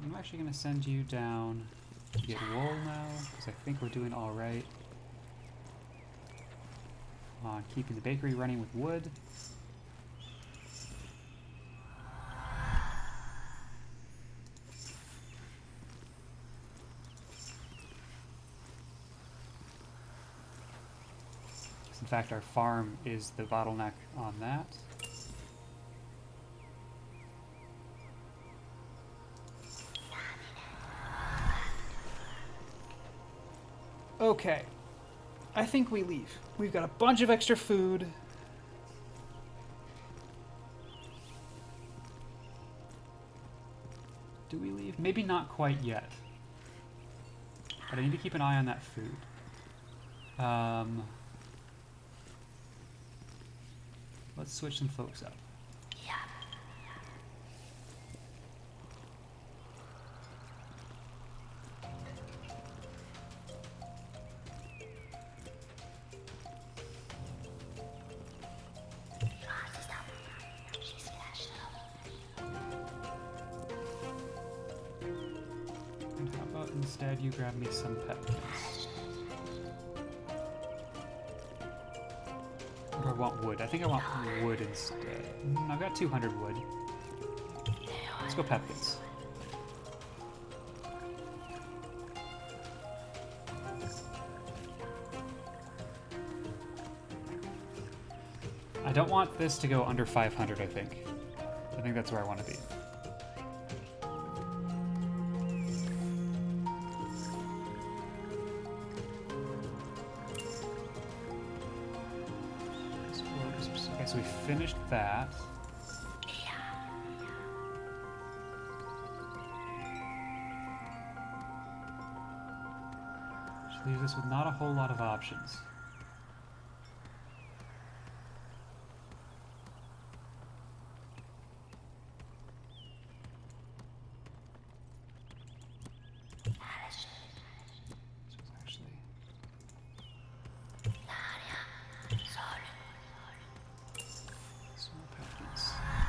Speaker 1: I'm actually going to send you down to get wool now, because I think we're doing all right on keeping the bakery running with wood. In fact, our farm is the bottleneck on that. Okay, I think we leave. We've got a bunch of extra food. Do we leave? Maybe not quite yet. But I need to keep an eye on that food. Let's switch some folks up. instead you grab me some peppermints. Or do I want wood? I think I want wood instead. I've got 200 wood. Let's go peppermints. I don't want this to go under 500, I think. I think that's where I want to be. Okay, so we finished that. Which leaves us with not a whole lot of options.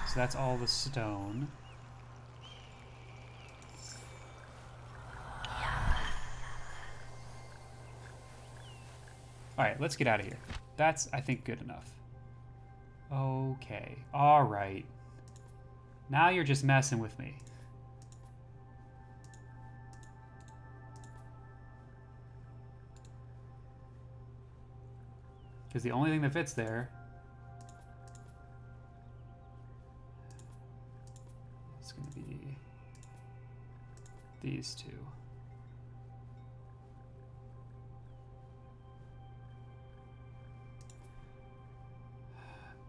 Speaker 1: So that's all the stone. Alright, let's get out of here. That's, I think, good enough. Okay. Alright. Now you're just messing with me. Because the only thing that fits there is going to be these two.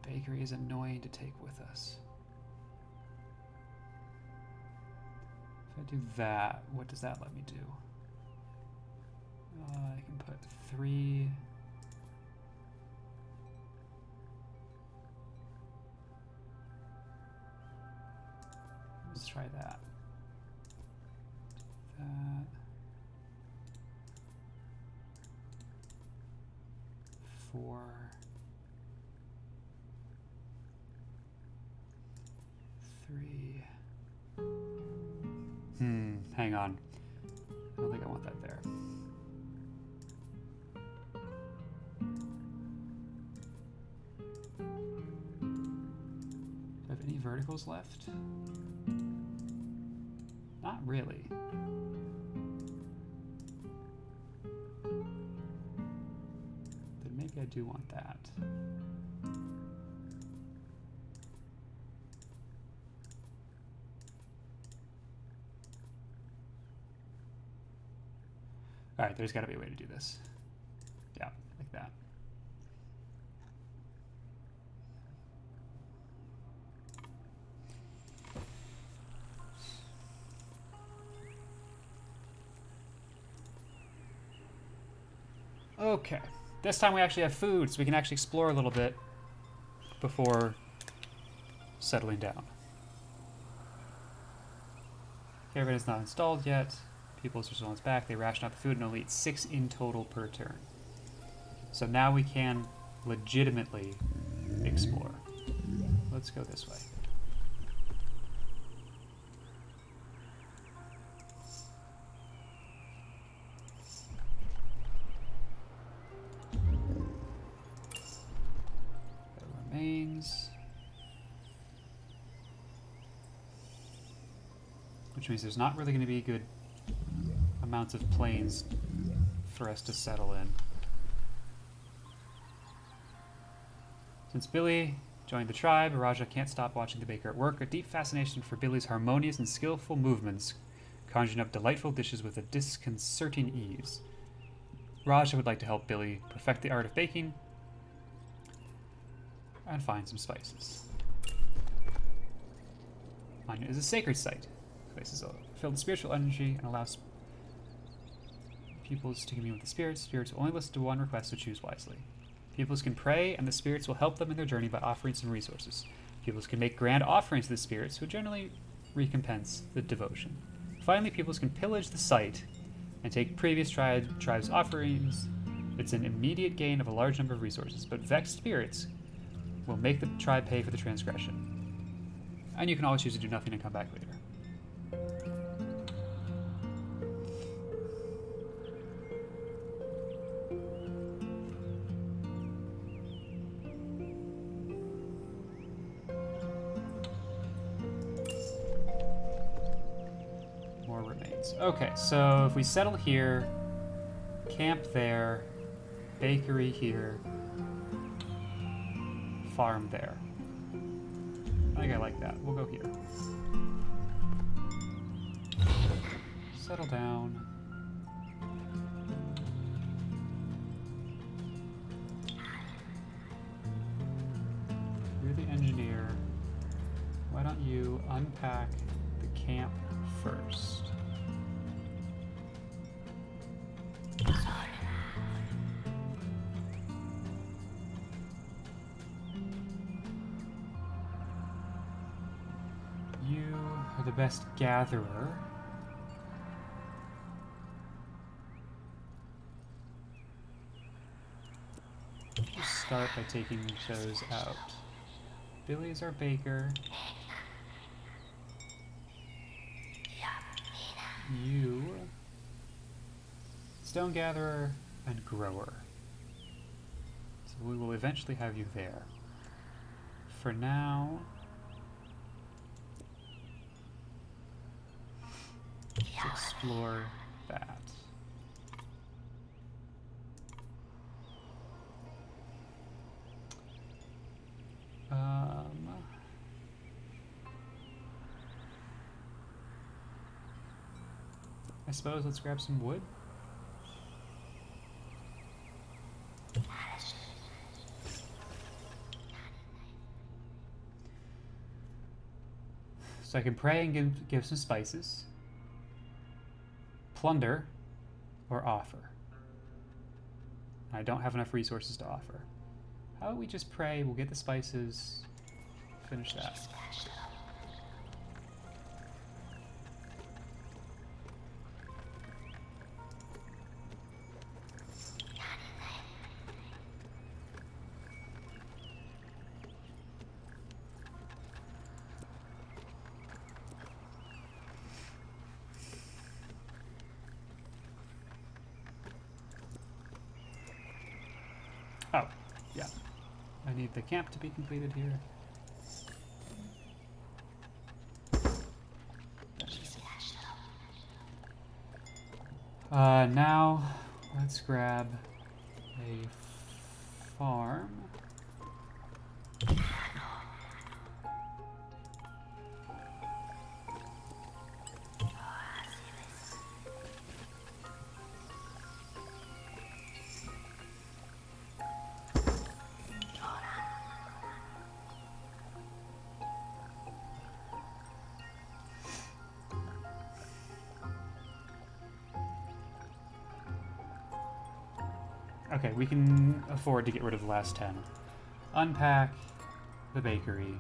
Speaker 1: Bakery is annoying to take with us. If I do that, what does that let me do? I can put 3... Let's try that. That. 4. 3. Hang on. I don't think I want that there. Do I have any verticals left? Not really. Then maybe I do want that. Alright, there's got to be a way to do this. Yeah, like that. Okay, this time we actually have food, so we can actually explore a little bit before settling down. Caravan is not installed yet. People's response back. They ration out the food and only eat 6 in total per turn. So now we can legitimately explore. Let's go this way. Remains. Which means there's not really going to be good amounts of plains for us to settle in. Since Billy joined the tribe, Raja can't stop watching the baker at work. A deep fascination for Billy's harmonious and skillful movements, conjuring up delightful dishes with a disconcerting ease. Raja would like to help Billy perfect the art of baking and find some spices. Monument is a sacred site. The place is filled with spiritual energy and allows pupils to commune with the spirits. Spirits will only listen to one request, so choose wisely. Pupils can pray, and the spirits will help them in their journey by offering some resources. Pupils can make grand offerings to the spirits, who generally recompense the devotion. Finally, pupils can pillage the site and take previous tribes' offerings. It's an immediate gain of a large number of resources, but vexed spirits will make the tribe pay for the transgression. And you can always choose to do nothing and come back later. seconds. Okay, so if we settle here, camp there, bakery here, farm there. I think I like that. We'll go here. Settle down. You're the engineer. Why don't you unpack the camp first? You are the best gatherer. Let's start by taking those out. Billy is our baker. You, stone gatherer and grower. So we will eventually have you there. For now, let's explore that. I suppose let's grab some wood. So I can pray and give some spices, plunder, or offer. I don't have enough resources to offer. How about we just pray, we'll get the spices, finish that. Oh, yeah. I need the camp to be completed here. Now, let's grab a farm. Okay, we can afford to get rid of the last 10. Unpack the bakery.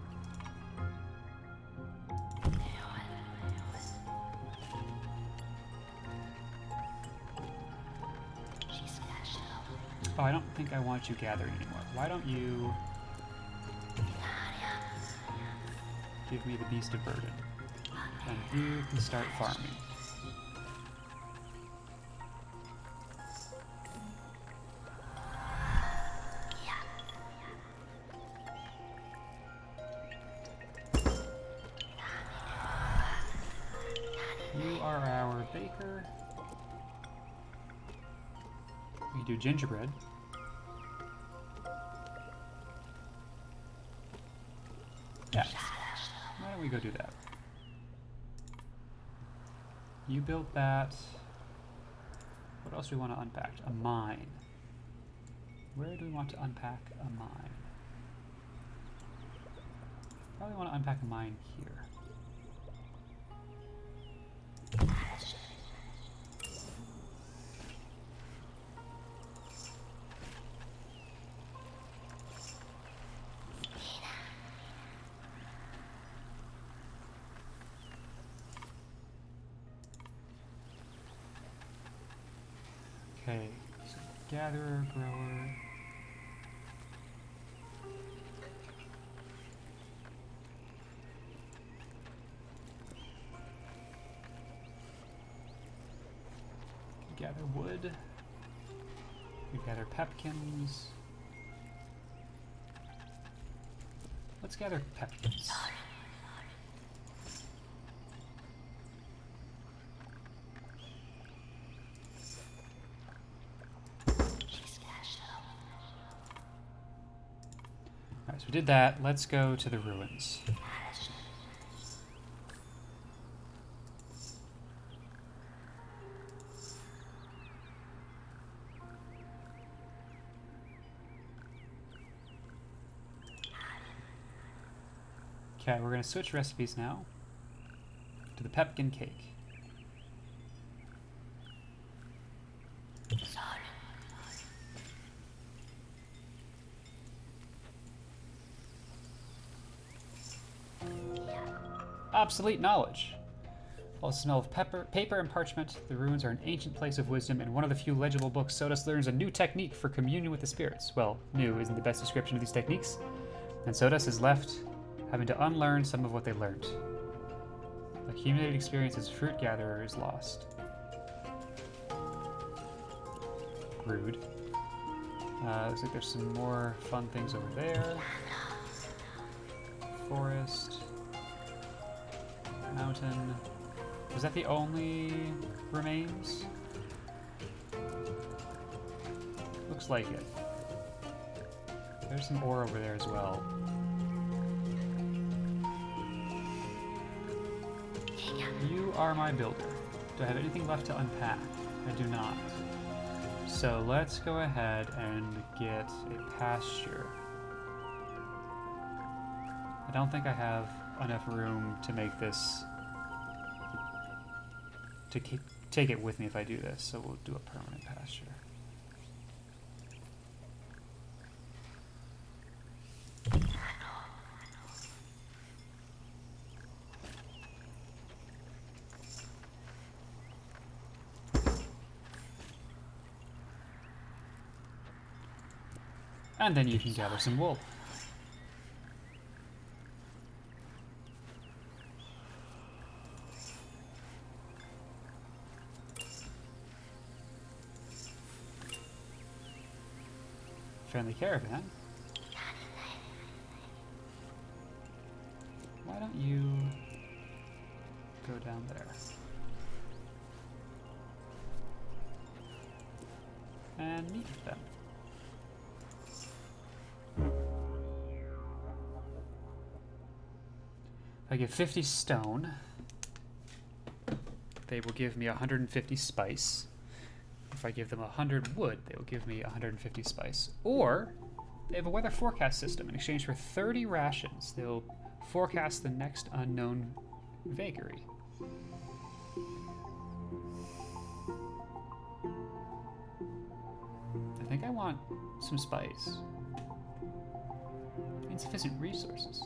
Speaker 1: Oh, I don't think I want you gathering anymore. Why don't you give me the beast of burden? And you can start farming. You are our baker. We do gingerbread. Yeah. Why don't we go do that? You built that. What else do we want to unpack? A mine. Where do we want to unpack a mine? Probably want to unpack a mine here. Okay, so gatherer, grower. Gather wood. We gather pepkins. Let's gather pepkins. So we did that. Let's go to the ruins. Okay, we're going to switch recipes now to the pepkin cake. Obsolete knowledge. All the smell of paper and parchment, the ruins are an ancient place of wisdom, and one of the few legible books. Sodas learns a new technique for communion with the spirits. Well, new isn't the best description of these techniques, and Sodas is left having to unlearn some of what they learned. Accumulated experience as fruit gatherer is lost. Rude. Looks like there's some more fun things over there. Forest. Mountain. Was that the only remains? Looks like it. There's some ore over there as well. You are my builder. Do I have anything left to unpack? I do not. So let's go ahead and get a pasture. I don't think I have enough room to make this, to take it with me if I do this, so we'll do a permanent pasture. And then you can gather some wool. Friendly caravan. Why don't you go down there? And meet with them. If I give 50 stone, they will give me 150 spice. If I give them 100 wood, they will give me 150 spice. Or, they have a weather forecast system. In exchange for 30 rations, they'll forecast the next unknown vagary. I think I want some spice. Insufficient resources.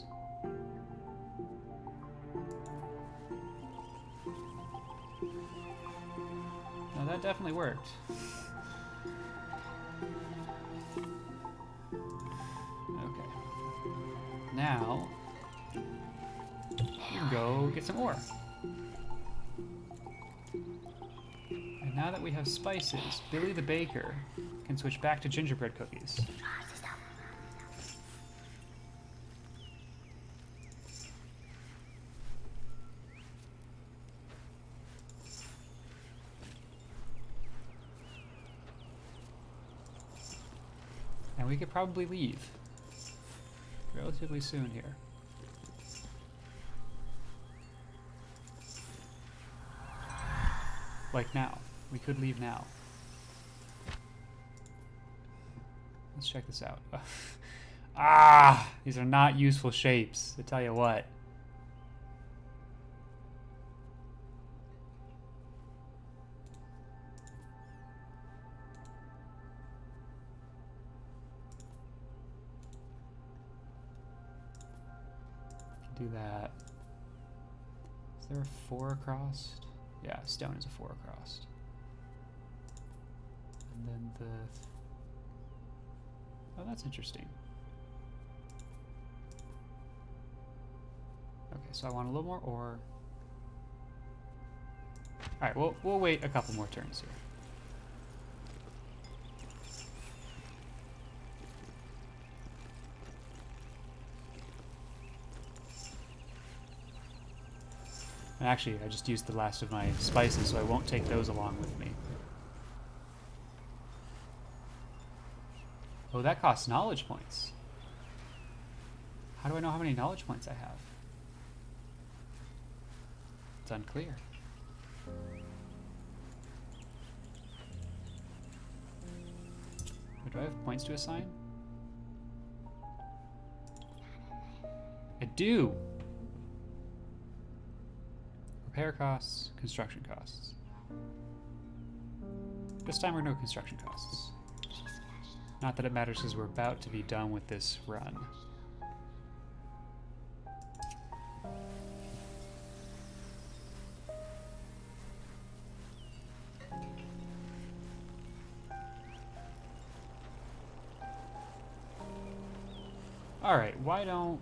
Speaker 1: No, that definitely worked. Okay. Now, we can go get some ore. And now that we have spices, Billy the Baker can switch back to gingerbread cookies. And we could probably leave relatively soon here. Like now. We could leave now. Let's check this out. Ah! These are not useful shapes, I tell you what. Do that. Is there a 4 across? Yeah, stone is a 4 across. And then the... Oh, that's interesting. Okay, so I want a little more ore. Alright, we'll wait a couple more turns here. And actually, I just used the last of my spices, so I won't take those along with me. Oh, that costs knowledge points. How do I know how many knowledge points I have? It's unclear. Do I have points to assign? I do! Repair costs, construction costs. This time we're no construction costs. Not that it matters because we're about to be done with this run. Alright, why don't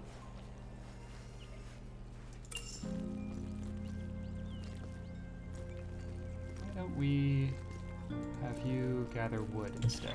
Speaker 1: we have you gather wood instead?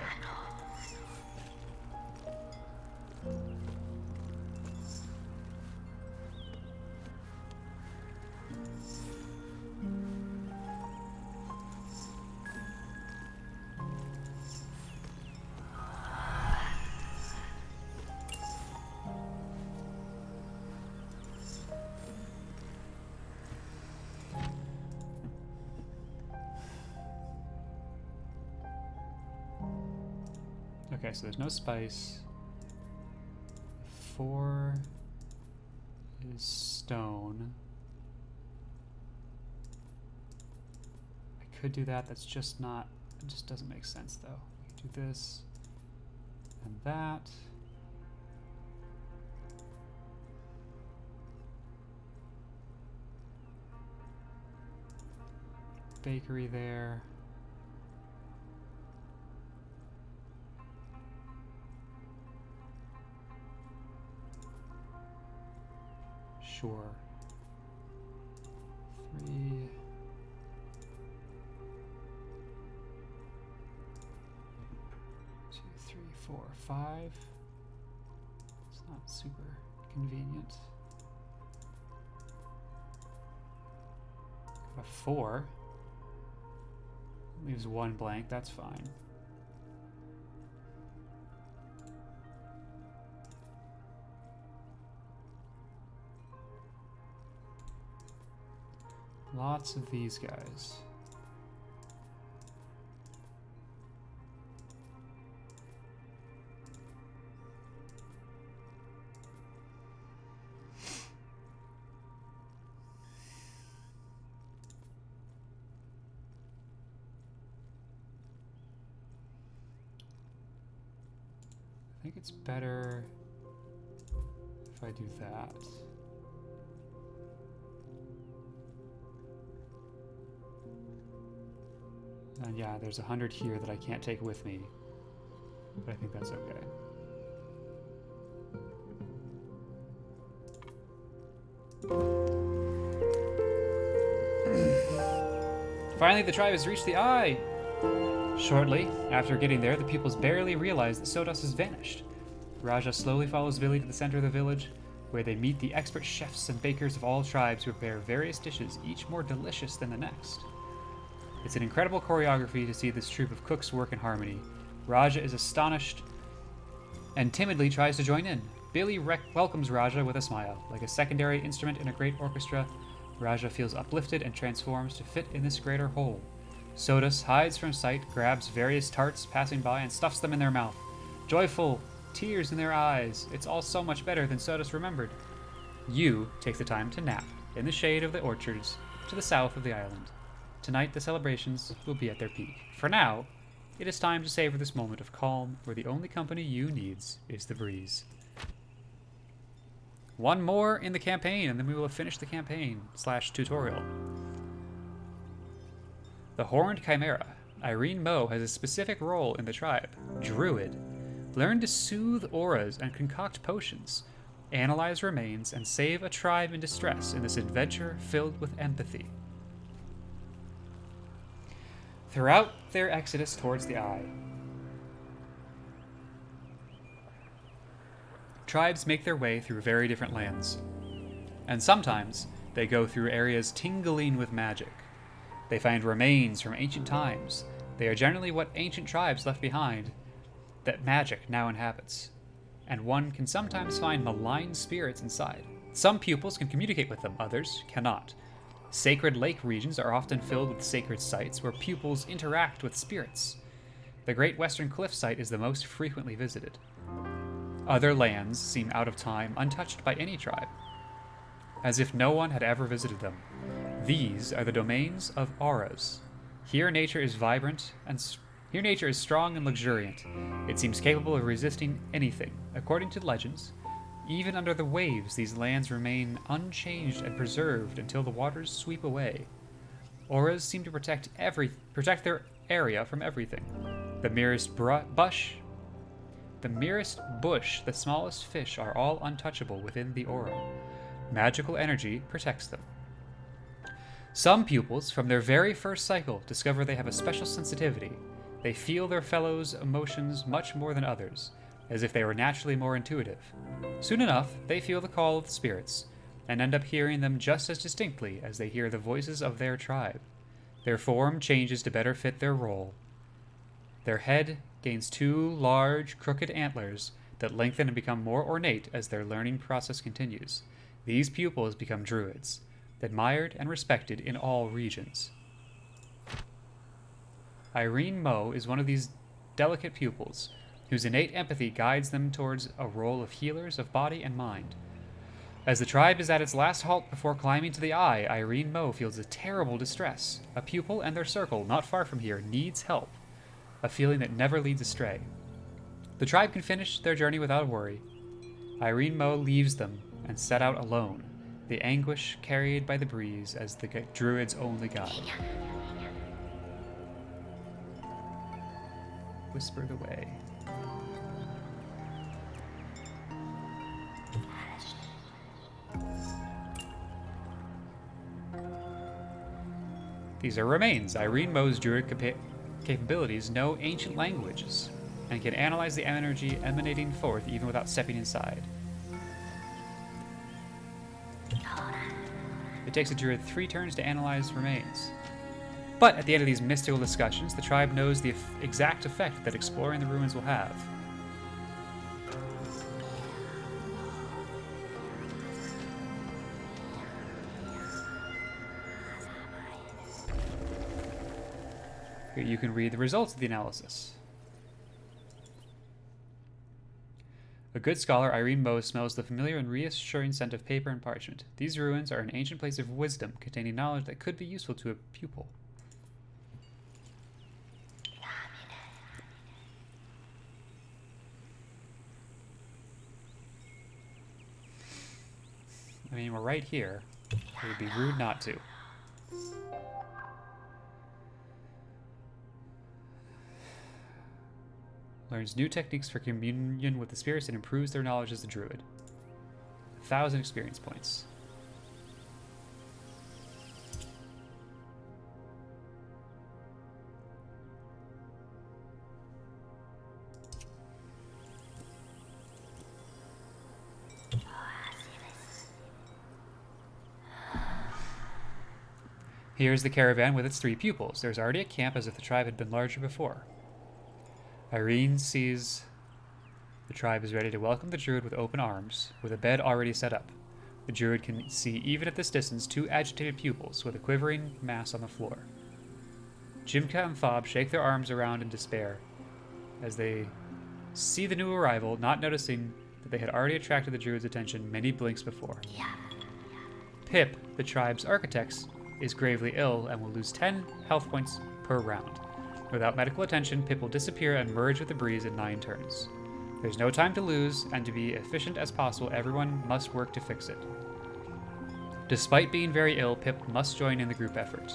Speaker 1: Okay, so there's no spice. 4 is stone. I could do that, that's just not, it just doesn't make sense though. We could do this and that. Bakery there. Sure. 3. 2, 3, 4, 5. It's not super convenient. Got a 4. Leaves 1 blank, that's fine. Lots of these guys. I think it's better if I do that. And yeah, there's 100 here that I can't take with me, but I think that's okay. Finally, the tribe has reached the eye! Shortly after getting there, the pupils barely realize that Sodas has vanished. Raja slowly follows Billy to the center of the village, where they meet the expert chefs and bakers of all tribes who prepare various dishes, each more delicious than the next. It's an incredible choreography to see this troupe of cooks work in harmony. Raja is astonished and timidly tries to join in. Billy welcomes Raja with a smile. Like a secondary instrument in a great orchestra, Raja feels uplifted and transforms to fit in this greater whole. Sodas hides from sight, grabs various tarts passing by, and stuffs them in their mouth. Joyful, tears in their eyes. It's all so much better than Sodas remembered. You take the time to nap in the shade of the orchards to the south of the island. Tonight, the celebrations will be at their peak. For now, it is time to savor this moment of calm where the only company you needs is the breeze. One more in the campaign, and then we will have finished the campaign / tutorial. The Horned Chimera. Irene Moe has a specific role in the tribe. Druid. Learn to soothe auras and concoct potions. Analyze remains and save a tribe in distress in this adventure filled with empathy. Throughout their exodus towards the Eye, tribes make their way through very different lands, and sometimes they go through areas tingling with magic. They find remains from ancient times. They are generally what ancient tribes left behind that magic now inhabits. and one can sometimes find malign spirits inside. Some pupils can communicate with them, others cannot. Sacred lake regions are often filled with sacred sites where pupils interact with spirits. The Great Western Cliff site is the most frequently visited. Other lands seem out of time, untouched by any tribe, as if no one had ever visited them. These are the domains of auras. Here nature is vibrant and here nature is strong and luxuriant. It seems capable of resisting anything. According to legends, even under the waves, these lands remain unchanged and preserved until the waters sweep away. Auras seem to protect their area from everything. The merest bush, the smallest fish are all untouchable within the aura. Magical energy protects them. Some pupils, from their very first cycle, discover they have a special sensitivity. They feel their fellows' emotions much more than others, as if they were naturally more intuitive. Soon enough, they feel the call of the spirits, and end up hearing them just as distinctly as they hear the voices of their tribe. Their form changes to better fit their role. Their head gains two large, crooked antlers that lengthen and become more ornate as their learning process continues. These pupils become druids, admired and respected in all regions. Irene Moe is one of these delicate pupils, whose innate empathy guides them towards a role of healers of body and mind. As the tribe is at its last halt before climbing to the eye, Irene Moe feels a terrible distress. A pupil and their circle, not far from here, needs help, a feeling that never leads astray. The tribe can finish their journey without worry. Irene Moe leaves them and set out alone, the anguish carried by the breeze as the druid's only guide. Whispered away. These are remains. Irene Moe's druid capabilities know ancient languages and can analyze the energy emanating forth even without stepping inside. It takes a druid 3 turns to analyze remains. But at the end of these mystical discussions, the tribe knows the exact effect that exploring the ruins will have. Here you can read the results of the analysis. A good scholar, Irene Moe smells the familiar and reassuring scent of paper and parchment. These ruins are an ancient place of wisdom, containing knowledge that could be useful to a pupil. I mean, we're right here. It would be rude not to. Learns new techniques for communion with the spirits and improves their knowledge as a druid. 1,000 experience points. Here's the caravan with its 3 pupils. There's already a camp as if the tribe had been larger before. Irene sees the tribe is ready to welcome the druid with open arms, with a bed already set up. The druid can see, even at this distance, 2 agitated pupils with a quivering mass on the floor. Jimka and Fob shake their arms around in despair as they see the new arrival, not noticing that they had already attracted the druid's attention many blinks before. Pip, the tribe's architect, is gravely ill and will lose 10 health points per round. Without medical attention, Pip will disappear and merge with the breeze in 9 turns. There's no time to lose, and to be efficient as possible, everyone must work to fix it. Despite being very ill, Pip must join in the group effort.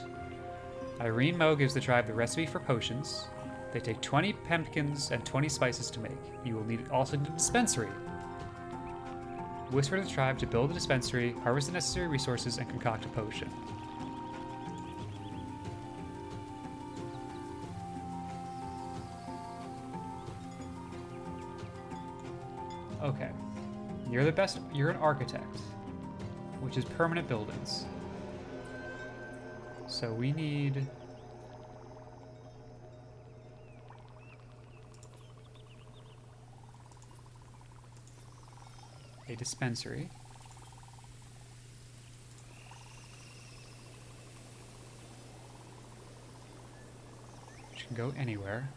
Speaker 1: Irene Moe gives the tribe the recipe for potions. They take 20 pumpkins and 20 spices to make. You will also need a dispensary. Whisper to the tribe to build a dispensary, harvest the necessary resources, and concoct a potion. Okay. You're an architect, which is permanent buildings. So we need... dispensary. Which can go anywhere.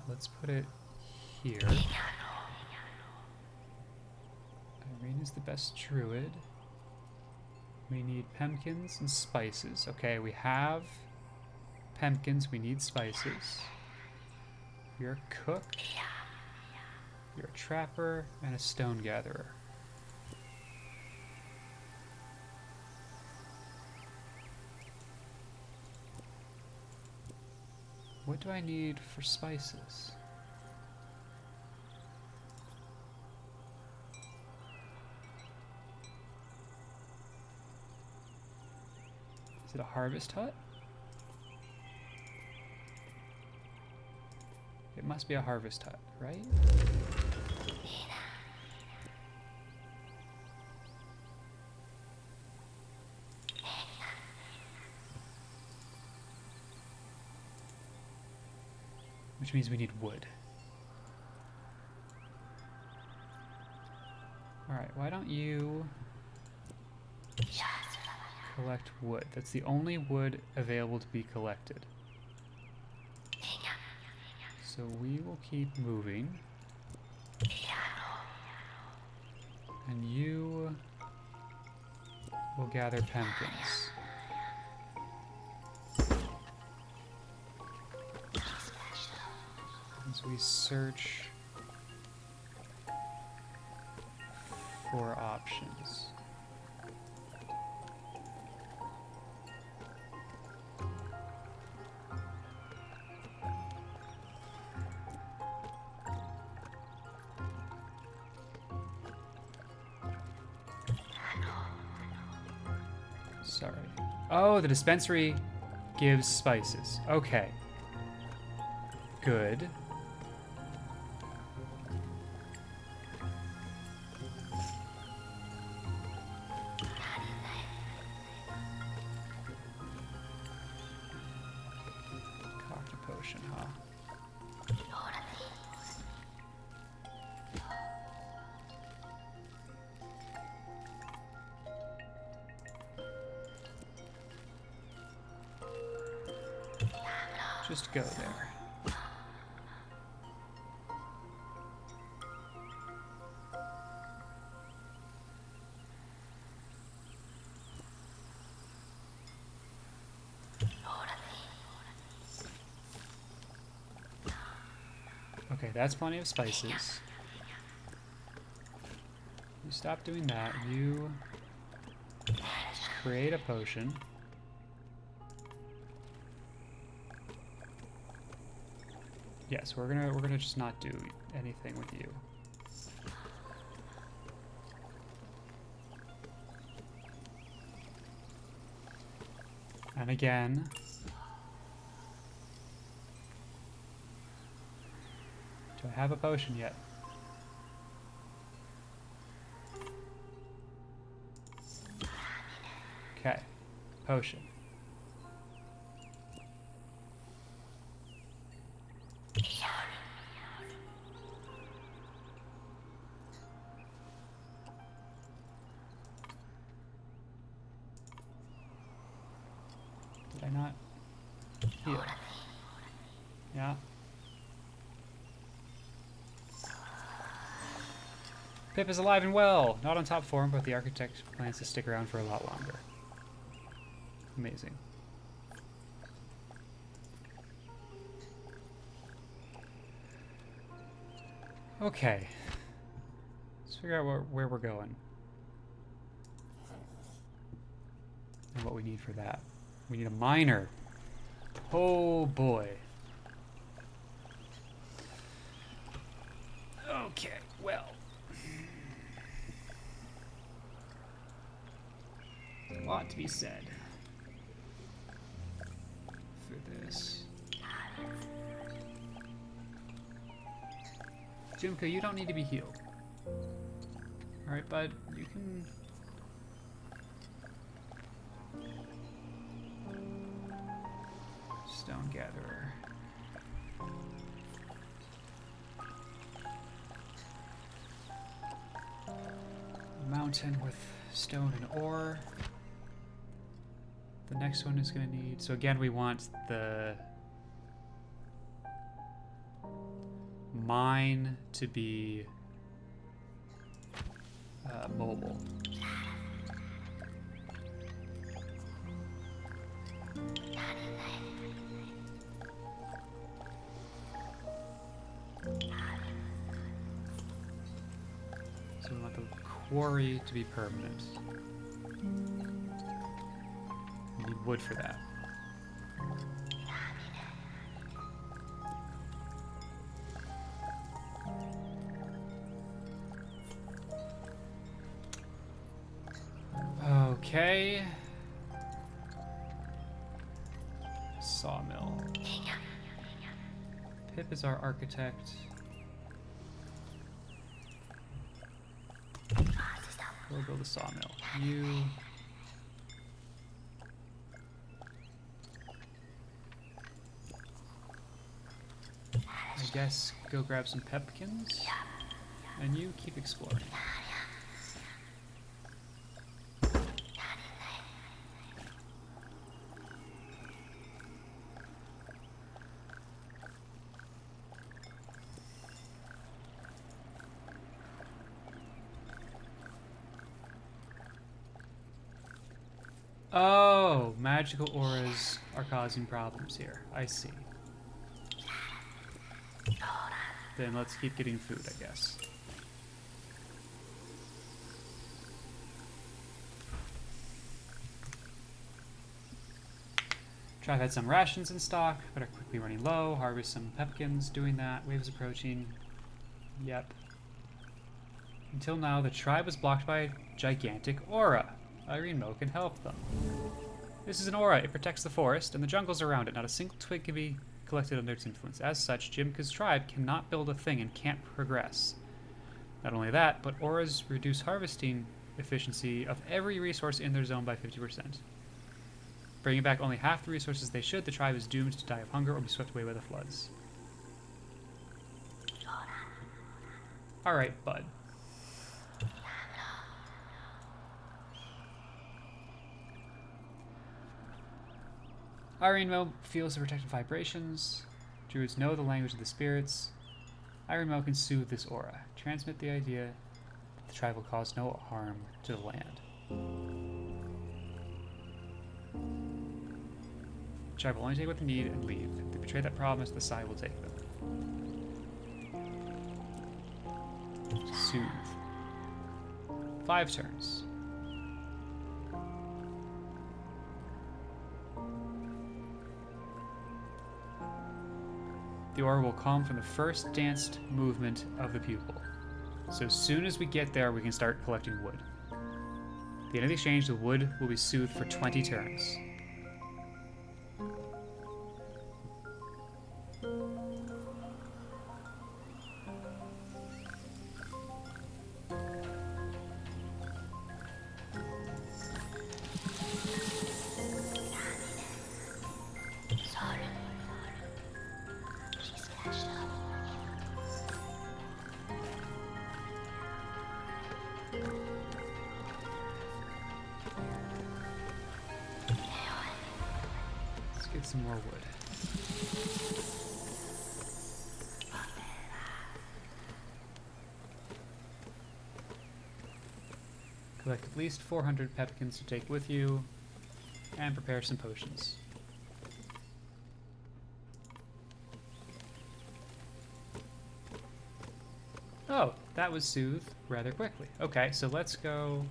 Speaker 1: Let's put it here. Irene is the best druid. We need pumpkins and spices. Okay, we have pumpkins, we need spices. You're a cook. You're a trapper and a stone gatherer. What do I need for spices? Is it a harvest hut? It must be a harvest hut, right? Which means we need wood. Alright, why don't you collect wood? That's the only wood available to be collected. So we will keep moving. And you will gather pumpkins. As we search for options. Sorry. Oh, the dispensary gives spices. Okay. Good. Cocktail potion, huh? Just go there. Okay, that's plenty of spices. You stop doing that. You create a potion. Yes, we're gonna just not do anything with you. And again, do I have a potion yet? Okay, potion. Did I not heal? Yeah. Pip is alive and well! Not on top form, but the architect plans to stick around for a lot longer. Amazing. Okay. Let's figure out where we're going. And what we need for that. We need a miner. Oh boy. Okay, well. A lot to be said for this. Junka, you don't need to be healed. Alright, bud, you can... Stone gatherer. mountain with stone and ore. The next one is going to need... So again, we want the mine to be mobile. So we want the quarry to be permanent. We need wood for that. Okay. Sawmill. Pip is our architect. We'll build a sawmill. You... I guess go grab some pepkins. And you keep exploring. Oh, magical auras are causing problems here. I see. Then let's keep getting food, I guess. Tribe had some rations in stock, but are quickly running low. Harvest some pepkins, doing that. Waves approaching. Yep. Until now, the tribe was blocked by a gigantic aura. Irene Mo can help them. This is an aura. It protects the forest and the jungles around it. Not a single twig can be collected under its influence. As such, Jimka's tribe cannot build a thing and can't progress. Not only that, but auras reduce harvesting efficiency of every resource in their zone by 50%. Bringing back only half the resources they should, the tribe is doomed to die of hunger or be swept away by the floods. Alright, bud. Irene Mo feels the protective vibrations. Druids know the language of the spirits. Irene Mo can soothe this aura. Transmit the idea that the tribe will cause no harm to the land. The tribe will only take what they need and leave. If they betray that promise, the Sai will take them. Soothe. 5 turns. The aura will come from the first danced movement of the pupil. So as soon as we get there, we can start collecting wood. At the end of the exchange, the wood will be soothed for 20 turns. Get some more wood. Collect at least 400 pepkins to take with you, and prepare some potions. Oh, that was soothed rather quickly. Okay, so let's go...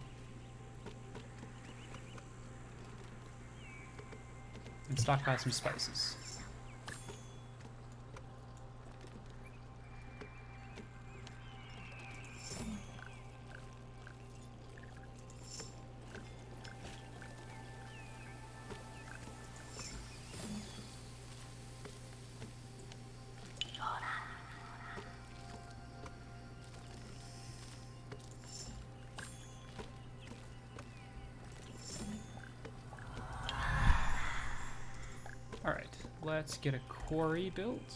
Speaker 1: and stockpile some spices. Alright, let's get a quarry built.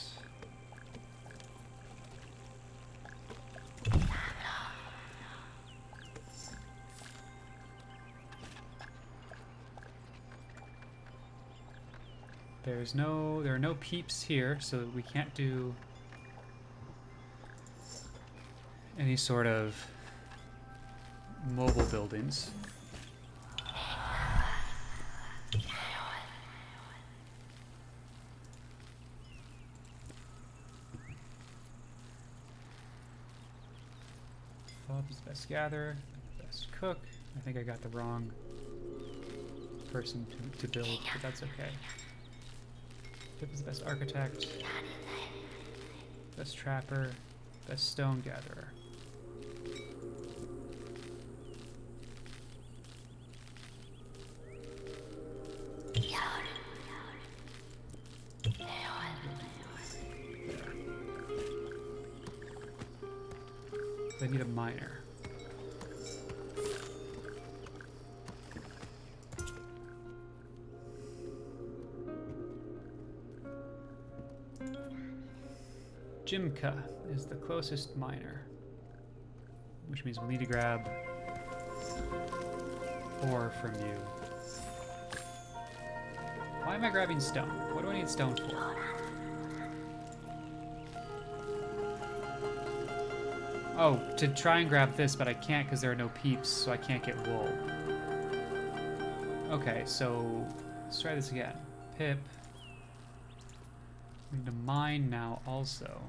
Speaker 1: There are no peeps here, so we can't do any sort of mobile buildings. Bob is the best gatherer, the best cook. I think I got the wrong person to build, but that's okay. Pip is the best architect, best trapper, best stone gatherer. They need a miner. Jimka is the closest miner, which means we'll need to grab ore from you. Why am I grabbing stone? What do I need stone for? Oh, to try and grab this, but I can't because there are no peeps, so I can't get wool. Okay, so let's try this again. Pip. We need to mine now also.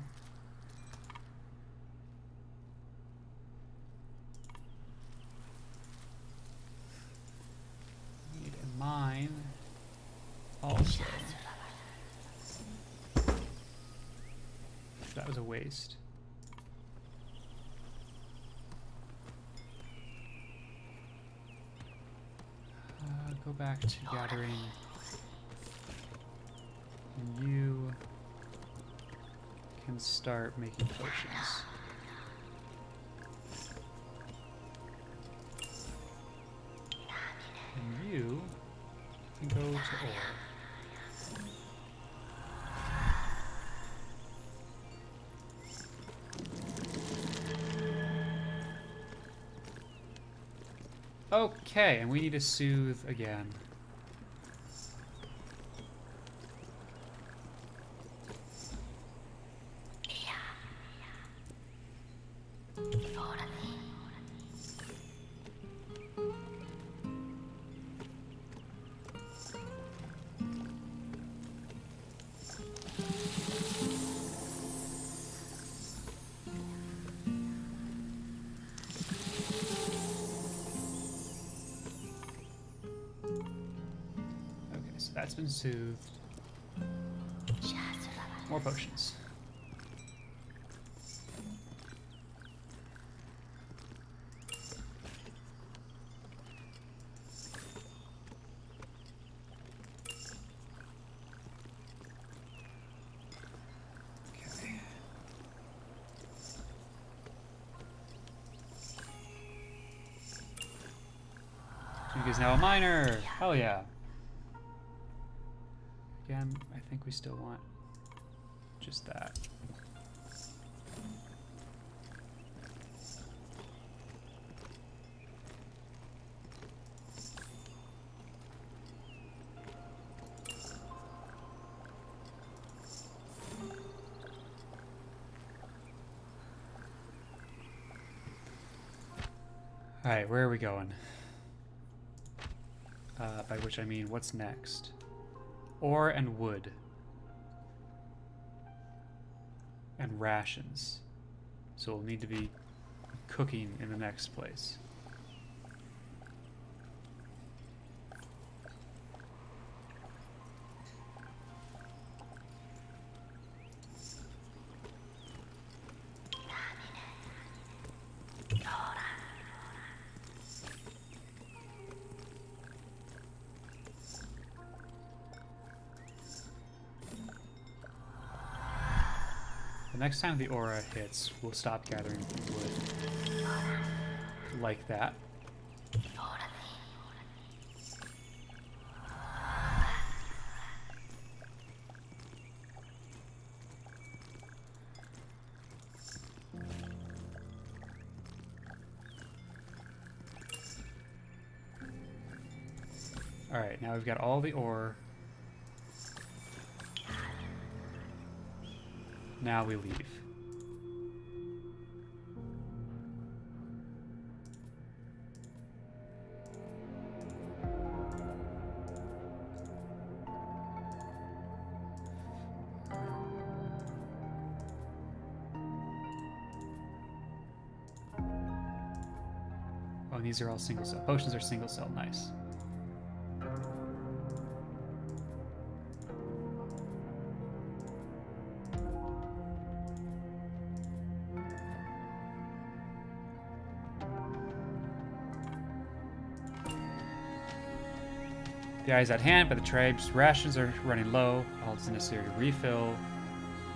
Speaker 1: Need a mine also. That was a waste. Go back to gathering. And you can start making potions. And you can go to ore. Okay, and we need to soothe again. That's been soothed. More potions. Okay. Duke is now a miner. Hell yeah. Again, I think we still want just that. Alright, where are we going? By which I mean, what's next? Ore and wood. And rations. So we'll need to be cooking in the next place. Next time the aura hits, we'll stop gathering wood. Like that. Alright, now we've got all the ore. Now we leave. Oh, and these are all single cell. Potions are single cell. Nice. The eye is at hand, but the tribe's rations are running low. All it's necessary to refill,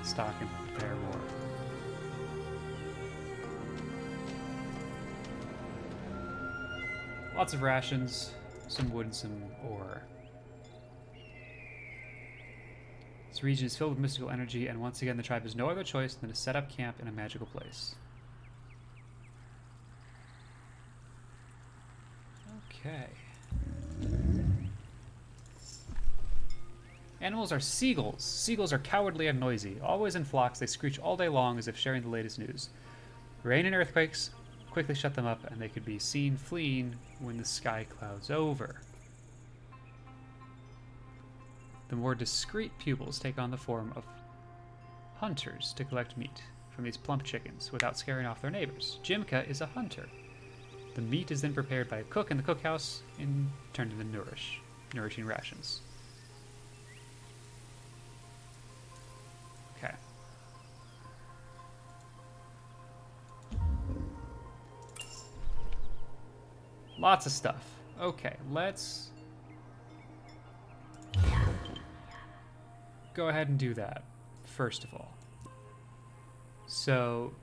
Speaker 1: stock, and prepare more. Lots of rations, some wood, and some ore. This region is filled with mystical energy, and once again the tribe has no other choice than to set up camp in a magical place. Okay. Animals are seagulls. Seagulls are cowardly and noisy. Always in flocks, they screech all day long as if sharing the latest news. Rain and earthquakes quickly shut them up, and they could be seen fleeing when the sky clouds over. The more discreet pupils take on the form of hunters to collect meat from these plump chickens without scaring off their neighbors. Jimka is a hunter. The meat is then prepared by a cook in the cookhouse and turned into nourishing rations. Okay. Lots of stuff. Okay, let's go ahead and do that, first of all. So,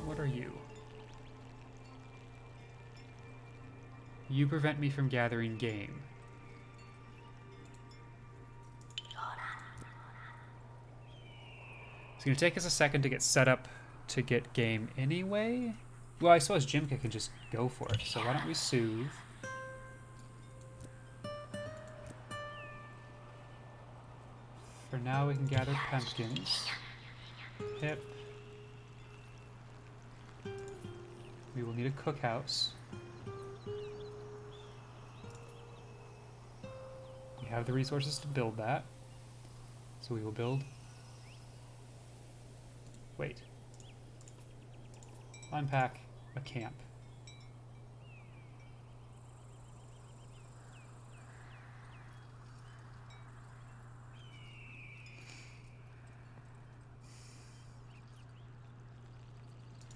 Speaker 1: what are you? You prevent me from gathering game. It's going to take us a second to get set up to get game anyway. Well, I suppose Jimka can just go for it. So why don't we soothe? For now, we can gather pumpkins. Pip. We will need a cookhouse. We have the resources to build that. So we will build... Wait. Unpack a camp.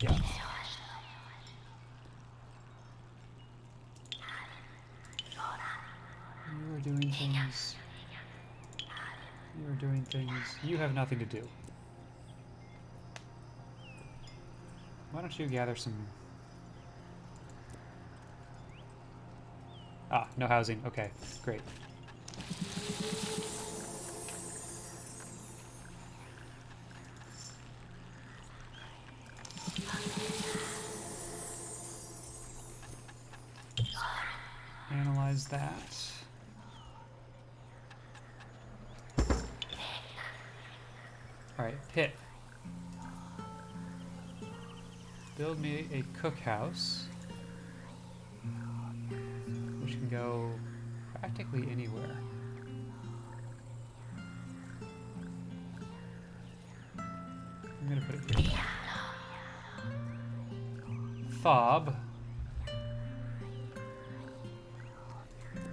Speaker 1: Yeah. You are doing things. You are doing things. You have nothing to do. Why don't you gather some... Ah, no housing. Okay, great. Analyze that. Alright, Pip. Build me a cookhouse, which can go practically anywhere. I'm gonna put it here. Fob,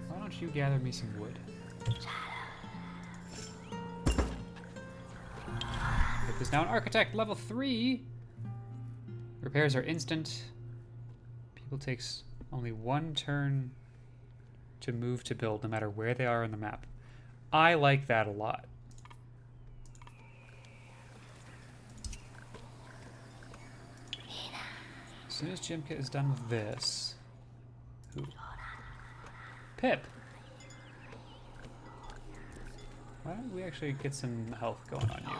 Speaker 1: why don't you gather me some wood? Pip is now an architect, level 3. Repairs are instant. People takes only one turn to move to build, no matter where they are on the map. I like that a lot. As soon as Jimka is done with this... Who? Pip! Why don't we actually get some health going on you?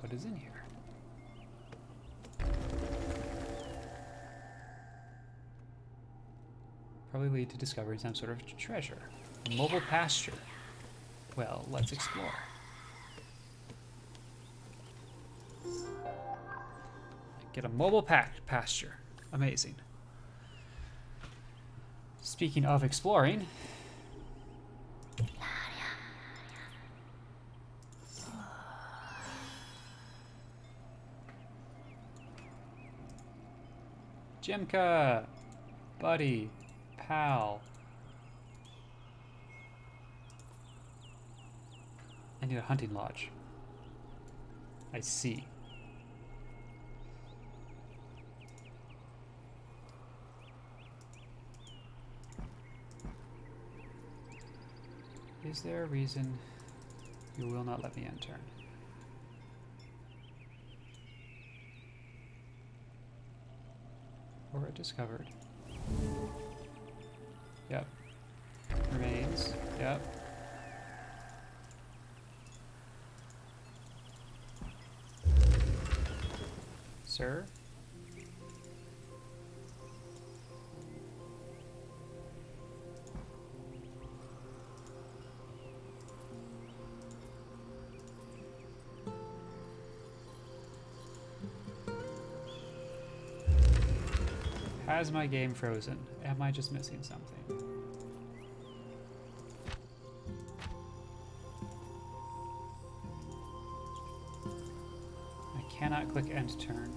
Speaker 1: What is in here? probably lead to discovering some sort of treasure. A mobile pasture. Well, let's explore. Get a mobile pasture. Amazing. Speaking of exploring, Jimka, buddy, pal. I need a hunting lodge. I see. Is there a reason you will not let me enter? Or discovered. Yep. Remains. Yep. Sir? Has my game frozen? Am I just missing something? I cannot click end turn.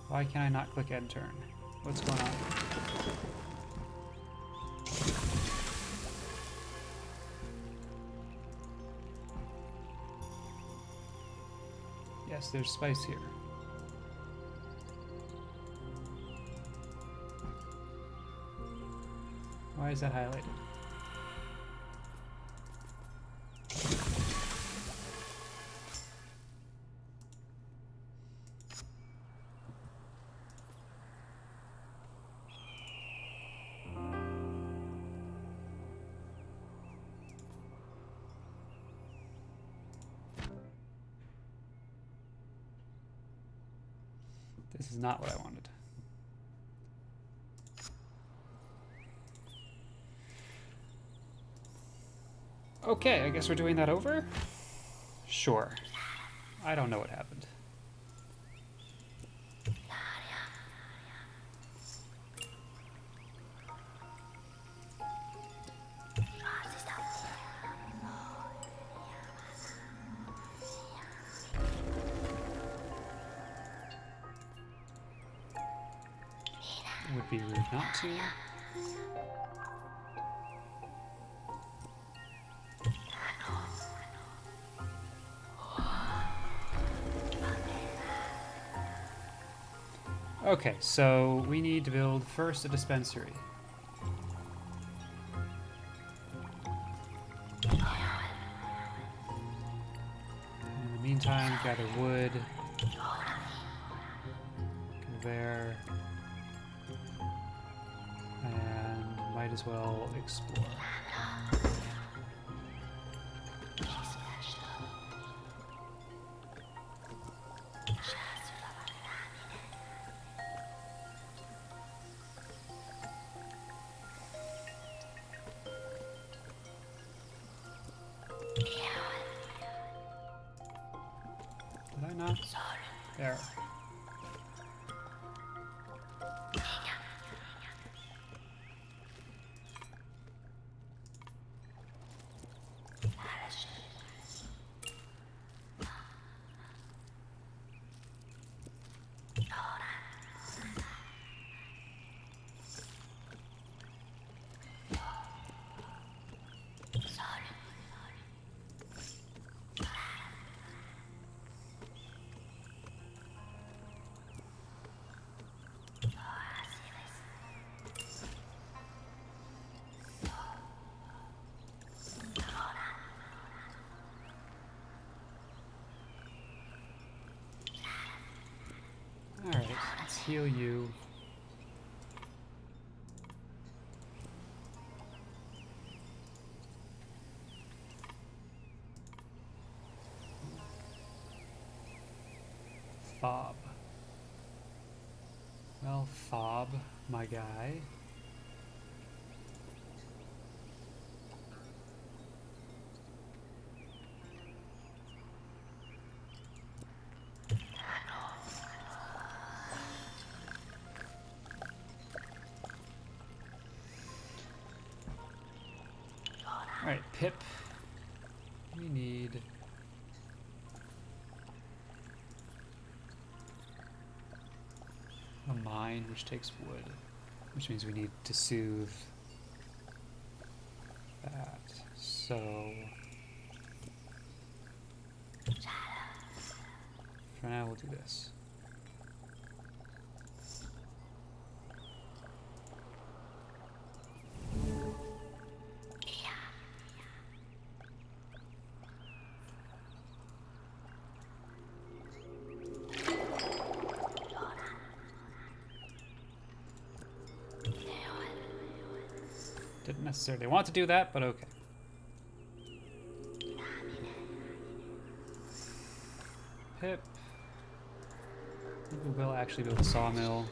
Speaker 1: Why can I not click end turn? What's going on? Yes, there's spice here. Why is that highlighted? This is not what I wanted. Okay, I guess we're doing that over? Sure. I don't know what happened. Would be rude not to. Okay, so we need to build first a dispensary. In the meantime, gather wood. Go there. And might as well explore. Did I not? There. Alright, let's heal you. Fob. Well, Fob, my guy. Alright, Pip. We need... a mine, which takes wood. Which means we need to soothe that. So... for now, we'll do this. Didn't necessarily want to do that, but okay. Pip. I think we will actually build a sawmill.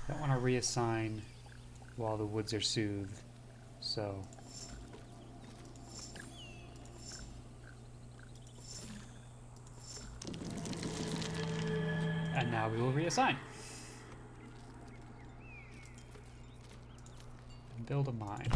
Speaker 1: Don't want to reassign while the woods are soothed, so... and now we will reassign. And build a mine.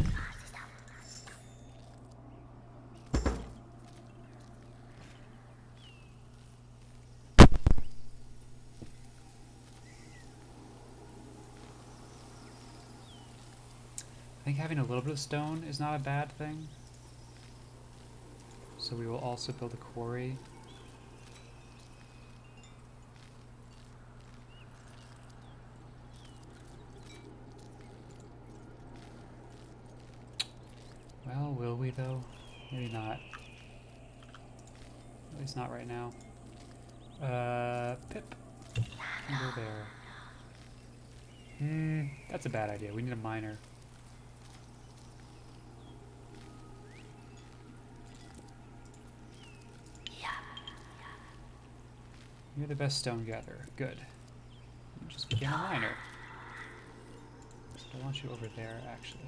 Speaker 1: I think having a little bit of stone is not a bad thing. So we will also build a quarry. Well, will we though? Maybe not. At least not right now. Pip. Go there. That's a bad idea. We need a miner. You're the best stone gatherer. Good. You just became a miner. I want you over there, actually.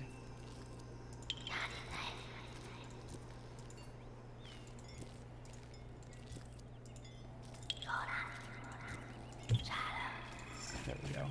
Speaker 1: There we go.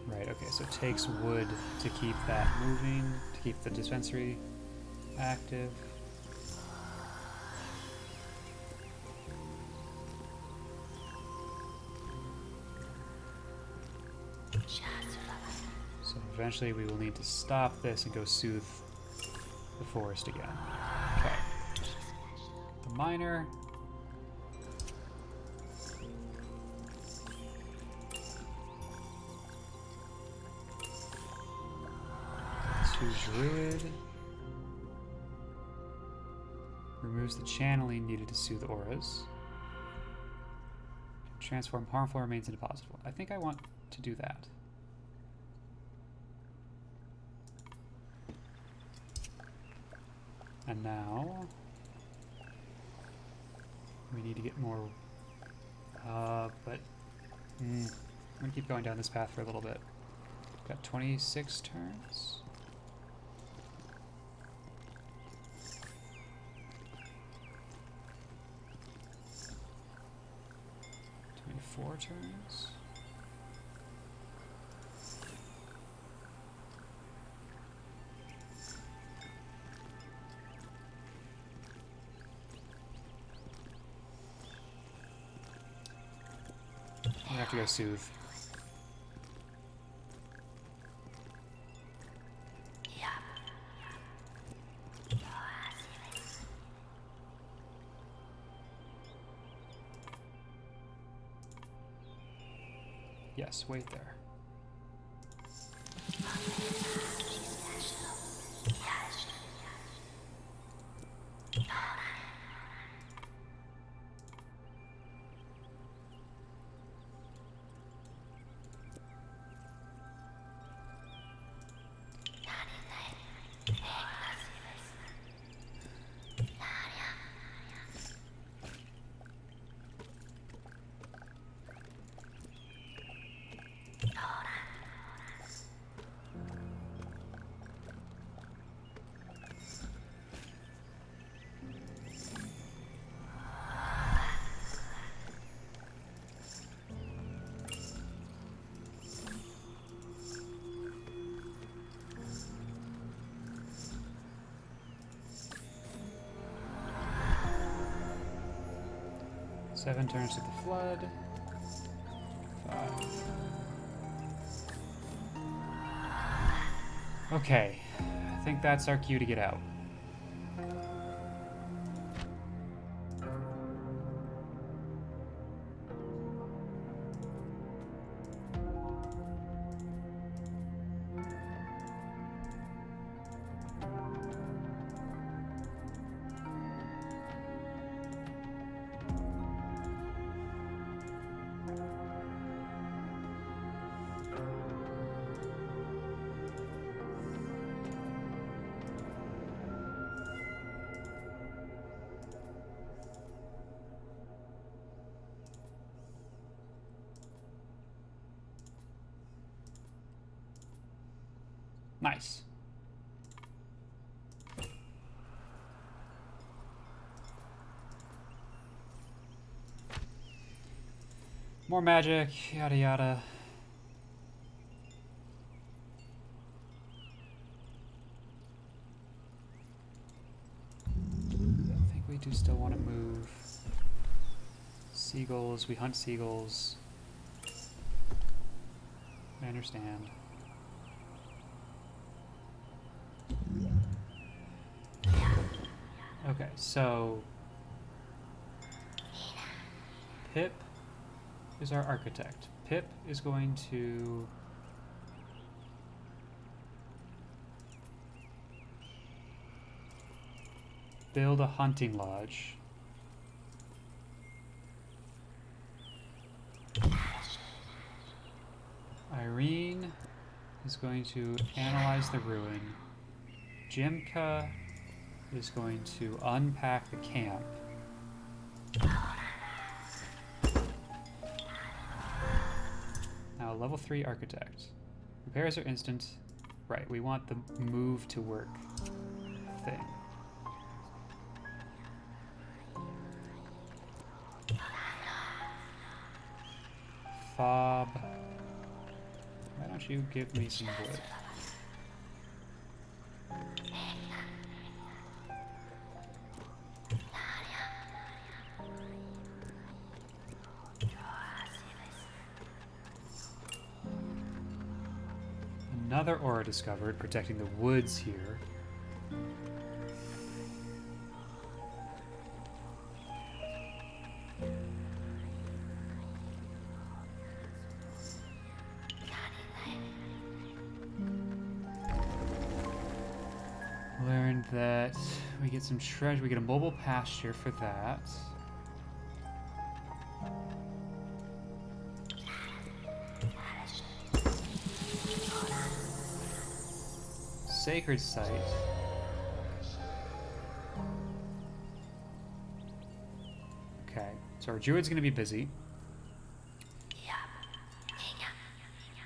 Speaker 1: Right, okay, so it takes wood to keep that moving, to keep the dispensary active. So eventually we will need to stop this and go soothe the forest again. Okay. The miner. To Druid. Removes the channeling needed to soothe auras. Transform harmful remains into positive. I think I want to do that. And now we need to get more, but I'm gonna keep going down this path for a little bit. Got 26 turns. Four turns. I have to go soothe. Yes, wait there. Seven turns to the flood. 5. Okay, I think that's our cue to get out. Nice. More magic, yada yada. I think we do still want to move. Seagulls, we hunt seagulls. I understand. Okay, so Pip is our architect. Pip is going to build a hunting lodge. Irene is going to analyze the ruin. Jimka is going to unpack the camp. Now, level 3 architect. Repairs are instant. Right, we want the move to work thing. Fob. Why don't you give me some wood? Another aura discovered, protecting the woods here. Learned that We get some treasure. We get a mobile pasture for that. Sacred site. Okay, so our druid's gonna be busy.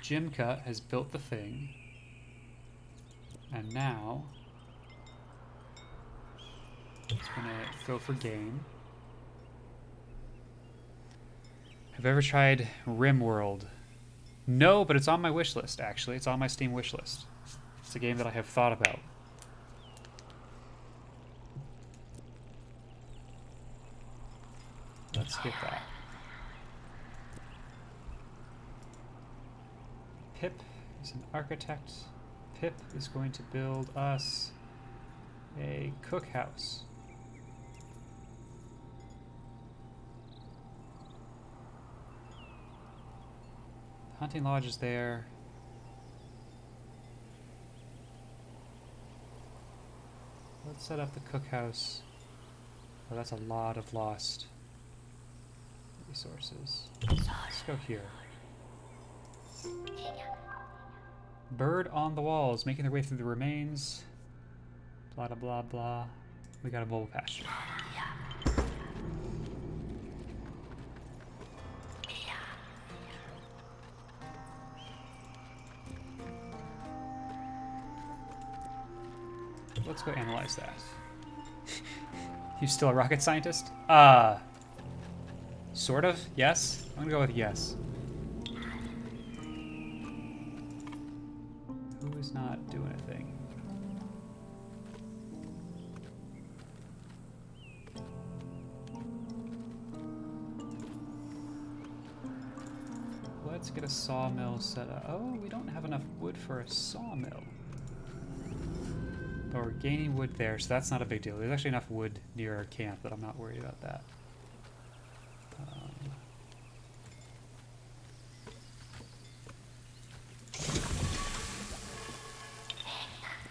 Speaker 1: Jim Cut has built the thing. And now it's gonna go for game. Have you ever tried RimWorld? No, but it's on my wish list, actually. It's on my Steam wish list. It's a game that I have thought about. Let's get that. Pip is an architect. Pip is going to build us a cookhouse. Hunting lodge is there. Let's set up the cookhouse. Oh, that's a lot of lost resources. Let's go here. Bird on the walls, making their way through the remains. Blah, blah, blah, blah. We got a mobile pasture. Let's go analyze that. You still a rocket scientist? Sort of, yes. I'm gonna go with yes. Who is not doing a thing? Let's get a sawmill set up. Oh, we don't have enough wood for a sawmill. But we're gaining wood there, so that's not a big deal. There's actually enough wood near our camp that I'm not worried about that.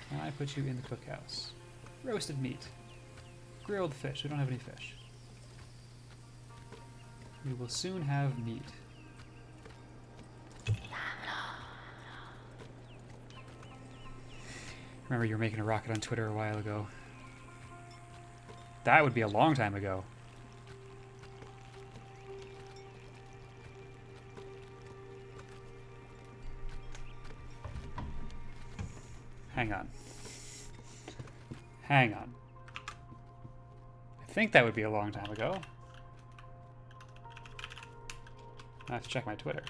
Speaker 1: Can I put you in the cookhouse? Roasted meat. Grilled fish. We don't have any fish. We will soon have meat. Remember you were making a rocket on Twitter a while ago. That would be a long time ago. Hang on. Hang on. I think that would be a long time ago. I have to check my Twitter.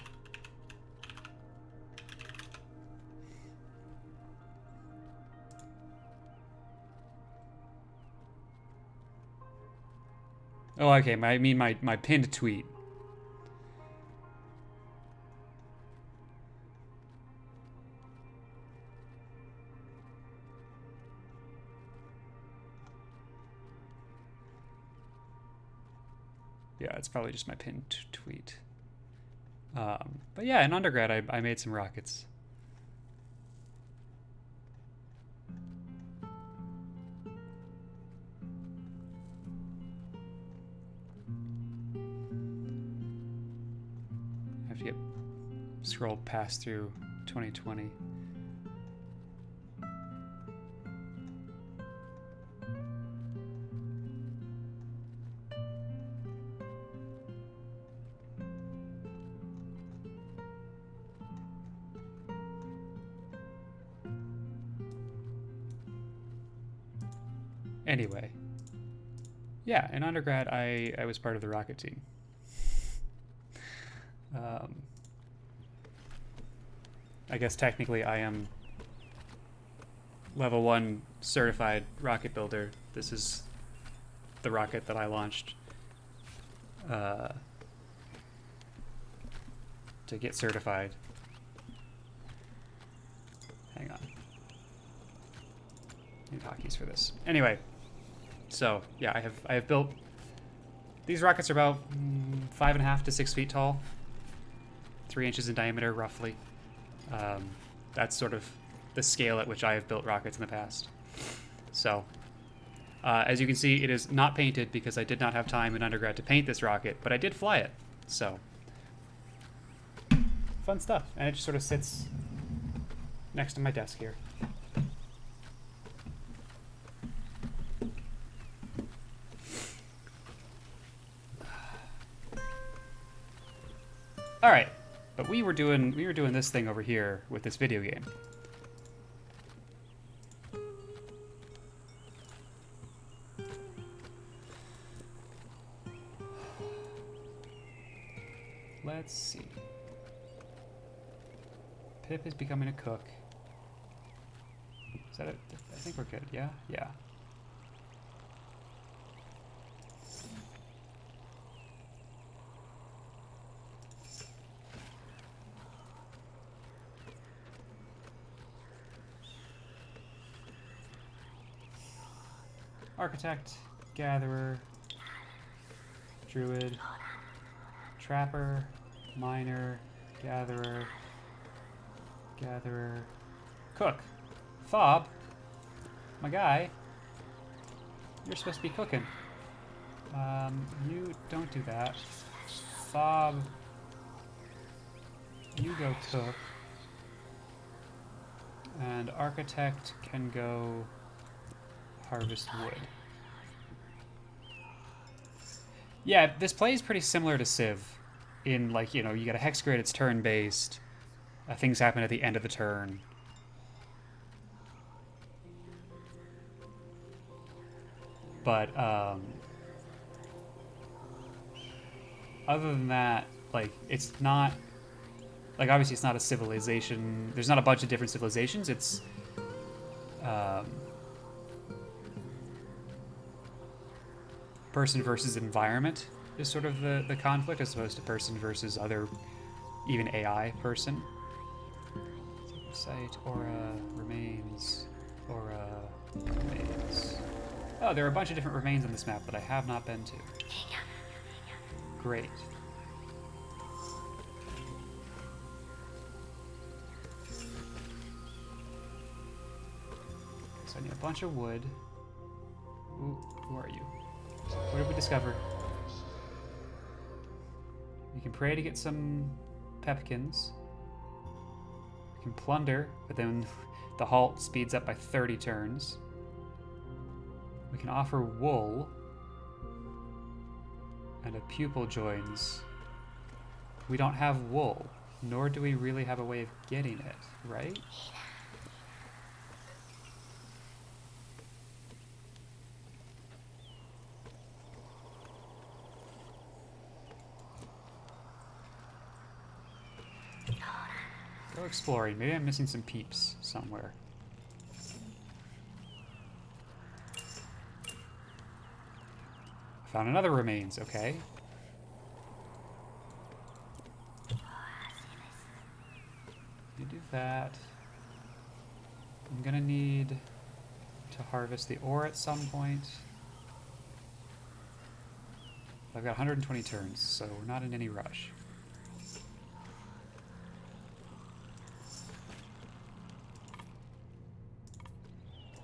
Speaker 1: Oh, okay. I mean my pinned tweet. Yeah, it's probably just my pinned tweet. But yeah, in undergrad, I made some rockets. I have to get scroll past through 2020. Anyway, yeah, in undergrad, I was part of the rocket team. I guess technically I am level 1 certified rocket builder. This is the rocket that I launched to get certified. Hang on. Need hotkeys for this. Anyway. So yeah, I have built these rockets are about 5.5 to 6 feet tall, 3 inches in diameter roughly. That's sort of the scale at which I have built rockets in the past. So As you can see, it is not painted because I did not have time in undergrad to paint this rocket, but I did fly it. So, fun stuff. And it just sort of sits next to my desk here. All right, but we were doing this thing over here with this video game. Let's see. Pip is becoming a cook. Is that it? I think we're good. Yeah, yeah. Architect, gatherer, druid, trapper, miner, gatherer, cook. Fob, my guy, you're supposed to be cooking. You don't do that. Fob, you go cook. And architect can go harvest wood. Yeah, this plays pretty similar to Civ. In, like, you know, you got a hex grid, it's turn-based. Things happen at the end of the turn. But, other than that, like, it's not... Like, obviously it's not a civilization. There's not a bunch of different civilizations. It's, person versus environment is sort of the conflict, as opposed to person versus other, even AI person. Site, aura, remains, aura, remains. Oh, there are a bunch of different remains on this map that I have not been to. Great. So I need a bunch of wood. Ooh, who are you? What did we discover? We can pray to get some pepkins. We can plunder, but then the halt speeds up by 30 turns. We can offer wool, and a pupil joins. We don't have wool, nor do we really have a way of getting it, right? Go exploring. Maybe I'm missing some peeps somewhere. Found another remains, okay. You do that. I'm gonna need to harvest the ore at some point. I've got 120 turns, so we're not in any rush.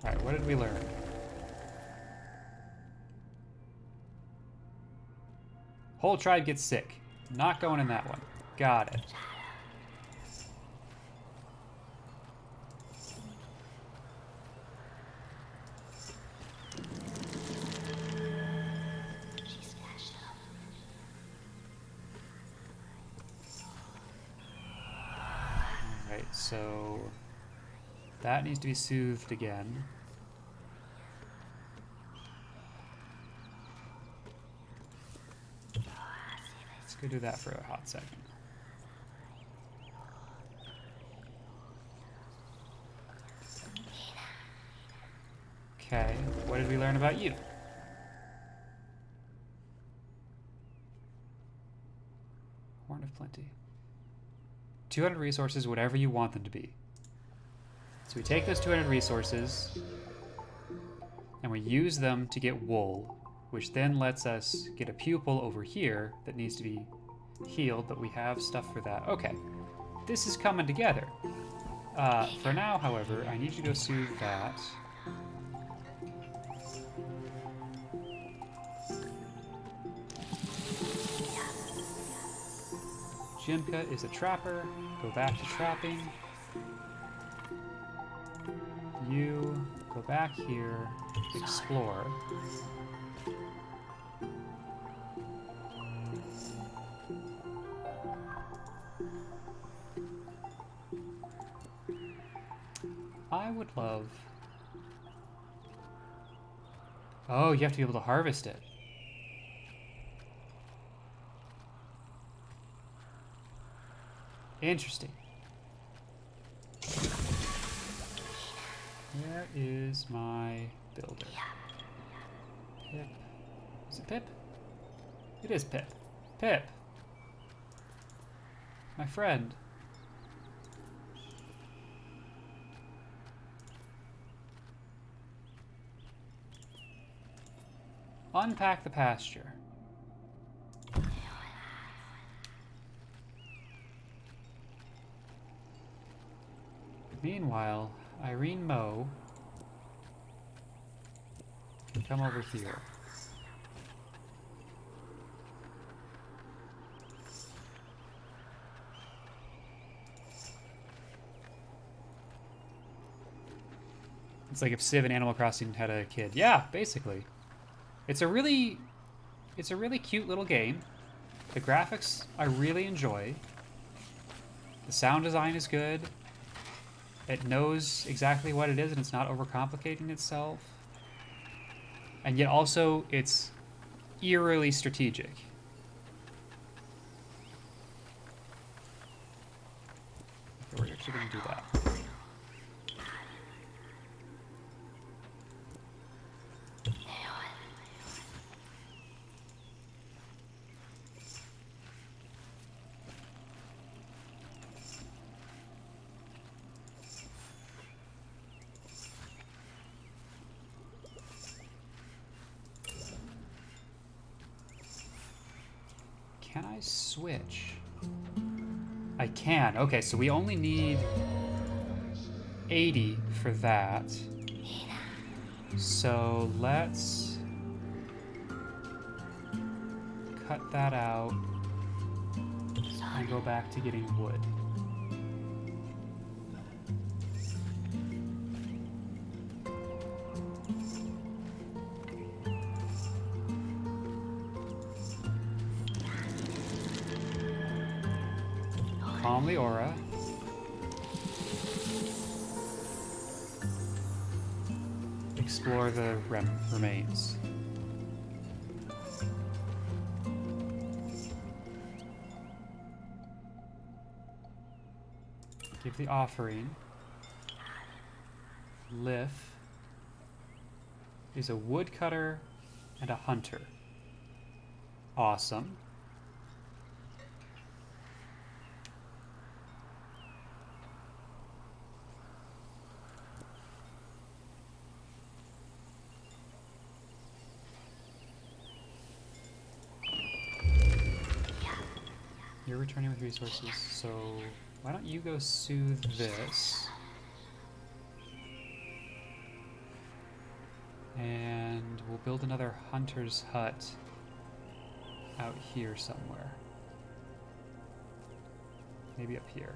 Speaker 1: Alright, what did we learn? Whole tribe gets sick. Not going in that one. Got it. Alright, so that needs to be soothed again. Let's go do that for a hot second. Okay, what did we learn about you? Horn of Plenty. 200 resources, whatever you want them to be. So we take those 200 resources, and we use them to get wool, which then lets us get a pupil over here that needs to be healed, but we have stuff for that. Okay, this is coming together. For now, however, I need you to go soothe that. Jimka is a trapper. Go back to trapping. You go back here, explore. I would love... Oh, you have to be able to harvest it. Interesting. Where is my builder? Pip. Is it Pip? It is Pip. Pip! My friend. Unpack the pasture. Meanwhile, Irene Moe can come over here. It's like if Civ and Animal Crossing had a kid. Yeah, basically. It's a really cute little game. The graphics I really enjoy. The sound design is good. It knows exactly what it is and it's not overcomplicating itself. And yet also it's eerily strategic. Okay, we're actually going to do that. Can I switch? I can. Okay, so we only need 80 for that. So let's cut that out and go back to getting wood. Calm the aura. Explore the remains. Give the offering. Lif is a woodcutter and a hunter. Awesome. You're returning with resources, so why don't you go soothe this? And we'll build another hunter's hut out here somewhere. Maybe up here.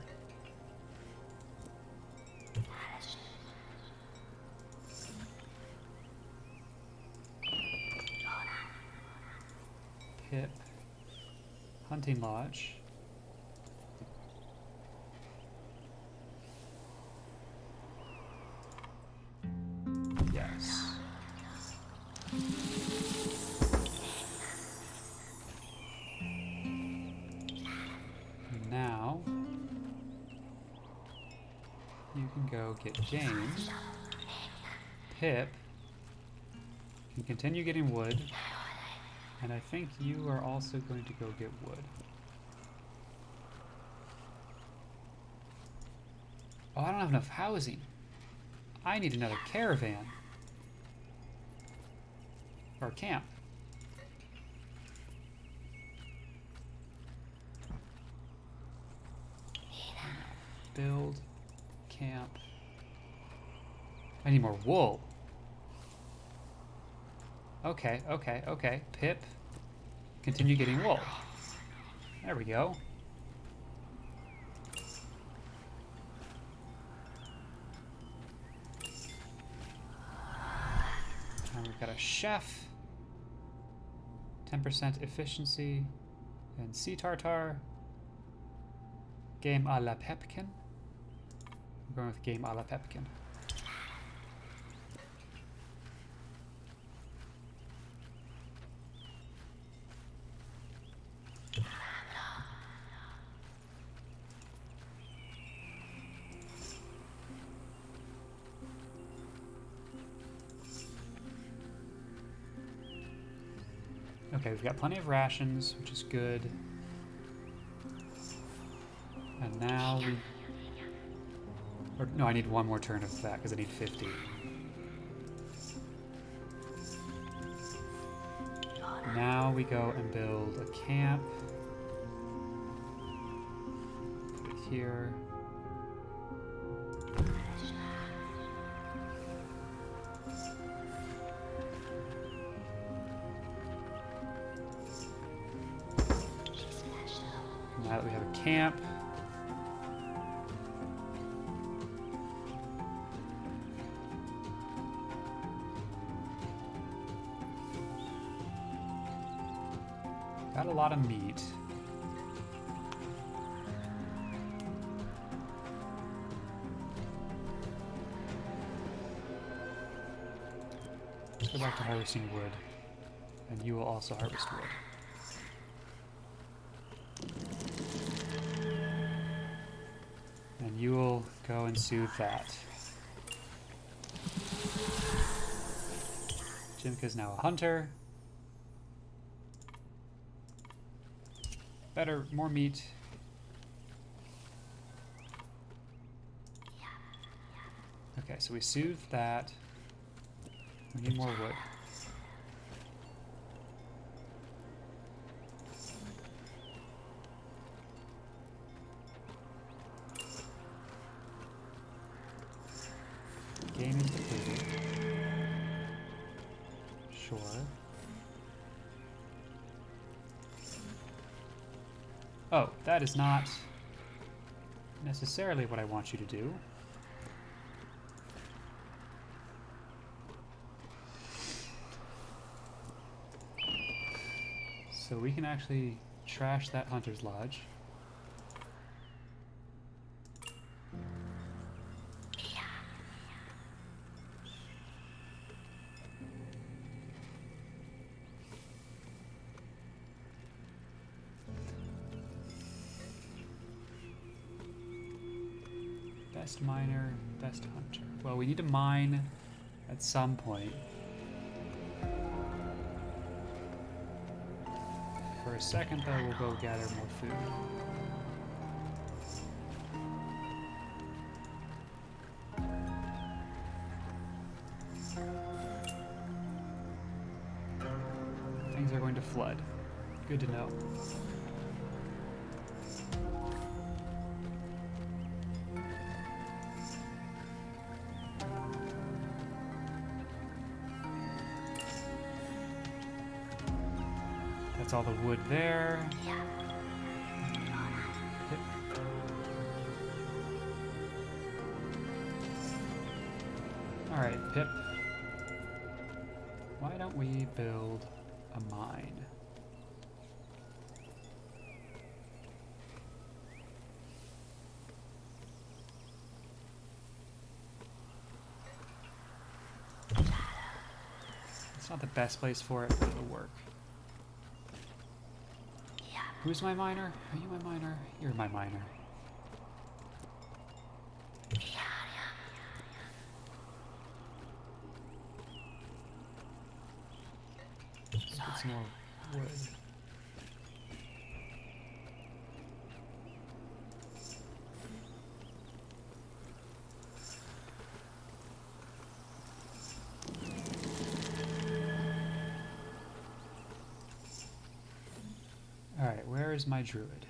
Speaker 1: Pip. Hunting lodge. Yes. Now you can go get James. Pip can continue getting wood. And I think you are also going to go get wood. Oh, I don't have enough housing. I need another caravan. Or camp. Build. Camp. I need more wool. Okay, okay, okay. Pip. Continue getting wool. There we go. got a chef, 10% efficiency, and sea tartar. Game a la Pepkin. I'm going with game a la Pepkin. Okay, we've got plenty of rations, which is good. And now we... Or, no, I need one more turn of that because I need 50. Now we go and build a camp. Put it here. Now that we have a camp, got a lot of meat. Let's go back to harvesting wood, and you will also harvest wood. And you will go and soothe that. Jimka's now a hunter. Better, more meat. Okay, so we soothed that. We need more wood. Game is depleted. Sure. Oh, that is not necessarily what I want you to do. So we can actually trash that hunter's lodge. Best miner, best hunter. Well, we need to mine at some point. For a second, though, we'll go gather more food. Things are going to flood. Good to know. That's all the wood there. Pip. Alright, Pip. Why don't we build a mine? It's not the best place for it, but it'll work. Who's my miner? Are you my miner? You're my miner. Let's get some more wood. Alright, where is my druid?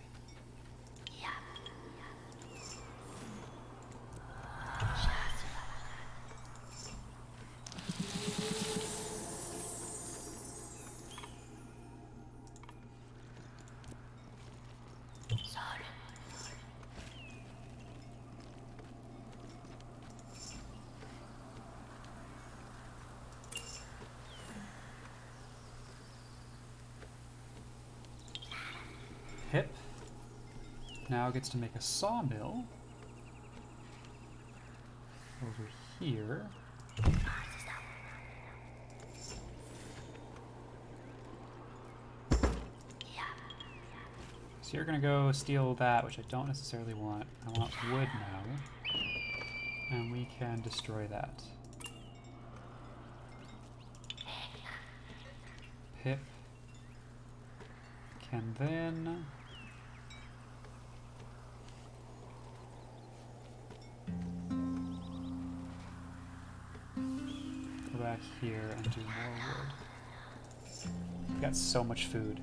Speaker 1: Pip now gets to make a sawmill over here. So you're gonna go steal that, which I don't necessarily want. I want wood now. And we can destroy that. Pip can then go back here and do more wood. We've got so much food.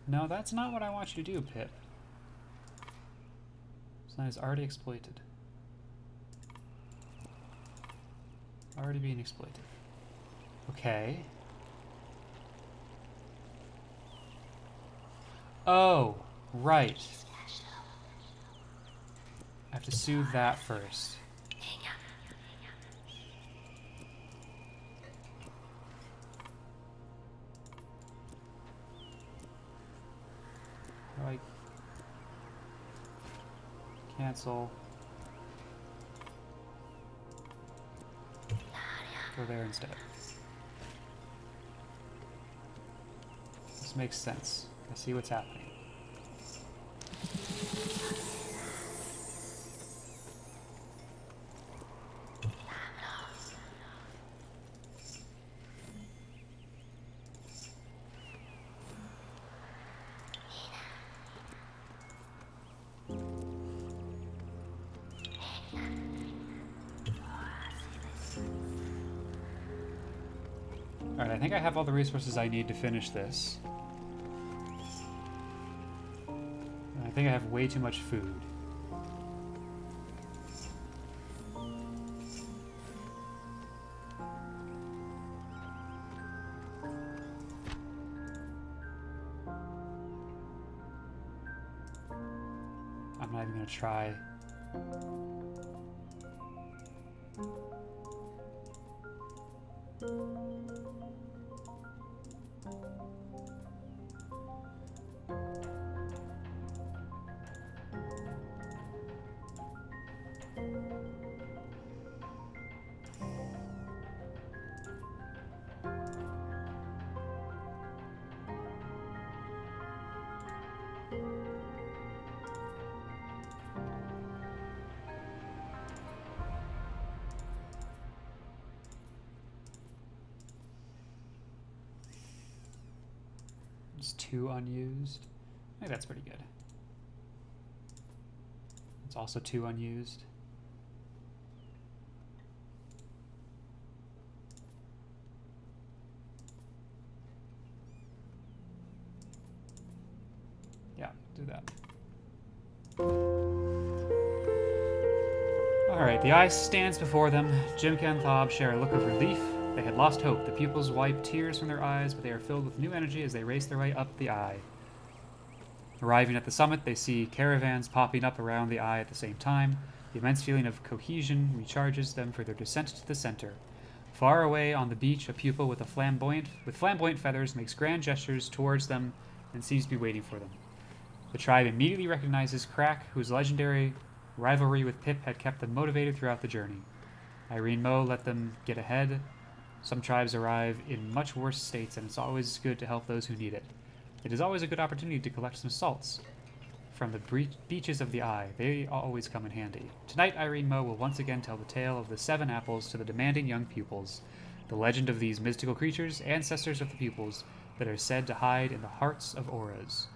Speaker 1: No, that's not what I want you to do, Pip. So that is already exploited. Already being exploited. Okay. Oh, right. I have to soothe that first. Right. Cancel. Go there instead. This makes sense. I see what's happening. Alright, I think I have all the resources I need to finish this. And I think I have way too much food. I'm not even gonna try. It's 2 unused. I think that's pretty good. It's also 2 unused. Yeah, do that. Alright, the eye stands before them. Jimka and Thob share a look of relief. They had lost hope. The pupils wipe tears from their eyes, but they are filled with new energy as they race their way up the eye. Arriving at the summit, they see caravans popping up around the eye at the same time. The immense feeling of cohesion recharges them for their descent to the center. Far away on the beach, a pupil with flamboyant feathers makes grand gestures towards them and seems to be waiting for them. The tribe immediately recognizes Crack, whose legendary rivalry with Pip had kept them motivated throughout the journey. Irene Mo let them get ahead. Some tribes arrive in much worse states, and it's always good to help those who need it. It is always a good opportunity to collect some salts from the beaches of the eye. They always come in handy. Tonight, Irene Mo will once again tell the tale of the 7 apples to the demanding young pupils, the legend of these mystical creatures, ancestors of the pupils, that are said to hide in the hearts of auras.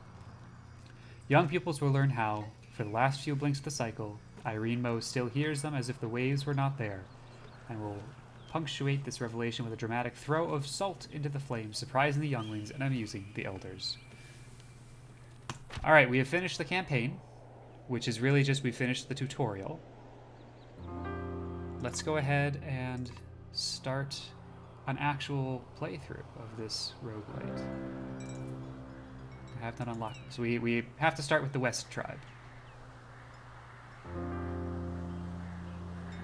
Speaker 1: Young pupils will learn how, for the last few blinks of the cycle, Irene Mo still hears them as if the waves were not there, and will punctuate this revelation with a dramatic throw of salt into the flames, surprising the younglings and amusing the elders. Alright, we have finished the campaign, which is really just we finished the tutorial. Let's go ahead and start an actual playthrough of this roguelite. I have not unlocked them. So we have to start with the West tribe.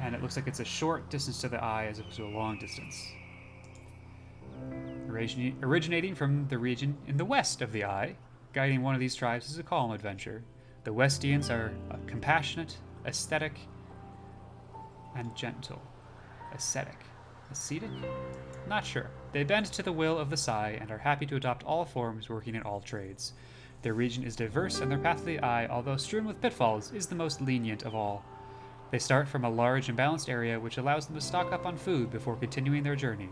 Speaker 1: And it looks like it's a short distance to the eye as opposed to a long distance. Originating from the region in the west of the eye, guiding one of these tribes is a calm adventure. The Westians are compassionate, aesthetic, and gentle. Ascetic. Ascetic? Not sure. They bend to the will of the Sai and are happy to adopt all forms, working in all trades. Their region is diverse, and their path to the eye, although strewn with pitfalls, is the most lenient of all. They start from a large and balanced area, which allows them to stock up on food before continuing their journey.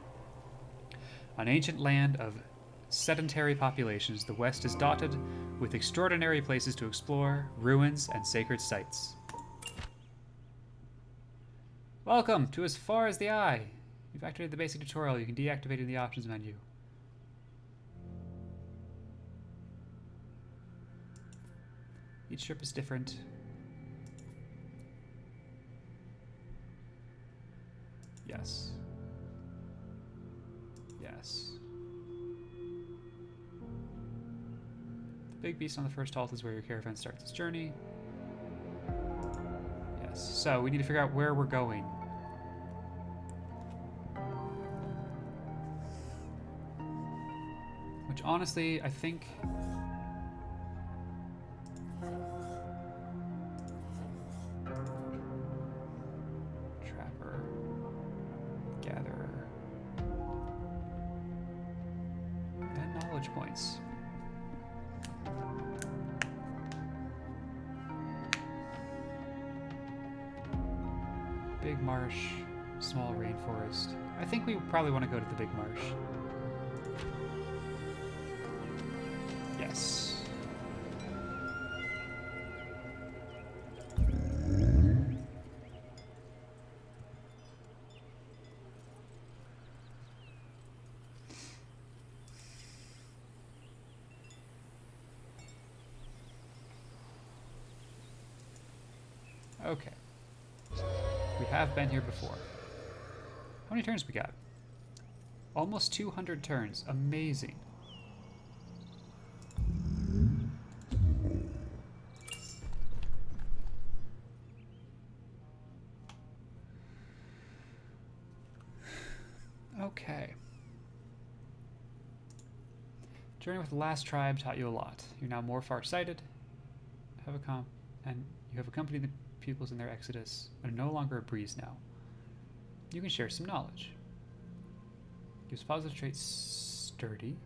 Speaker 1: An ancient land of sedentary populations, the West is dotted with extraordinary places to explore, ruins, and sacred sites. Welcome to As Far as the Eye. You've activated the basic tutorial. You can deactivate it in the options menu. Each trip is different. Yes. Yes. The big beast on the first halt is where your caravan starts its journey. Yes. So we need to figure out where we're going. Which honestly, I think... Trapper. Gatherer. And knowledge points. Big marsh, small rainforest. I think we probably want to go to the big marsh. Yes. Okay. We have been here before. How many turns we got? Almost 200 turns. Amazing. Okay. Journey with the last tribe taught you a lot. You're now more far-sighted, and you have accompanied the pupils in their exodus, and are no longer a breeze now. You can share some knowledge. Gives positive traits sturdy.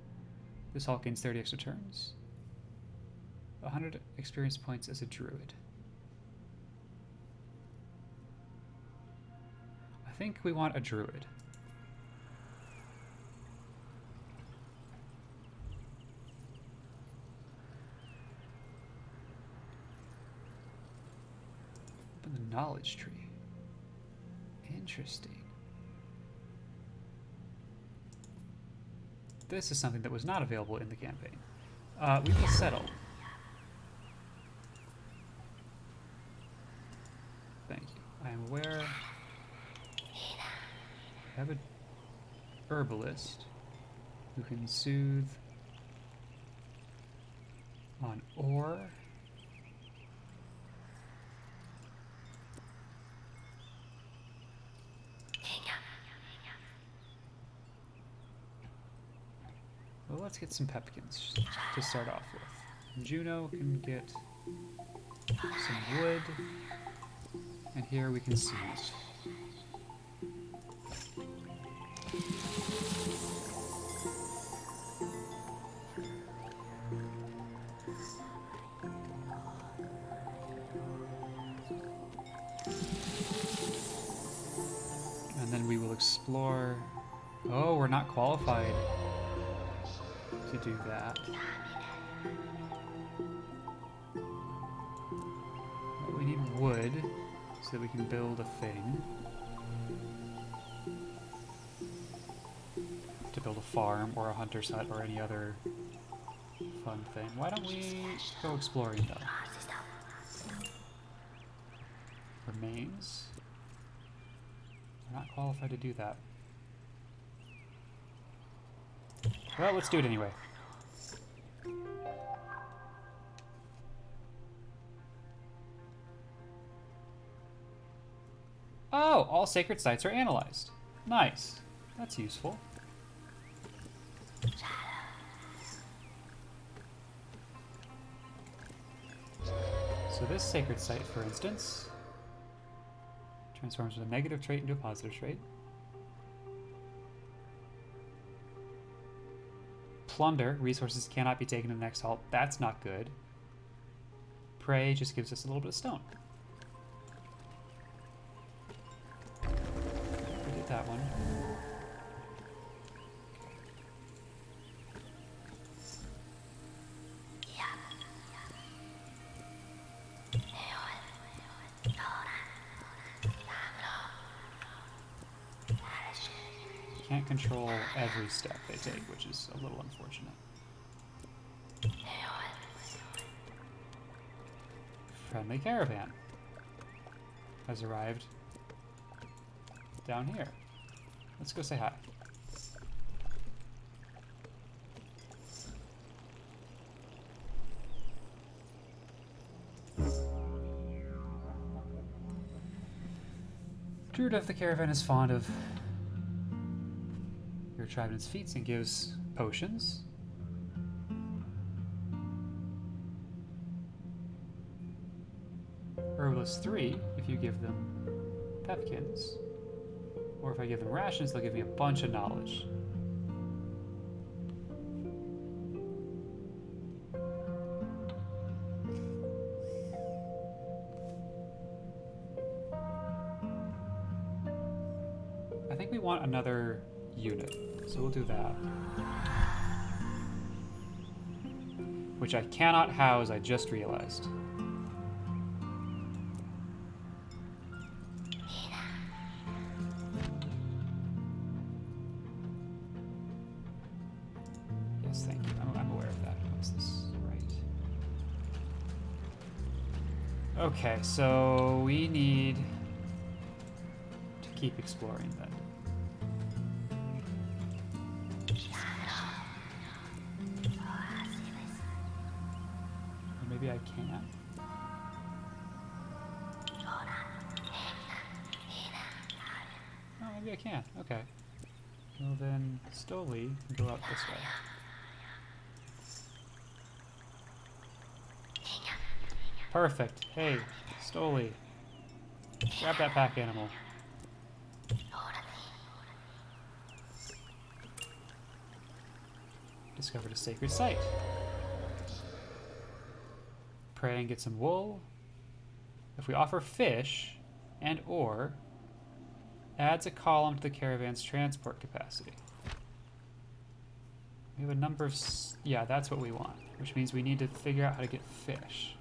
Speaker 1: This halt gains 30 extra turns. 100 experience points as a druid. I think we want a druid. Open the knowledge tree. Interesting. This is something that was not available in the campaign. We will settle. Thank you. I am aware. I have a herbalist who can soothe on ore. Well, let's get some pepkins to start off with. Juno can get some wood, and here we can see. And then we will explore. Oh, we're not qualified to do that. But we need wood so that we can build a thing. To build a farm or a hunter's hut or any other fun thing. Why don't we go exploring though? Remains. We're not qualified to do that. Well, let's do it anyway. Oh, all sacred sites are analyzed. Nice. That's useful. So this sacred site, for instance, transforms from a negative trait into a positive trait. Plunder, resources cannot be taken to the next halt. That's not good. Prey just gives us a little bit of stone. We did that one. Can't control every step they take, which is a little unfortunate. Friendly caravan has arrived down here. Let's go say hi. Druid of the caravan is fond of your tribeman's feats and gives potions. Herbalist 3, if you give them pepkins. Or if I give them rations, they'll give me a bunch of knowledge. I think we want another unit, so we'll do that. Which I cannot house, I just realized. Yes, thank you. I'm aware of that. What's this? Right. Okay, so we need to keep exploring then. Maybe I can't. Oh, maybe I can. Okay. Well then, Stoli can go out this way. Perfect. Hey, Stoli. Grab that pack animal. Discovered a sacred site. Pray and get some wool. If we offer fish and ore, adds a column to the caravan's transport capacity. We have a number of... yeah, that's what we want, which means we need to figure out how to get fish.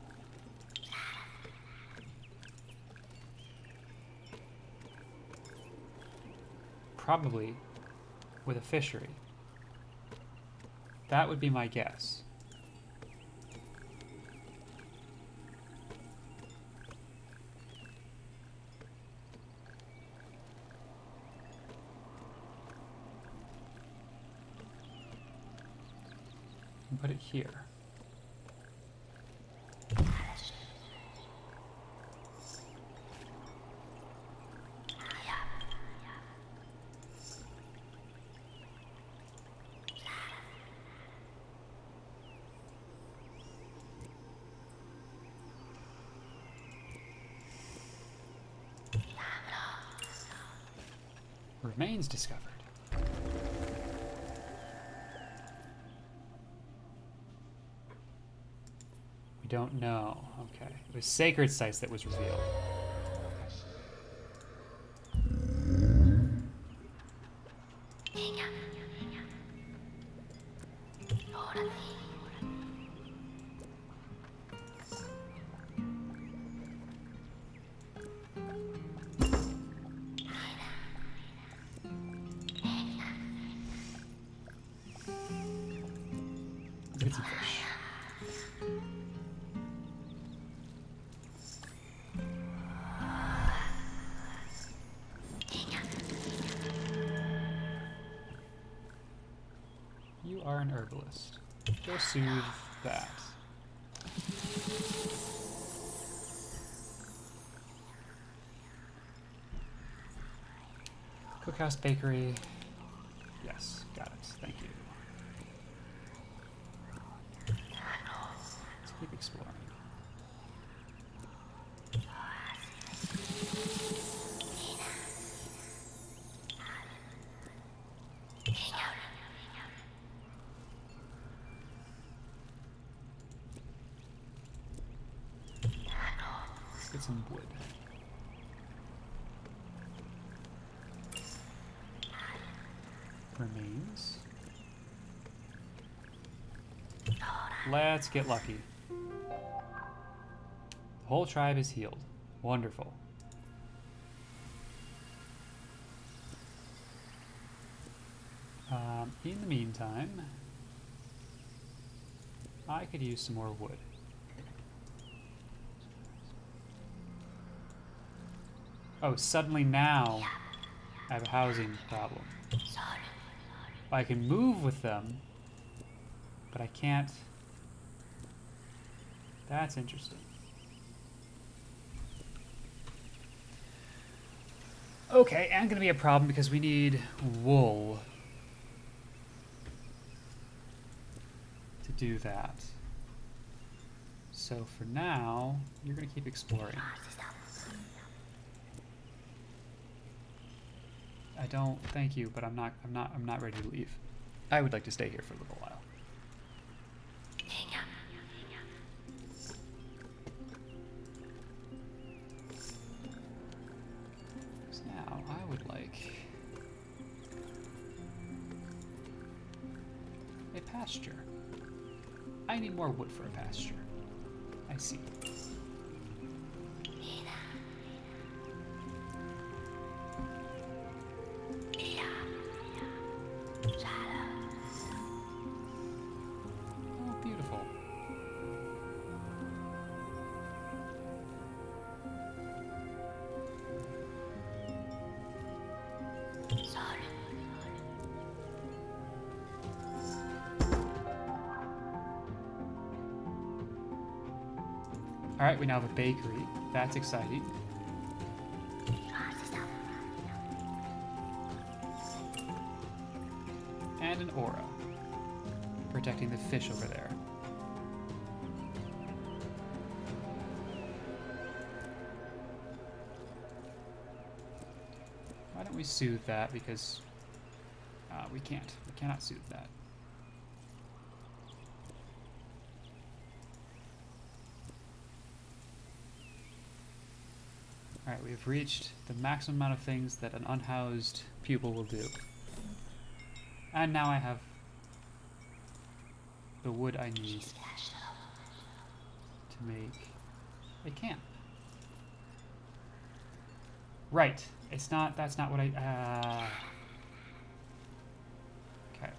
Speaker 1: Probably with a fishery. That would be my guess. And put it here. Remains discovered. We don't know. Okay. It was sacred sites that was revealed. Let's get some fish. You are an herbalist. Go soothe that. Cookhouse bakery. Yes, got it. Thank you. Let's keep exploring. Let's get some wood. Remains. Let's get lucky. The whole tribe is healed. Wonderful. In the meantime, I could use some more wood. Oh, suddenly now I have a housing problem. I can move with them, but I can't. That's interesting. Okay, and gonna be a problem because we need wool to do that. So for now, you're gonna keep exploring. I don't thank you, but I'm not ready to leave. I would like to stay here for a little while. So now I would like a pasture. I need more wood for a pasture. I see. Oh, beautiful. All right, we now have a bakery. That's exciting. And an aura, protecting the fish over there. Why don't we soothe that? Because we can't. We cannot soothe that. Alright, we've reached the maximum amount of things that an unhoused pupil will do. And now I have the wood I need to make a camp. Right. It's not, that's not what I, okay.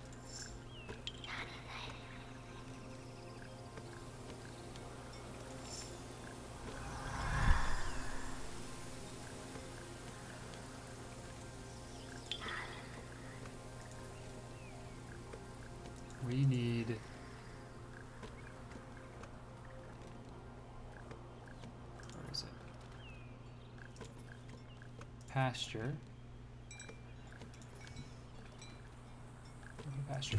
Speaker 1: We need where is it? Pasture. Pasture.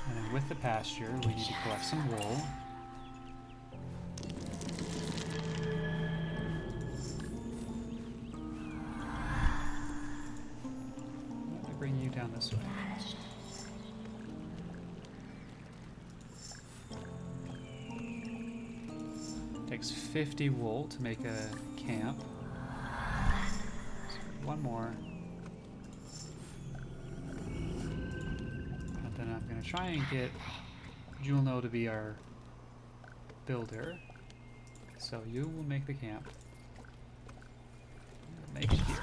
Speaker 1: And then with the pasture, we need to collect some wool. Let me bring you down this way. Takes 50 wool to make a camp. So one more. And then I'm going to try and get Julno to be our builder. So you will make the camp. Make it here.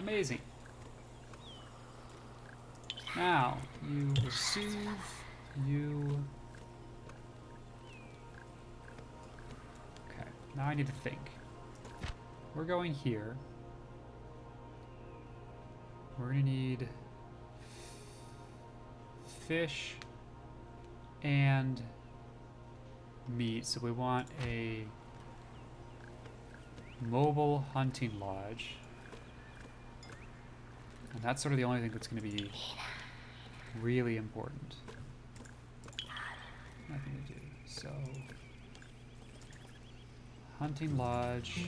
Speaker 1: Amazing. Now, you receive, you... Okay, now I need to think. We're going here. We're gonna need fish and meat, so we want a mobile hunting lodge. And that's sort of the only thing that's going to be really important. Nothing to do. So, hunting lodge.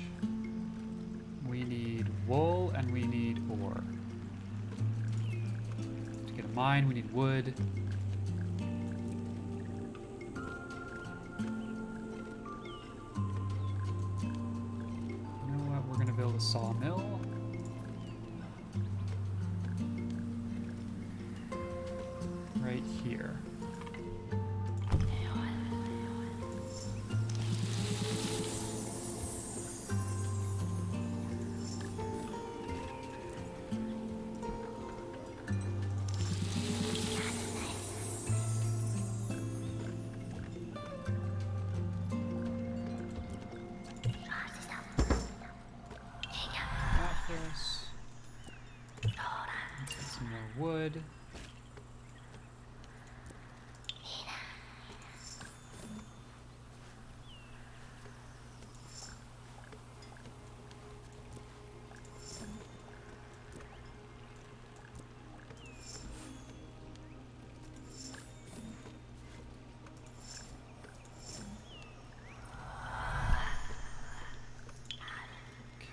Speaker 1: We need wool and we need ore. To get a mine, we need wood. You know what? We're going to build a sawmill. Right here. This. Let's get some more wood.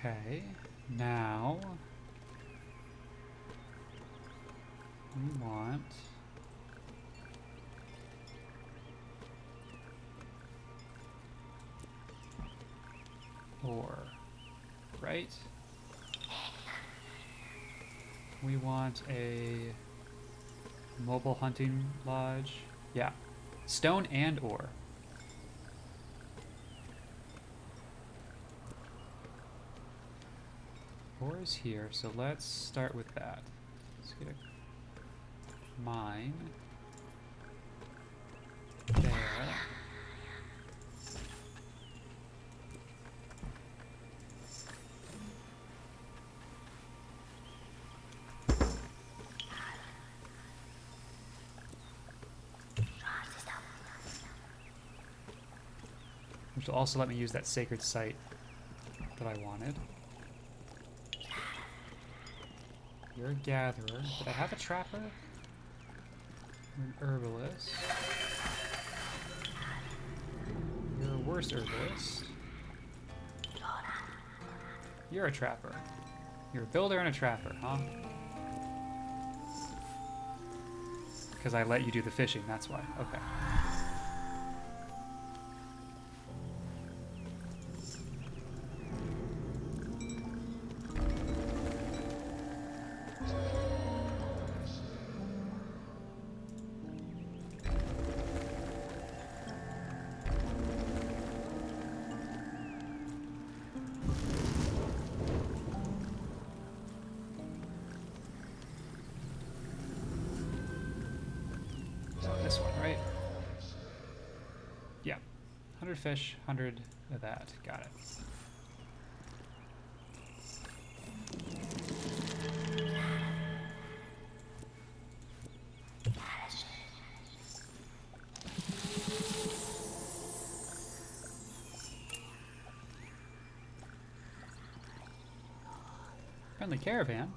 Speaker 1: Okay, now we want ore, right? We want a mobile hunting lodge. Yeah, stone and ore. Ore is here, so let's start with that. Let's get a mine there. Which will also let me use that sacred site that I wanted. You're a gatherer. Did I have a trapper? You're an herbalist. You're a worse herbalist. You're a trapper. You're a builder and a trapper, huh? Because I let you do the fishing, that's why. Okay. This one, right? Yeah. 100 fish, 100 of that. Got it. Friendly caravan.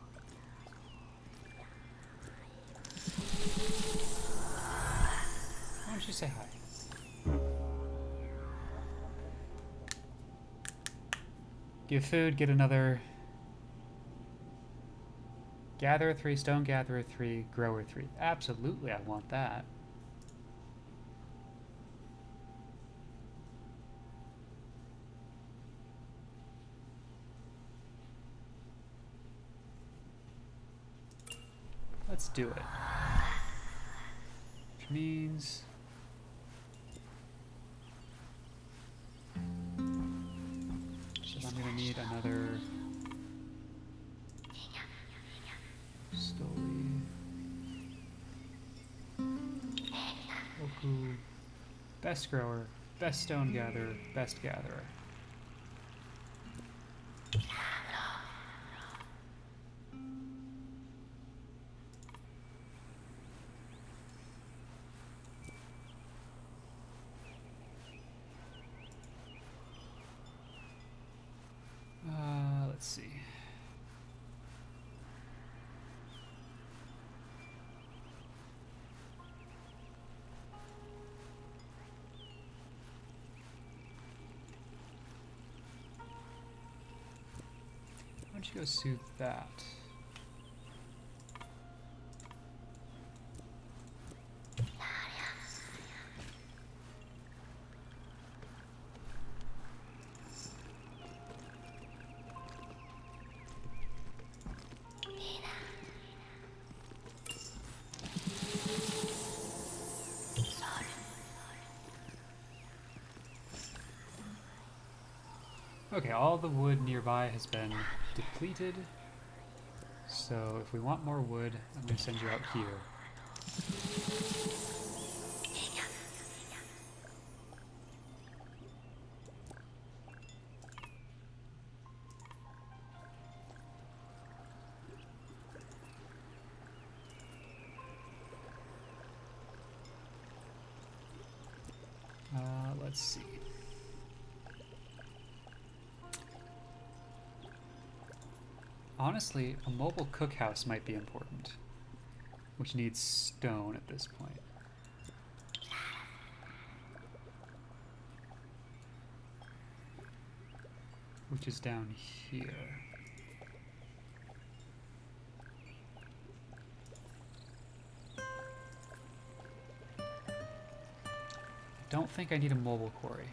Speaker 1: Why don't you say hi? Give food, get another. Gatherer 3, stone gatherer 3, grower 3. Absolutely, I want that. Let's do it. Which means... so I'm gonna need another Ooh. Best grower, best stone gatherer, best gatherer. Let's see. Why don't you go soothe that? Okay, all the wood nearby has been depleted. So if we want more wood, I'm going to send you out here. Let's see. Honestly, a mobile cookhouse might be important, which needs stone at this point. Which is down here. I don't think I need a mobile quarry.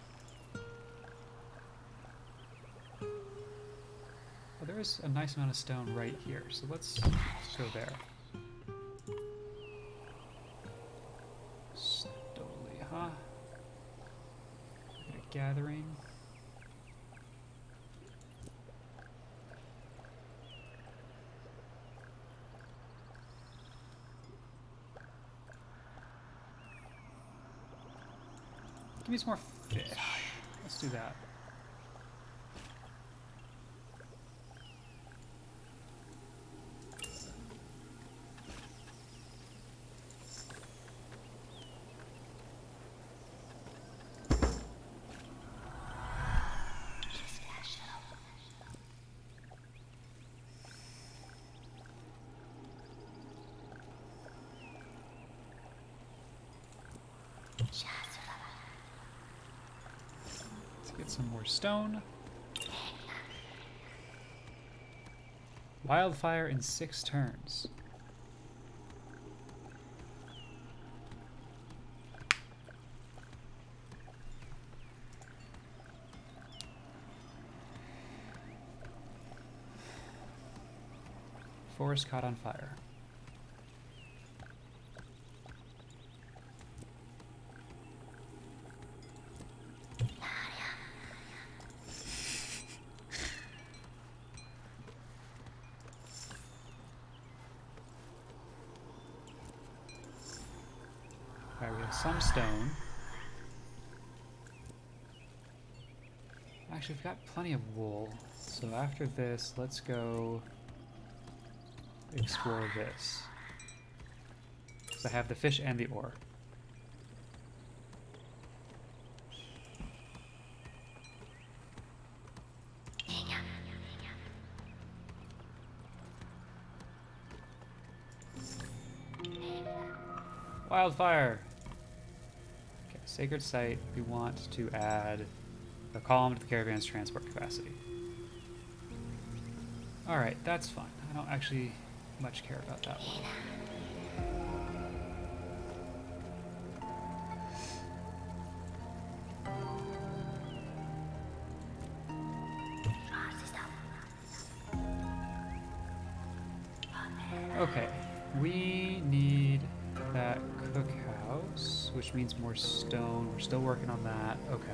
Speaker 1: Well, there is a nice amount of stone right here, so let's go there. Slowly, huh? Gathering. Give me some more fish. Let's do that. Get some more stone. Wildfire in 6 turns. Forest caught on fire. Alright, we have some stone. Actually, we've got plenty of wool. So after this, let's go explore this. Because I have the fish and the ore. Wildfire! Okay, sacred site, we want to add a column to the caravan's transport capacity. Alright, that's fine. I don't actually much care about that one. Okay, we need that cookhouse, which means more stone. We're still working on that. Okay.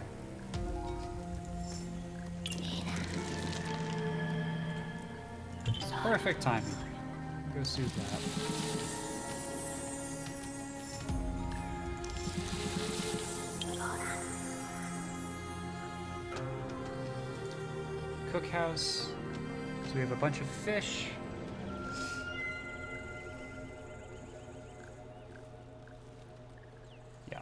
Speaker 1: Perfect timing. Go soothe that. cookhouse. So we have a bunch of fish. Yeah.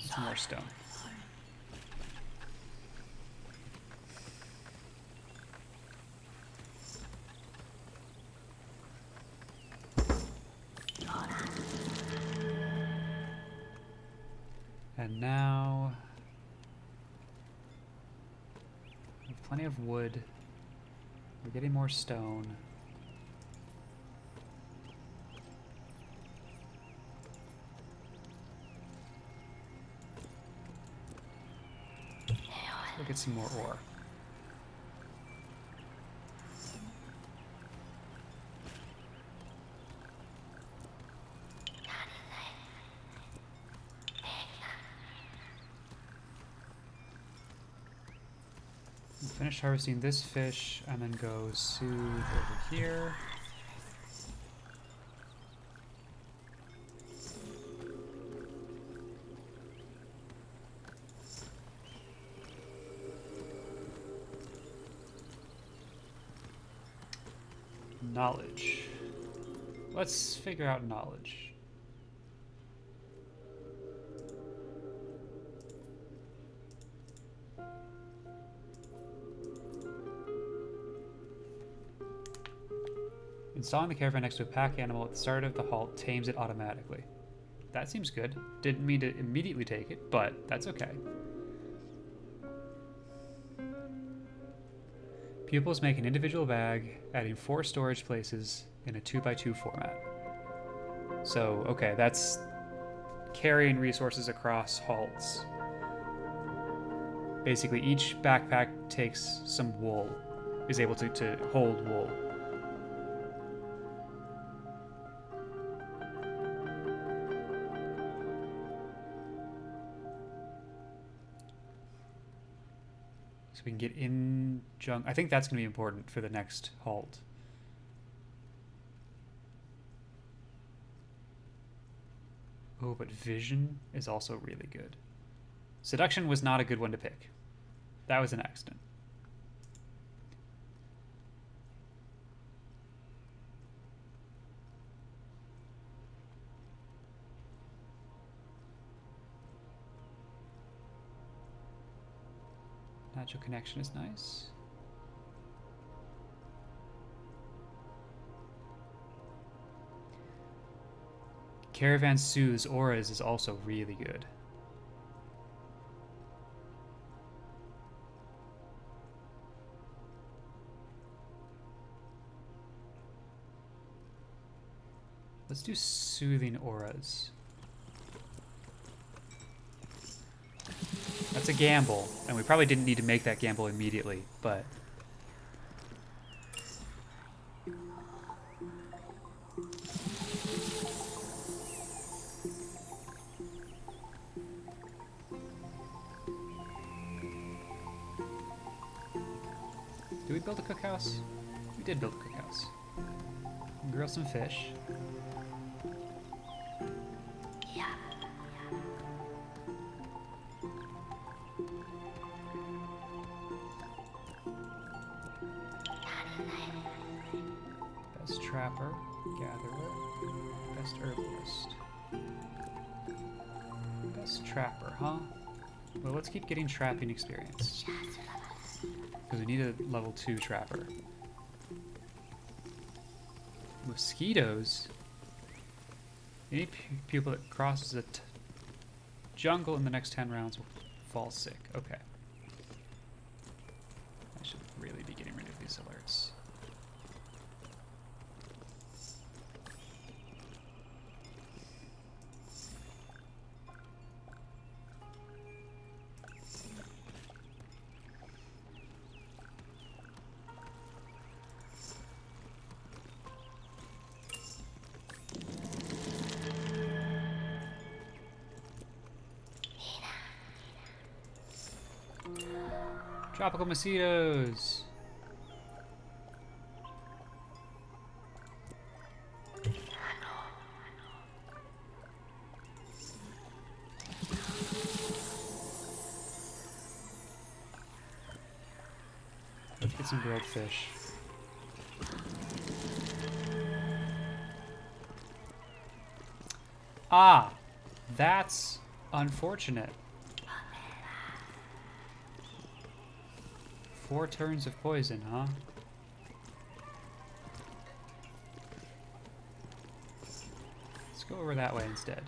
Speaker 1: Some more stone. And now we have plenty of wood. We're getting more stone. We'll get some more ore. We'll finish harvesting this fish and then go soothe over here. Knowledge. Let's figure out knowledge. Installing the caravan next to a pack animal at the start of the halt tames it automatically. That seems good. Didn't mean to immediately take it, but that's okay. Pupils make an individual bag, adding 4 storage places in a 2x2 format. So, okay, that's carrying resources across halts. Basically, each backpack takes some wool, is able to hold wool. So we can get in junk. I think that's going to be important for the next halt. Oh, but vision is also really good. Seduction was not a good one to pick. That was an accident. Natural connection is nice. Caravan soothes auras is also really good. Let's do soothing auras. That's a gamble, and we probably didn't need to make that gamble immediately, but... Did we build a cookhouse? We did build a cookhouse. Grill some fish. Best trapper, gatherer, best herbalist. Best trapper, huh? Well, let's keep getting trapping experience. Because we need a level 2 trapper. Mosquitoes? Any pupil that crosses the jungle in the next 10 rounds will fall sick. Okay. I should really be getting rid of these alerts. Tropical mosquitoes. Get some grilled fish. Ah, that's unfortunate. 4 turns of poison, huh? Let's go over that way instead.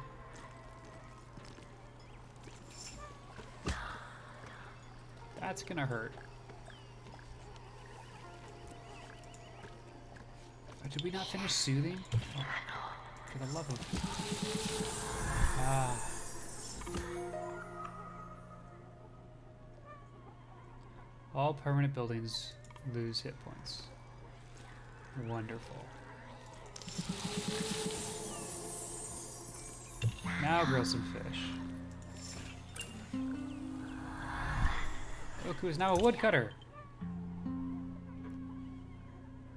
Speaker 1: That's gonna hurt. Oh, did we not finish soothing? Oh, for the love of... Ah. All permanent buildings lose hit points. Wonderful. Now grill some fish. Goku is now a woodcutter.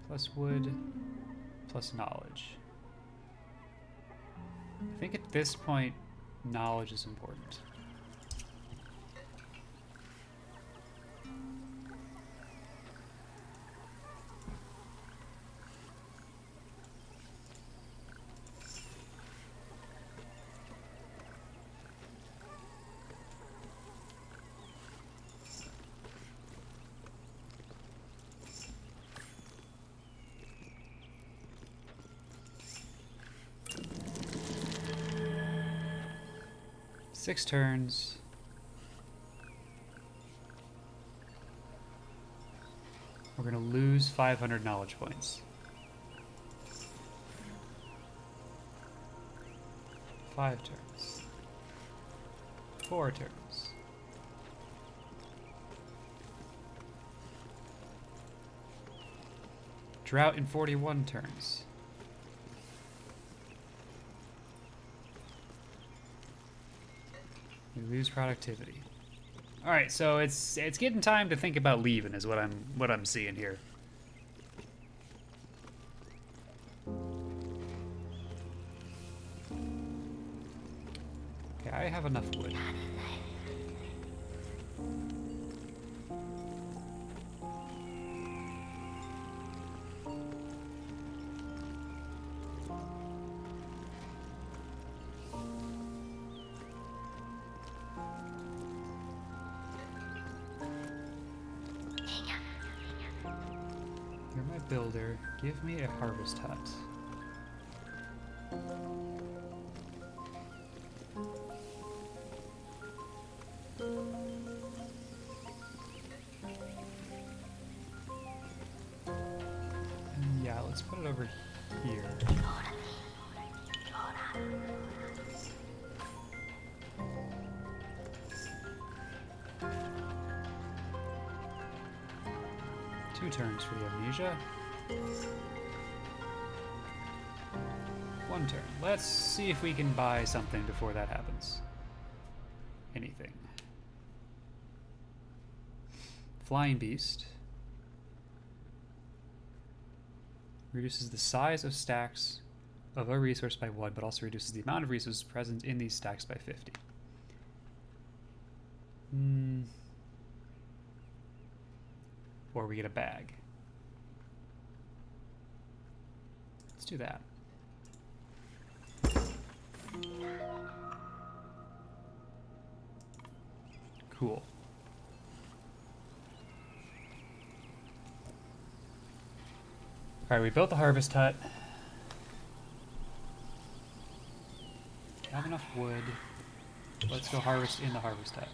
Speaker 1: Plus wood, plus knowledge. I think at this point, knowledge is important. Six turns. We're gonna lose 500 knowledge points. 5 turns. 4 turns. Drought in 41 turns. We lose productivity. All right, so it's getting time to think about leaving, is what I'm seeing here. Okay, I have enough wood. You're my builder. Give me a harvest hut. And yeah, let's put it over here. Two turns for the amnesia. 1 turn. Let's see if we can buy something before that happens. Anything. Flying Beast. Reduces the size of stacks of a resource by 1, but also reduces the amount of resources present in these stacks by 50. Or we get a bag. Let's do that. Cool. Alright, we built the harvest hut. Have enough wood. Let's go harvest in the harvest hut.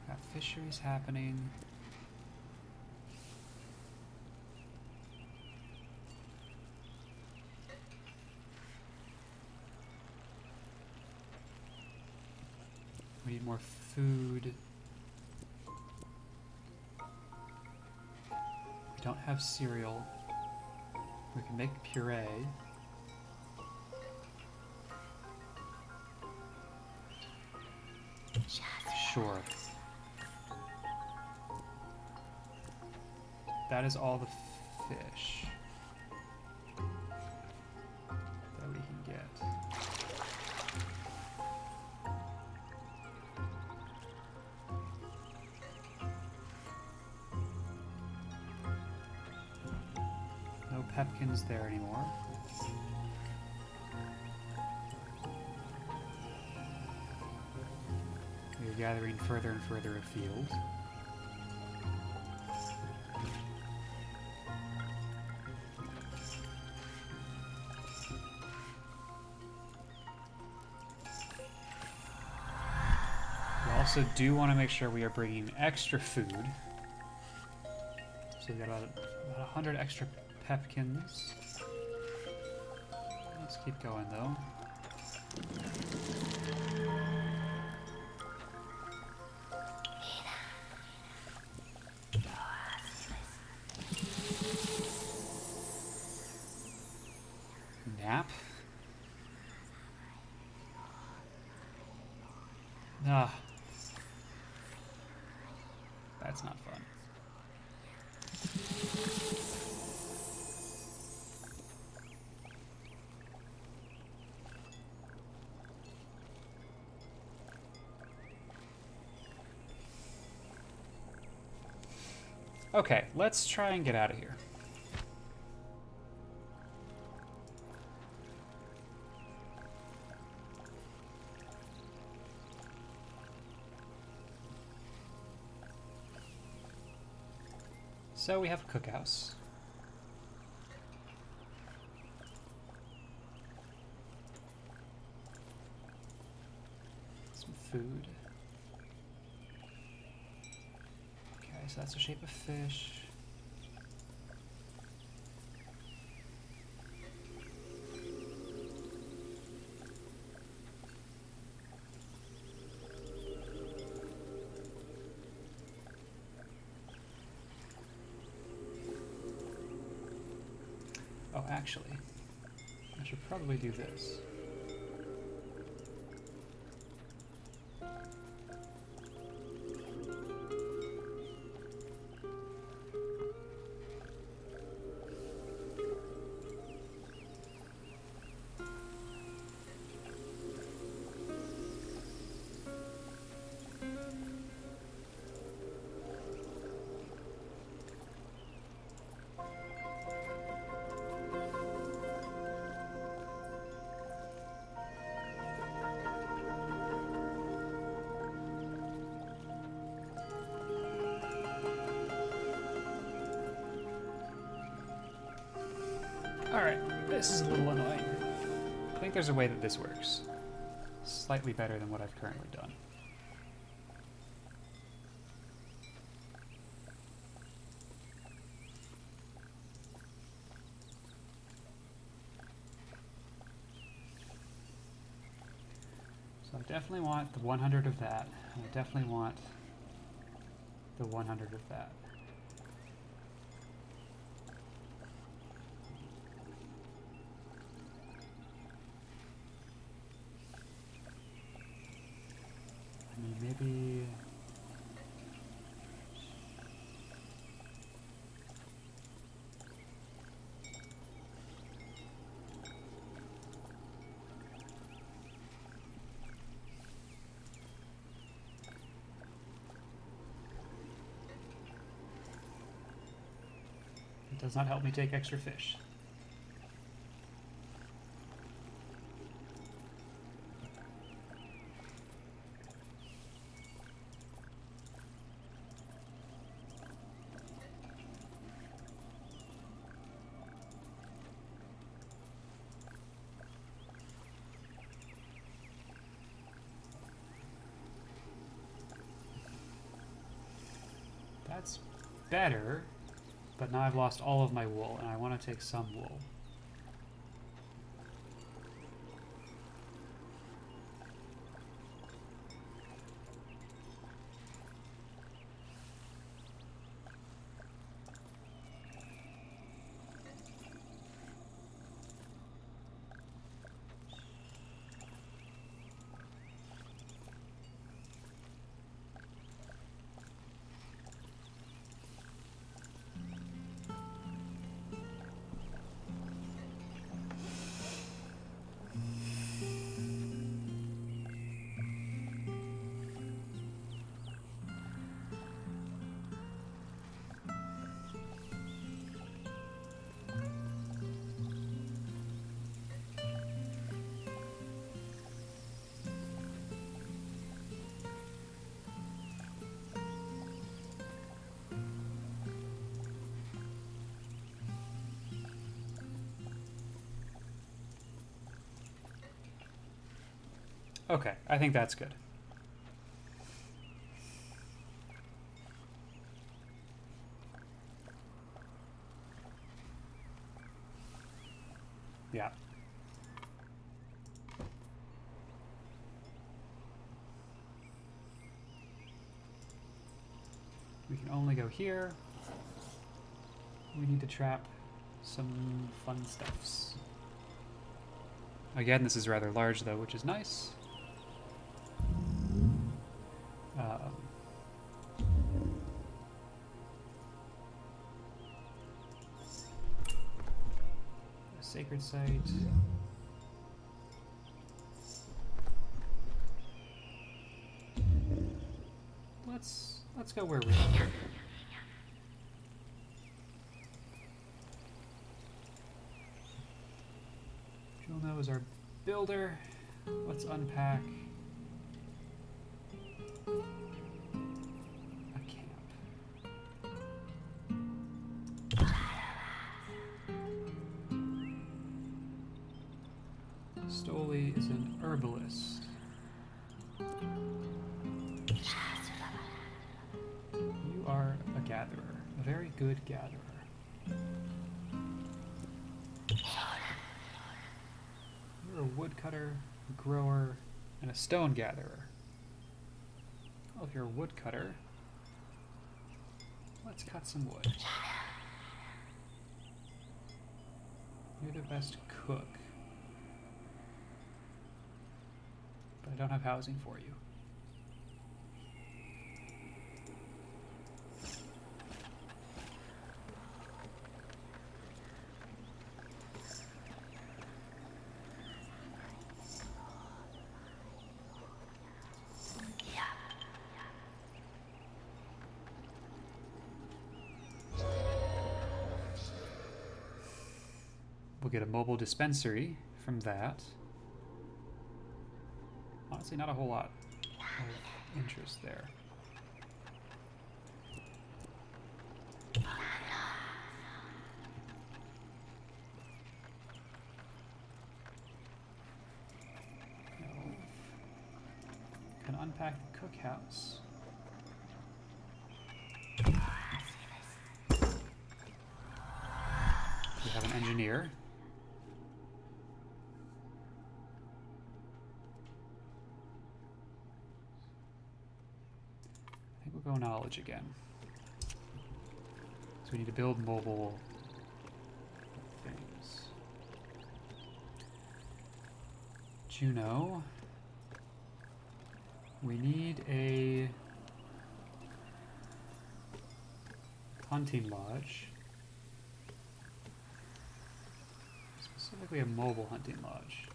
Speaker 1: Got fisheries happening. We need more food. We don't have cereal. We can make puree. Sure. That is all the fish that we can get. pepkins there anymore. We're gathering further and further afield. We also do want to make sure we are bringing extra food. So we've got about 100 extra pepkins. Let's keep going though. Nap? Ah. That's not fun. Okay, let's try and get out of here. So we have a cookhouse. Some food. Okay, so that's the shape of fish. Oh, actually, I should probably do this. Alright, this is a little annoying. I think there's a way that this works. Slightly better than what I've currently done. So I definitely want the 100 of that. And I definitely want the 100 of that. I mean, maybe... It does not help me take extra fish. That's better, but now I've lost all of my wool, and I want to take some wool. Okay, I think that's good. Yeah. We can only go here. We need to trap some fun stuffs. Again, this is rather large though, which is nice. A sacred site. Let's go where we are. Julno is our builder. Let's unpack a camp. Stoli is an herbalist. You are a gatherer, a very good gatherer. You're a woodcutter, a grower, and a stone gatherer. Well, if you're a woodcutter, let's cut some wood. You're the best cook, but I don't have housing for you. We'll get a mobile dispensary from that. Honestly, not a whole lot of interest there. Can unpack the cookhouse. We have an engineer. I think we'll go knowledge again. So we need to build mobile things. Juno. We need a hunting lodge. Specifically a mobile hunting lodge.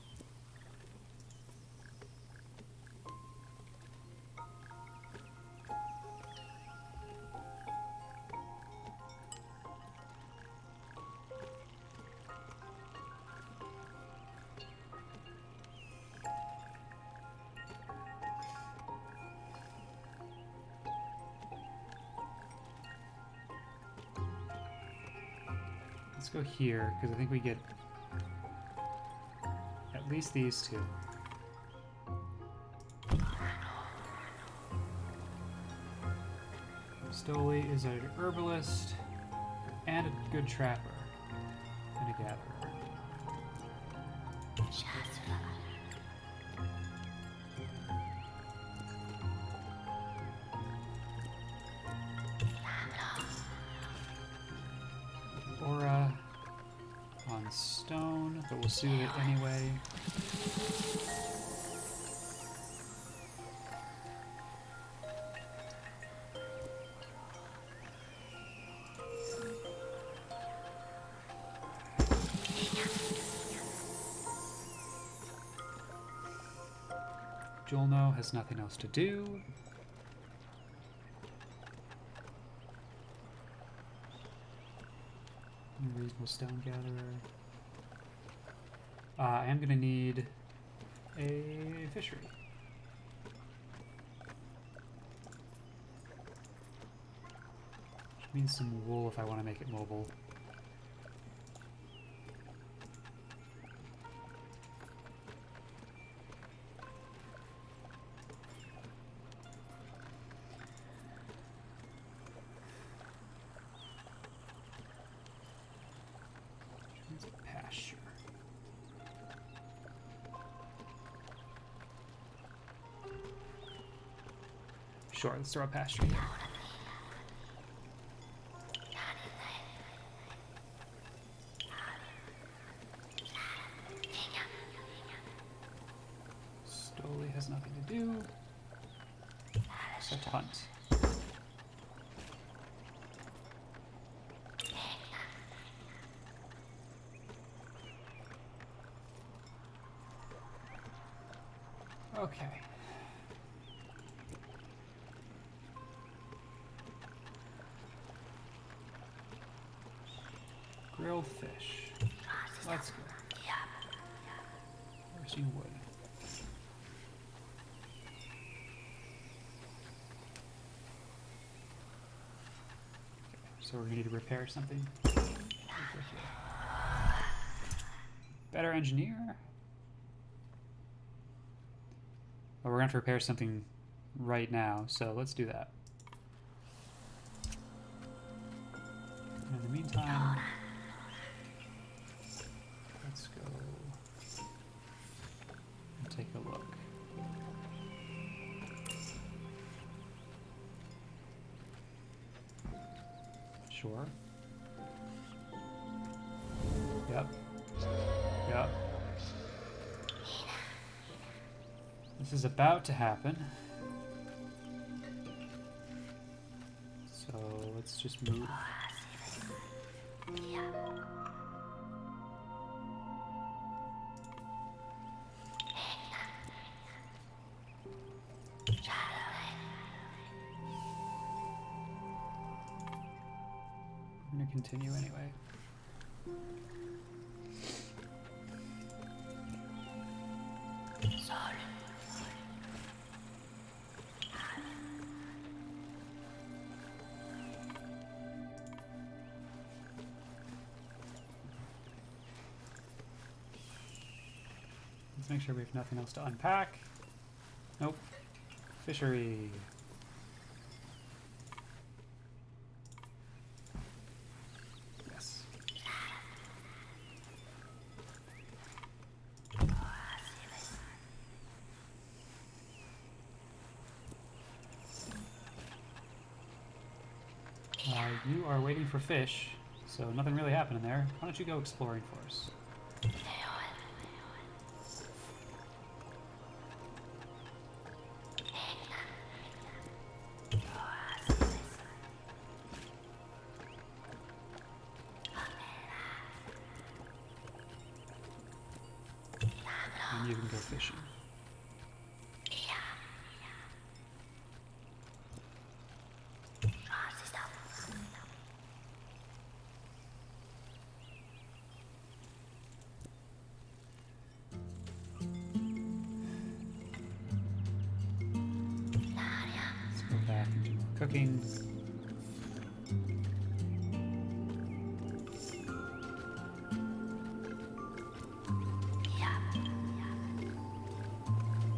Speaker 1: Let's go here, because I think we get at least these two. Stoli is an herbalist and a good trapper and a gatherer. Aura on stone, but we'll soothe it anyway. Julno has nothing else to do. Reasonable stone gatherer. I am going to need a fishery. Which means some wool if I want to make it mobile. Sure, let's throw a pasture here. Stoli has nothing to do except hunt. Okay. Grilled fish. Let's go. Roasting wood. So we're gonna need to repair something. Better engineer. Well, we're gonna have to repair something right now, so let's do that. In the meantime, let's go and take a look. Sure. Yep. Yep. This is about to happen. So let's just move. I'm gonna continue anyway. Let's make sure we have nothing else to unpack. Nope. Fishery. Yes. You are waiting for fish, so nothing really happening there. Why don't you go exploring for us? And you can go fishing. Let's go back and do more cooking.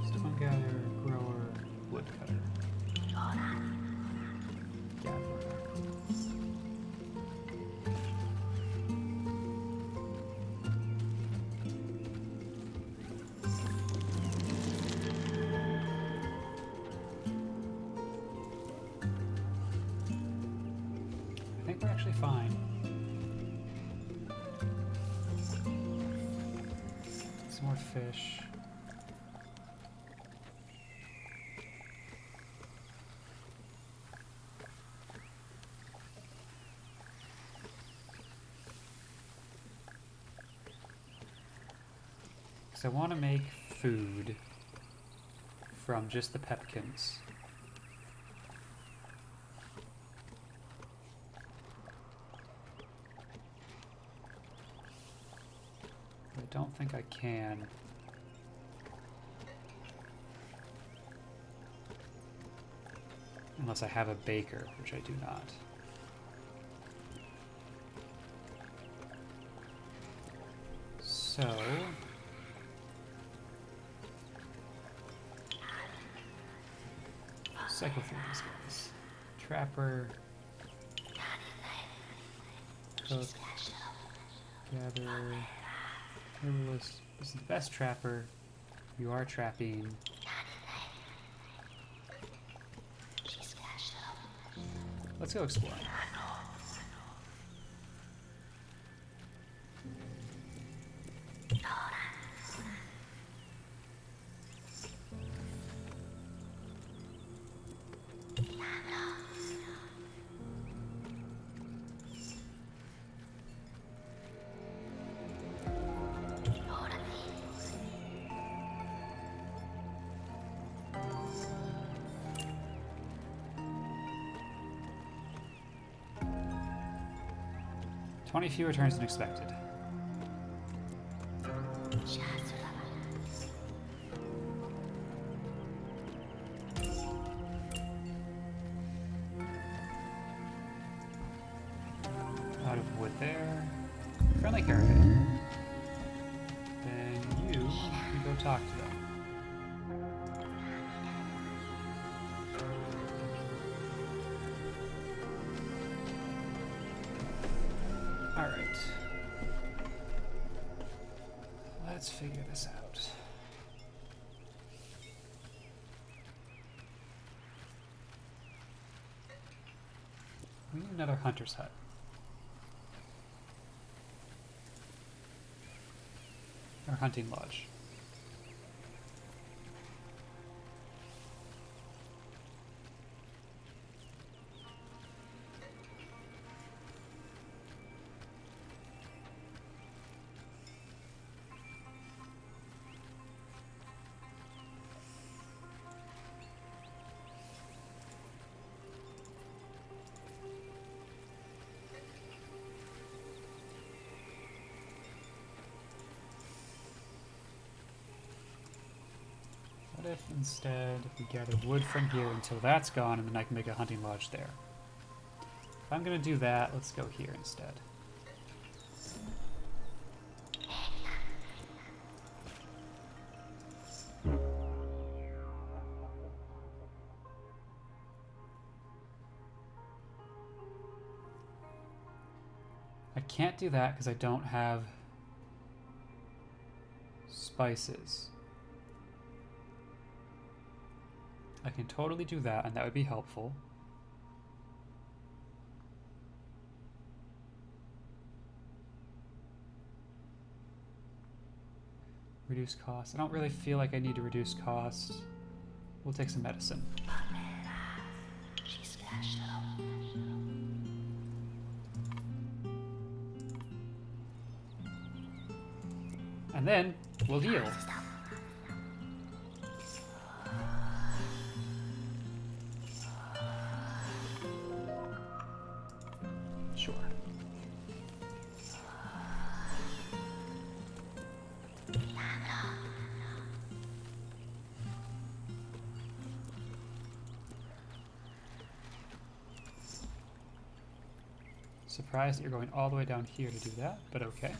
Speaker 1: Stone gatherer, grower, woodcutter. Gatherer. I think we're actually fine. Some more fish. Because I want to make food from just the pepkins. I don't think I can. Unless I have a baker, which I do not. So... cycle through these guys. Trapper. Cook. Gatherer. Herbalist. This is the best trapper. You are trapping. Let's go exploring. Twenty fewer turns than expected. Out of wood there. Friendly caravan. Then you can go talk to them. Alright. Let's figure this out. We need another hunter's hut. Or hunting lodge. What if instead we gather wood from here until that's gone, and then I can make a hunting lodge there? If I'm gonna do that, let's go here instead. I can't do that because I don't have spices. I can totally do that, and that would be helpful. Reduce cost. I don't really feel like I need to reduce cost. We'll take some medicine. And then we'll heal. Sure. Surprised that you're going all the way down here to do that, but okay.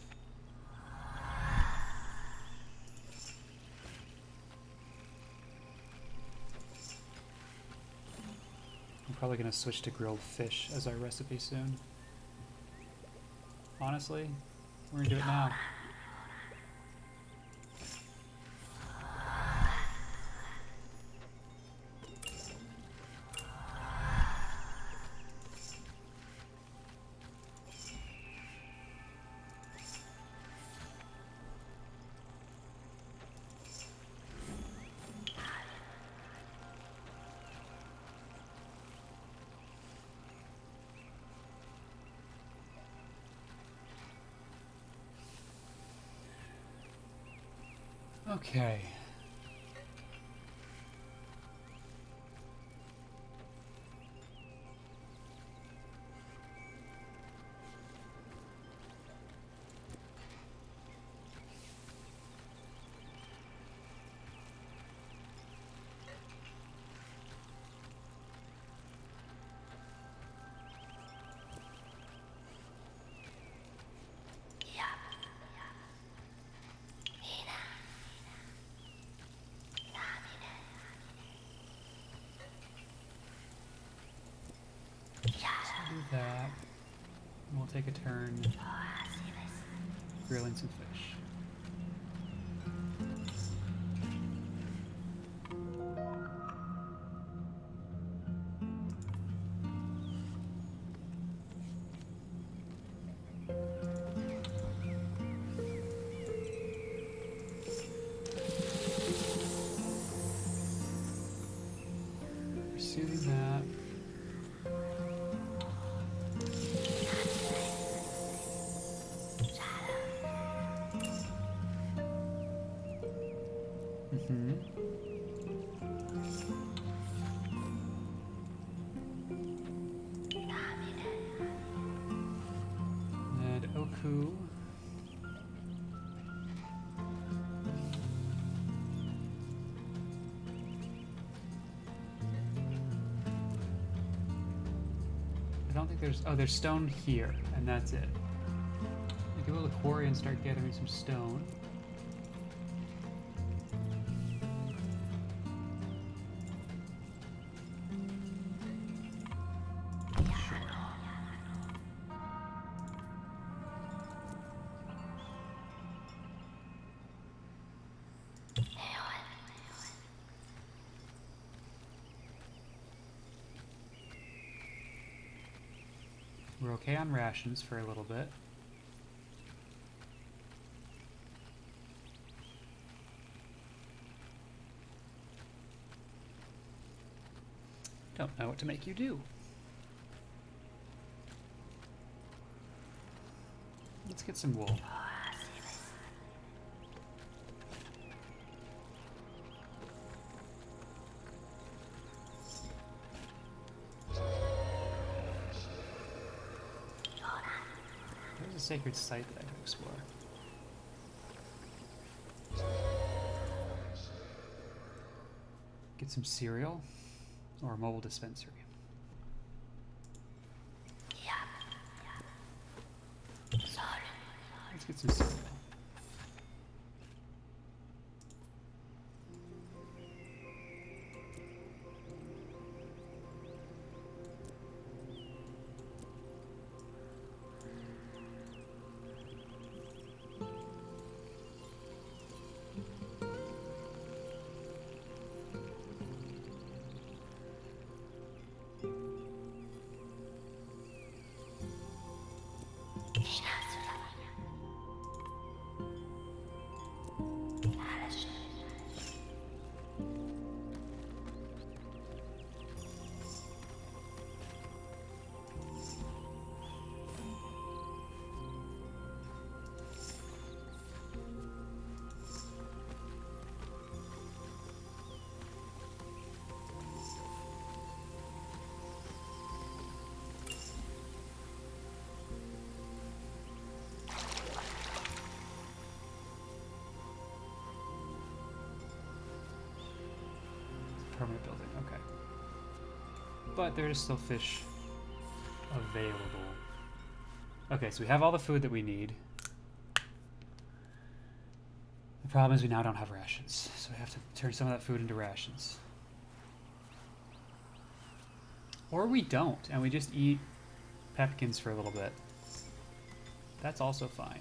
Speaker 1: I'm probably going to switch to grilled fish as our recipe soon. Honestly, we're going to do it now. Okay. Do that. And we'll take a turn grilling some fish. to the map. And Oku. I don't think there's... Oh, there's stone here, and that's it. We can go to the quarry and start gathering some stone. We're okay on rations for a little bit. Don't know what to make you do. Let's get some wool. There's a sacred site that I can explore. Get some cereal or a mobile dispensary. Let's get some cereal. Permanent building, okay. But there's still fish available. Okay, so we have all the food that we need. The problem is we now don't have rations, so we have to turn some of that food into rations. Or we don't, and we just eat pepkins for a little bit. That's also fine.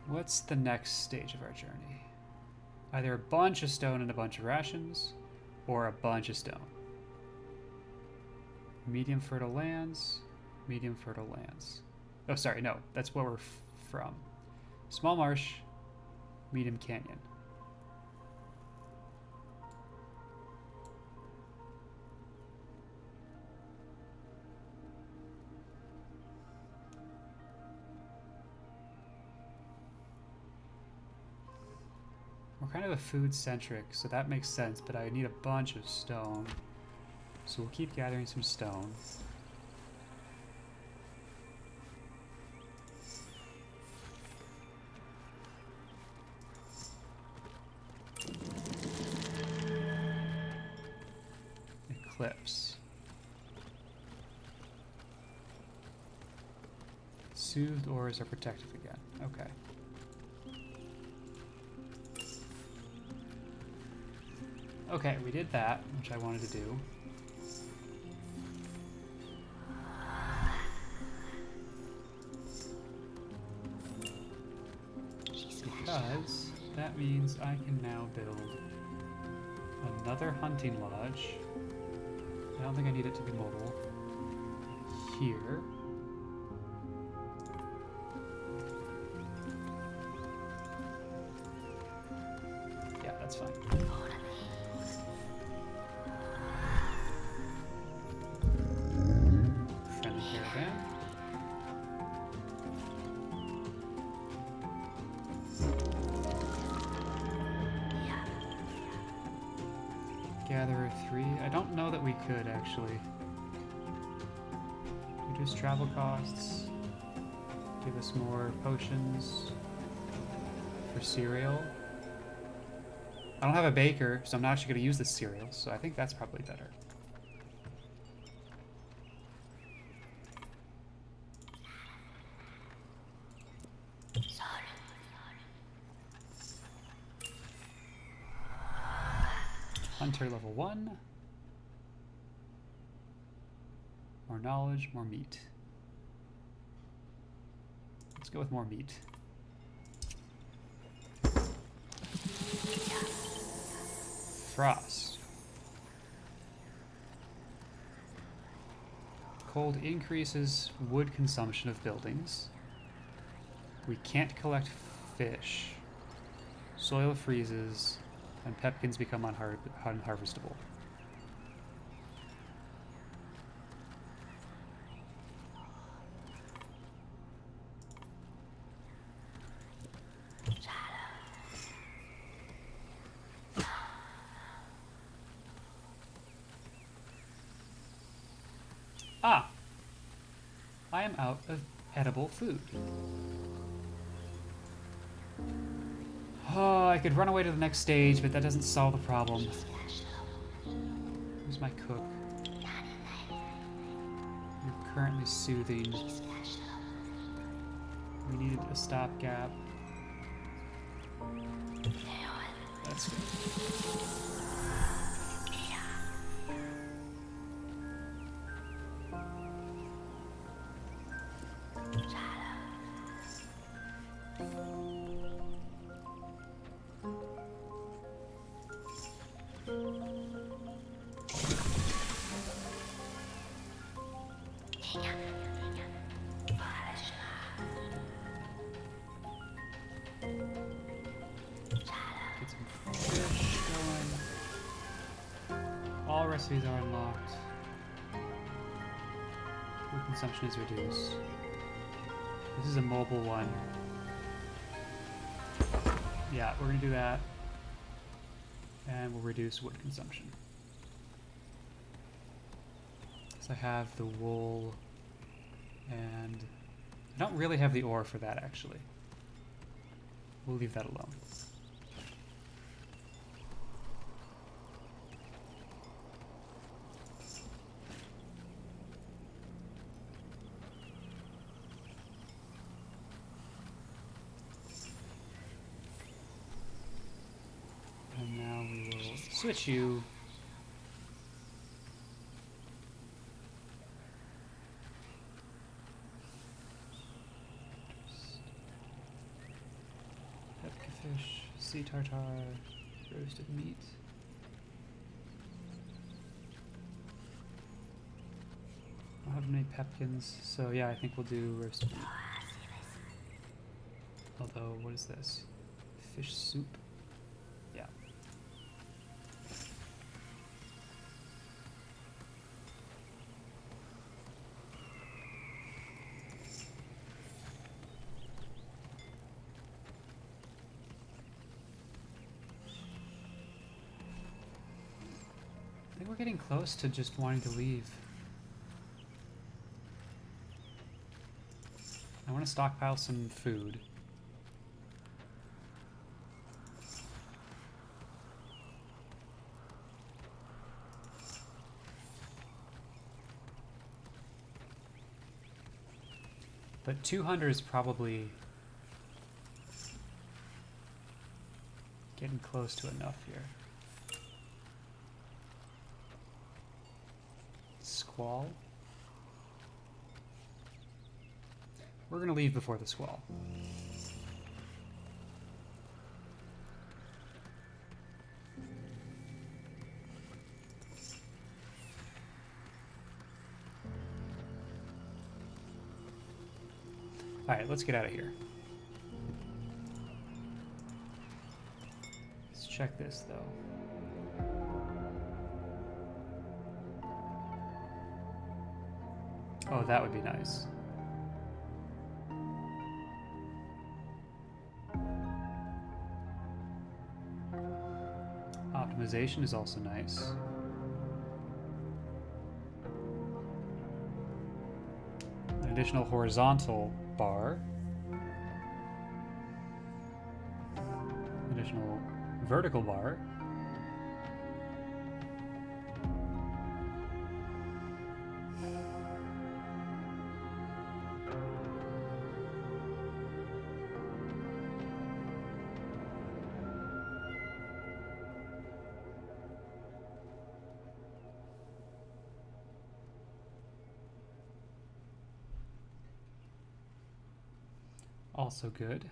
Speaker 1: What's the next stage of our journey? Either a bunch of stone and a bunch of rations, or a bunch of stone. Medium fertile lands, medium fertile lands. Oh, sorry, no, that's where we're from. Small marsh, medium canyon. We're kind of a food-centric, so that makes sense, but I need a bunch of stone. So we'll keep gathering some stone. Eclipse. Soothed ores are protective again. Okay. Okay, we did that, which I wanted to do. Because that means I can now build another hunting lodge. I don't think I need it to be mobile. here. Yeah, that's fine. Friendly caravan. Gatherer 3. I don't know that we could actually. Reduce travel costs. Give us more potions for cereal. I don't have a baker, so I'm not actually going to use this cereal, so I think that's probably better. Hunter level 1. More knowledge, more meat. Let's go with more meat. Frost. Cold increases wood consumption of buildings. We can't collect fish. Soil freezes, and pepkins become unharvestable. Ah! I am out of edible food. Oh, I could run away to the next stage, but that doesn't solve the problem. Who's my cook? You're currently soothing. We needed a stopgap. That's good. Get some fish going. All recipes are unlocked. Food consumption is reduced. This is a mobile one. Yeah, we're gonna do that. And we'll reduce wood consumption. So I have the wool, and I don't really have the ore for that actually. We'll leave that alone. And now we will switch you. Fish, sea tartare, roasted meat. I don't have many pepkins, so yeah, I think we'll do roasted meat. Although, what is this? Fish soup? Yeah. I think we're getting close to just wanting to leave. I want to stockpile some food. But 200 is probably getting close to enough here. Squall. We're gonna leave before the squall. Alright, let's get out of here. Let's check this, though. Oh, that would be nice. Optimization is also nice. An additional horizontal bar. Additional vertical bar. Also good.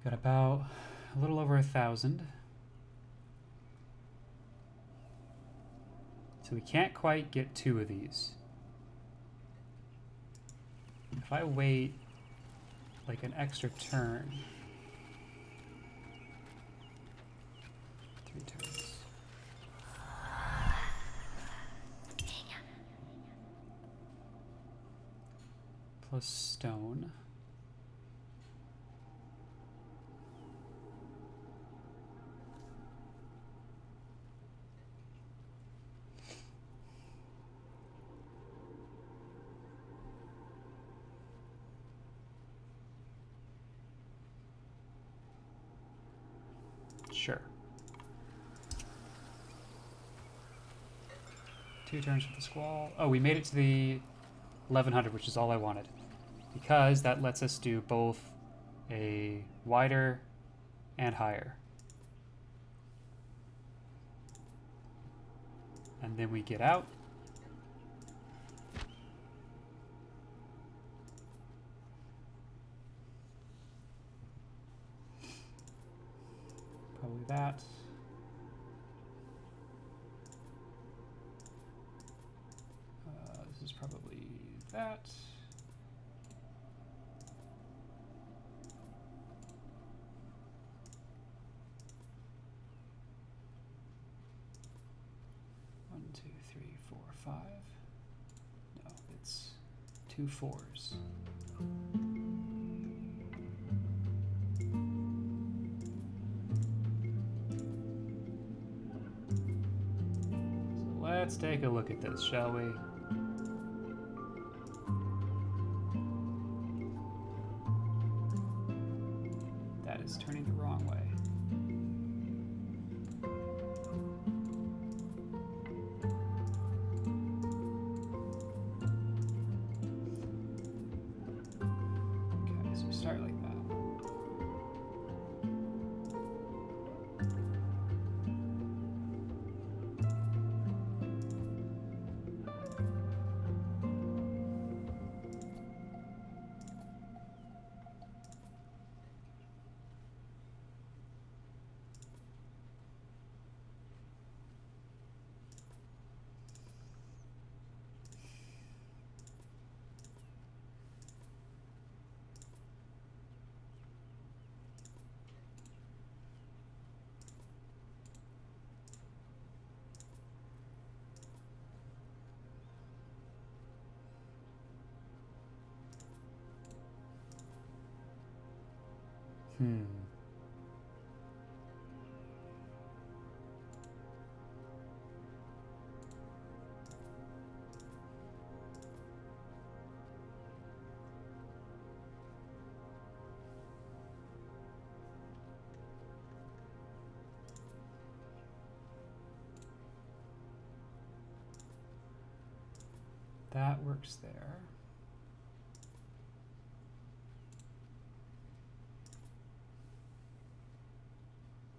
Speaker 1: Got about a little over 1,000. So we can't quite get 2 of these. If I wait like an extra turn, 3 turns. Plus stone. Sure. 2 turns with the squall. Oh, we made it to the 1100, which is all I wanted. Because that lets us do both a wider and higher. And then we get out. Probably that. This is probably that. One, two, three, four, 5. No, it's 2 4s. Let's take a look at this, shall we? That is turning the wrong way. Okay, so we start like that. That works there.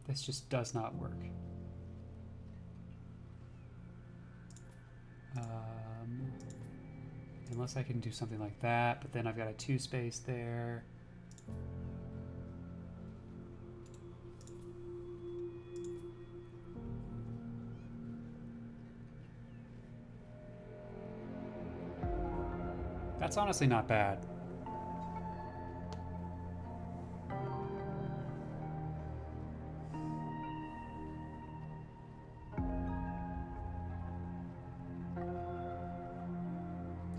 Speaker 1: This just does not work. Unless I can do something like that, but then I've got a 2 space there. That's honestly not bad. I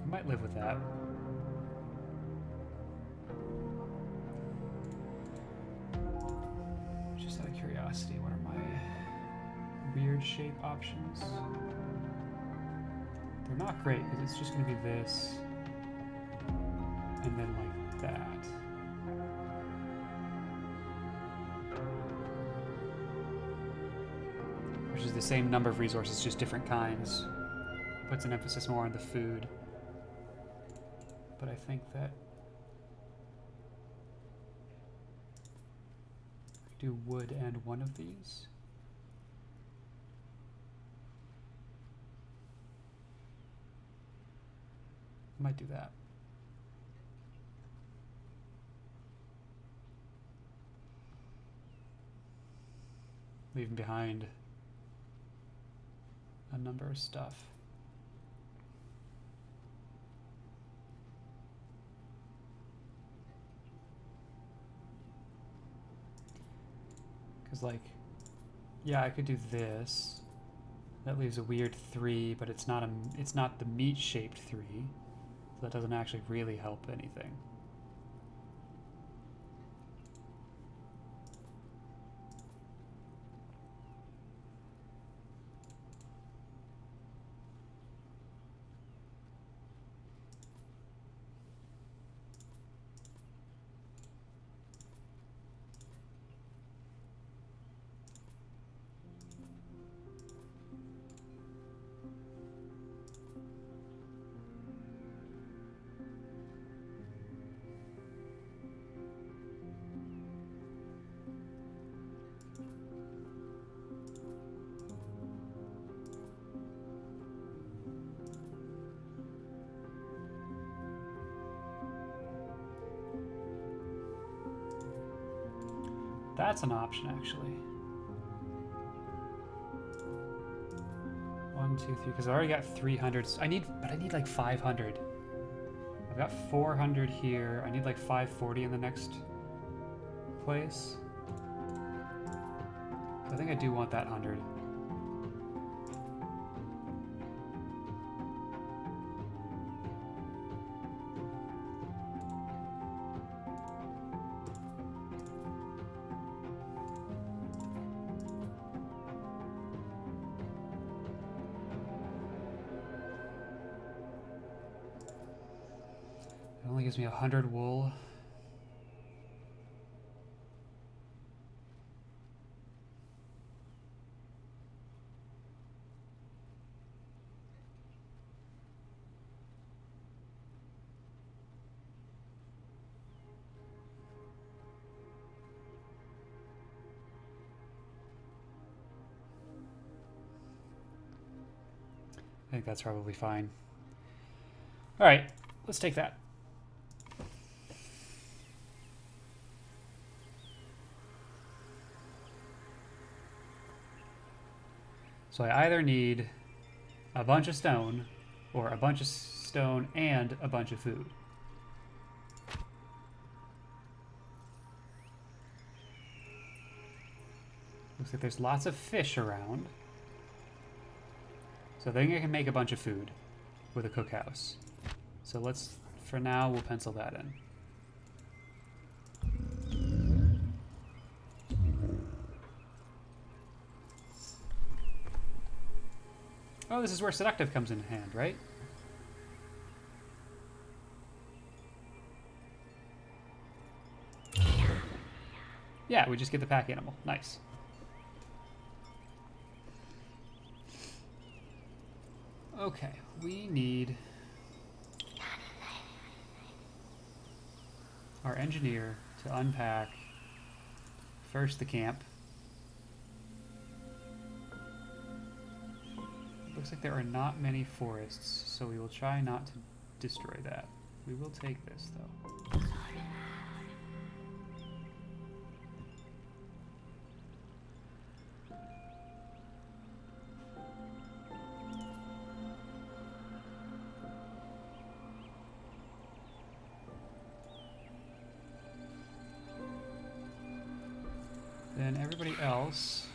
Speaker 1: might live with that. Just out of curiosity, what are my weird shape options? They're not great because it's just going to be this and then like that. Which is the same number of resources, just different kinds. Puts an emphasis more on the food. But I think that I do wood and one of these. I might do that. Leaving behind a number of stuff. Because like, yeah, I could do this. That leaves a weird 3, but it's not the meat-shaped 3. So that doesn't actually really help anything. That's an option, actually. 1, 2, 3, because I already got 300. But I need like 500. I've got 400 here. I need like 540 in the next place. So I think I do want that 100. It only gives me 100 wool. I think that's probably fine. All right, let's take that. So I either need a bunch of stone or a bunch of stone and a bunch of food. Looks like there's lots of fish around. So I think I can make a bunch of food with a cookhouse. So let's, for now, we'll pencil that in. Oh, this is where seductive comes in hand, right? Yeah, we just get the pack animal. Nice. Okay, we need our engineer to unpack first the camp. Looks like there are not many forests, so we will try not to destroy that. We will take this, though. else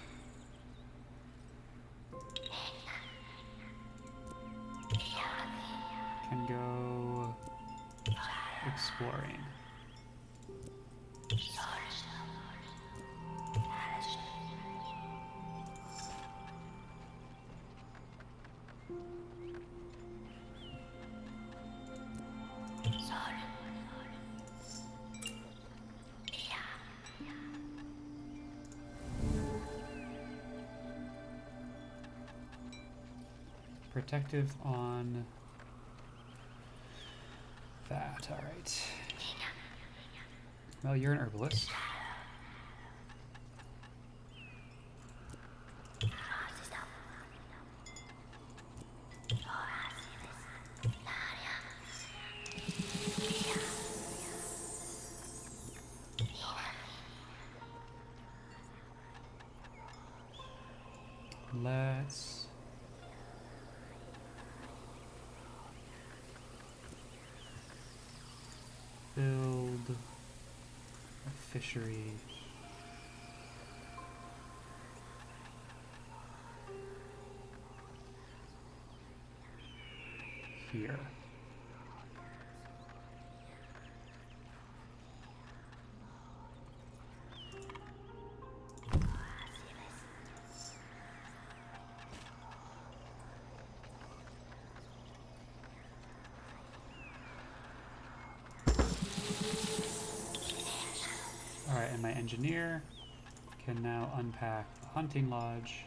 Speaker 1: can go exploring. Protective on that, alright. Well, you're an herbalist. Let's build a fishery here. Alright, and my engineer can now unpack the hunting lodge.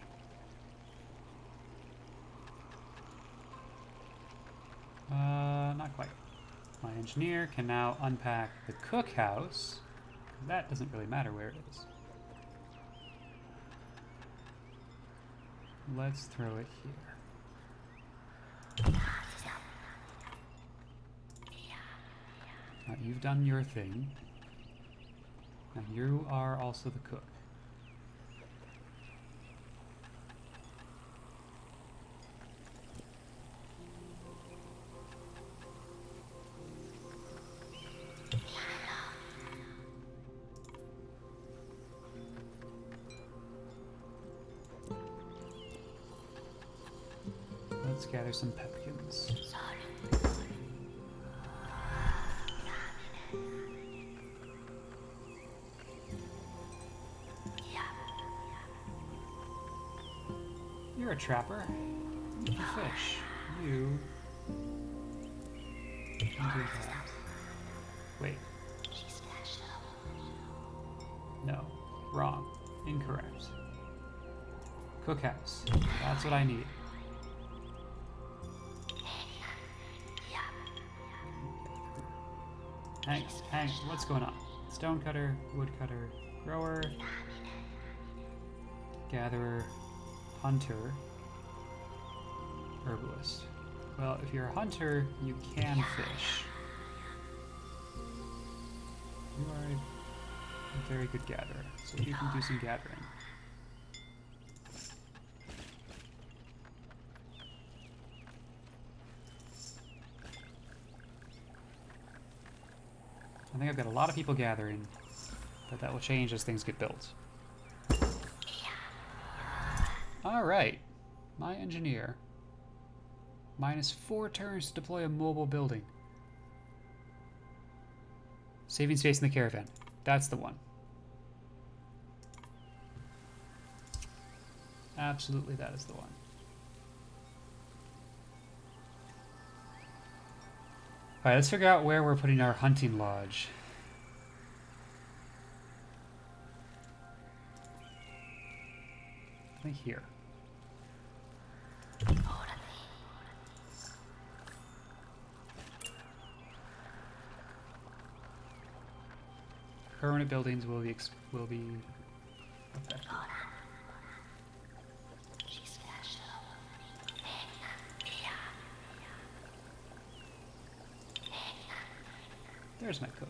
Speaker 1: Not quite. My engineer can now unpack the cookhouse. That doesn't really matter where it is. Let's throw it here. Now, you've done your thing. And you are also the cook. Let's gather some pepperkins. You're a trapper. You can fish. You can do that. Wait. No. Wrong. Incorrect. Cookhouse. That's what I need. Hang, what's going on? Stone cutter, wood cutter, grower, gatherer, hunter, herbalist. Well, if you're a hunter, you can fish. You are a very good gatherer, so you can do some gathering. I think I've got a lot of people gathering, but that will change as things get built. Alright, my engineer. -4 turns to deploy a mobile building. Saving space in the caravan. That's the one. Absolutely, that is the one. Alright, let's figure out where we're putting our hunting lodge. I think here. Permanent buildings will be affected. There's my cook.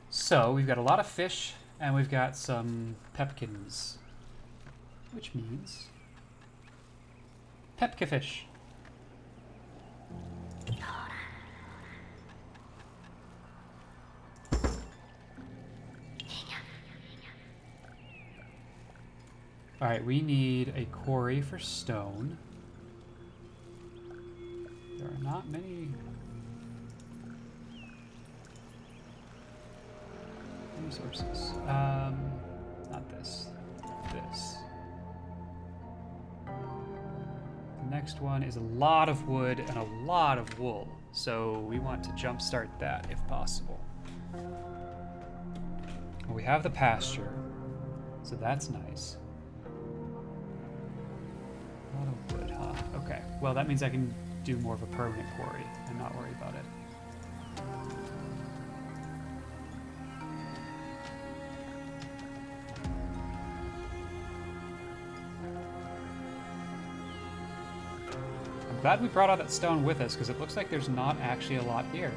Speaker 1: So we've got a lot of fish and we've got some pepperkins, which means Pepka fish. Alright, we need a quarry for stone. There are not many resources. Not this. This. The next one is a lot of wood and a lot of wool, so we want to jumpstart that if possible. Well, we have the pasture, so that's nice. A lot of wood, huh? Okay, well that means I can do more of a permanent quarry and not worry about it. I'm glad we brought all that stone with us, because it looks like there's not actually a lot here.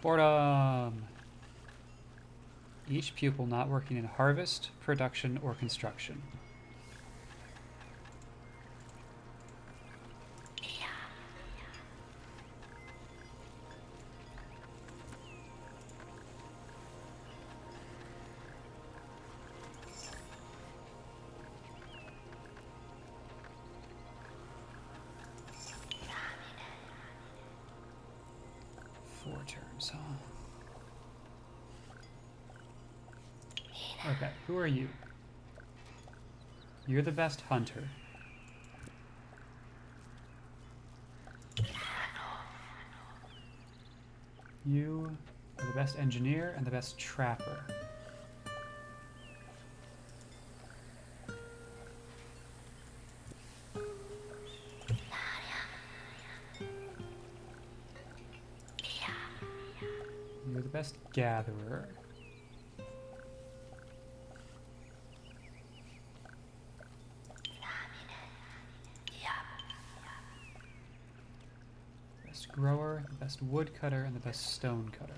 Speaker 1: Boredom. Each pupil not working in harvest, production, or construction. Huh? Okay, who are you? You're the best hunter. You are the best engineer and the best trapper. You're the best gatherer. Best grower, the best woodcutter, and the best stone cutter.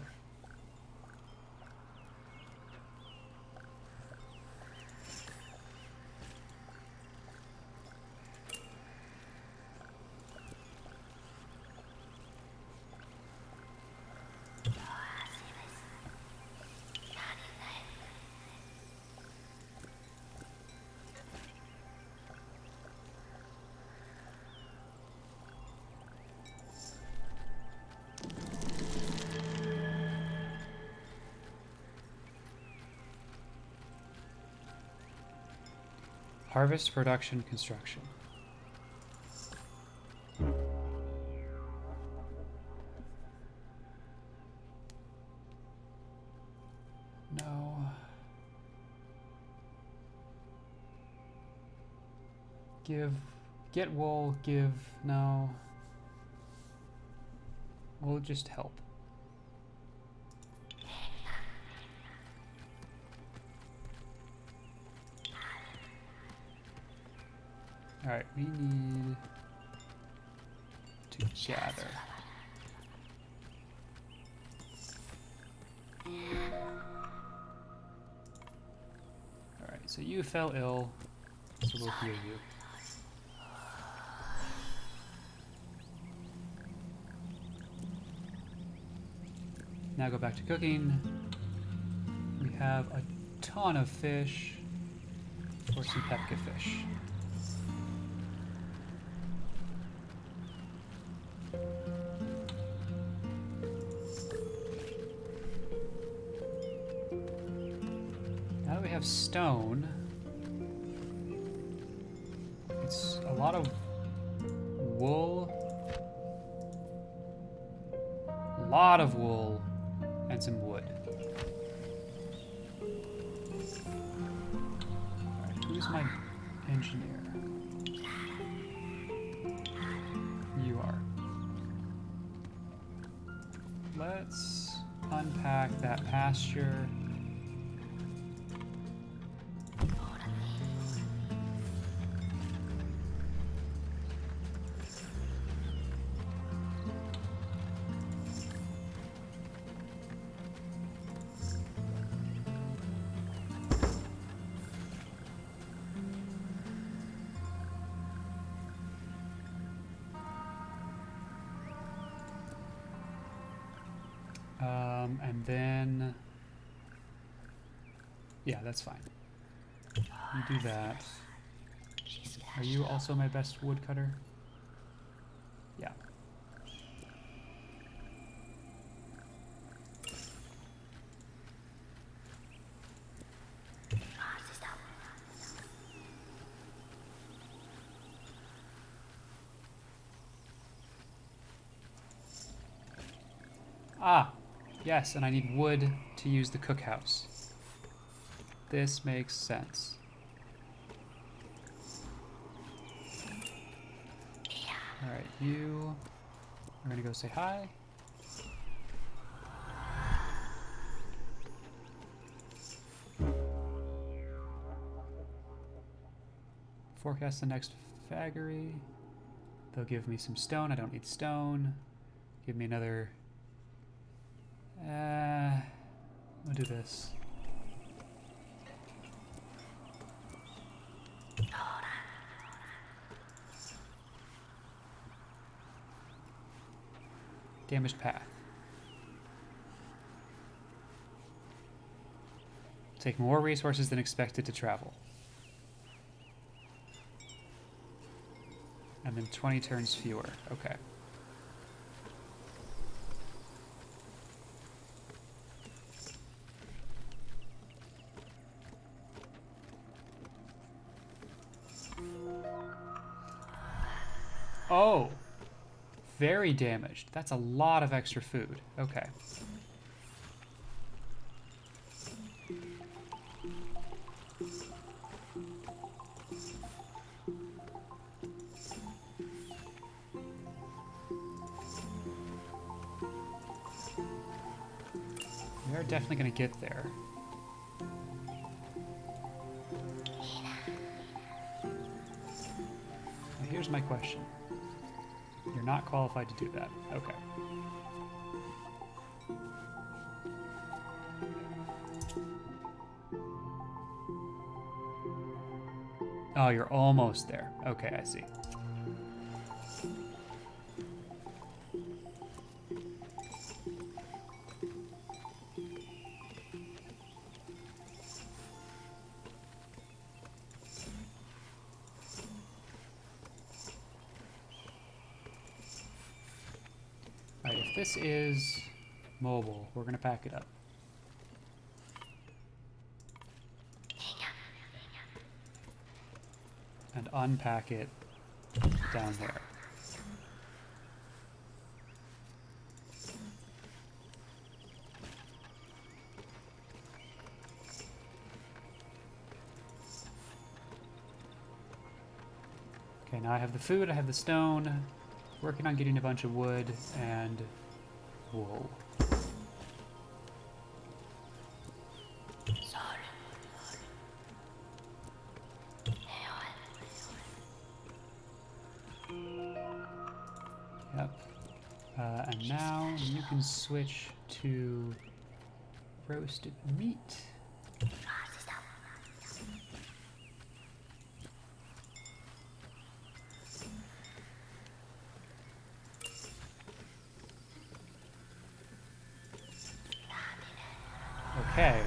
Speaker 1: Harvest, production, construction. No. Get wool, give, no. We'll just help. Alright, we need to gather. Alright, so you fell ill, so we'll heal you. Now go back to cooking. We have a ton of fish, or some pepka fish. Now that we have stone, it's a lot of wool, and some wood. Alright, who's my engineer? You are. let's unpack that pasture. And then, yeah, that's fine. You do that. Are you also my best woodcutter? Yeah. Ah, yes, and I need wood to use the cookhouse. This makes sense. Alright, you are gonna go say hi. Forecast the next faggery. They'll give me some stone. I don't need stone. Give me another... I'll do this. Damaged path. Take more resources than expected to travel. And then 20 turns fewer. Okay. Oh! Very damaged. That's a lot of extra food. Okay. We are definitely going to get there. Now here's my question. You're not qualified to do that. Okay. Oh, you're almost there. Okay, I see. Alright, if this is mobile, we're gonna pack it up. And unpack it down there. Okay, now I have the food, I have the stone, working on getting a bunch of wood, and... whoa. Yep. And now you can switch to roasted meat. Okay.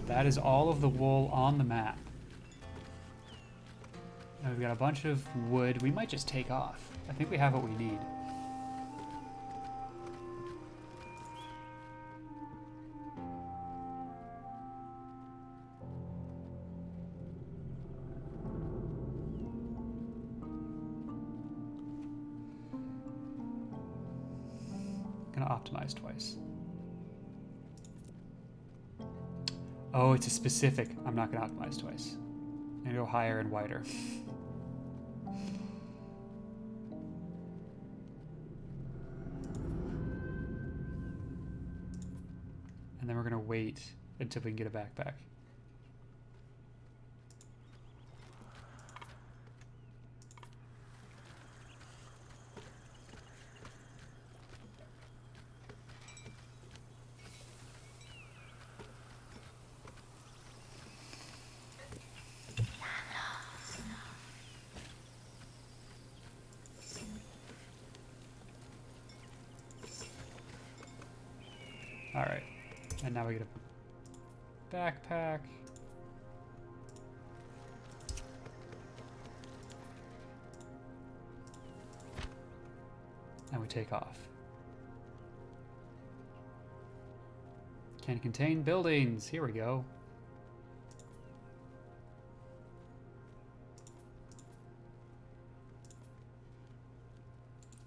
Speaker 1: That is all of the wool on the map. Now we've got a bunch of wood. We might just take off. I think we have what we need. Gonna optimize twice. Oh, it's a specific. I'm not gonna optimize twice. I'm gonna go higher and wider. And then we're going to wait until we can get a backpack. Alright, and now we get a backpack. And we take off. Can contain buildings. Here we go.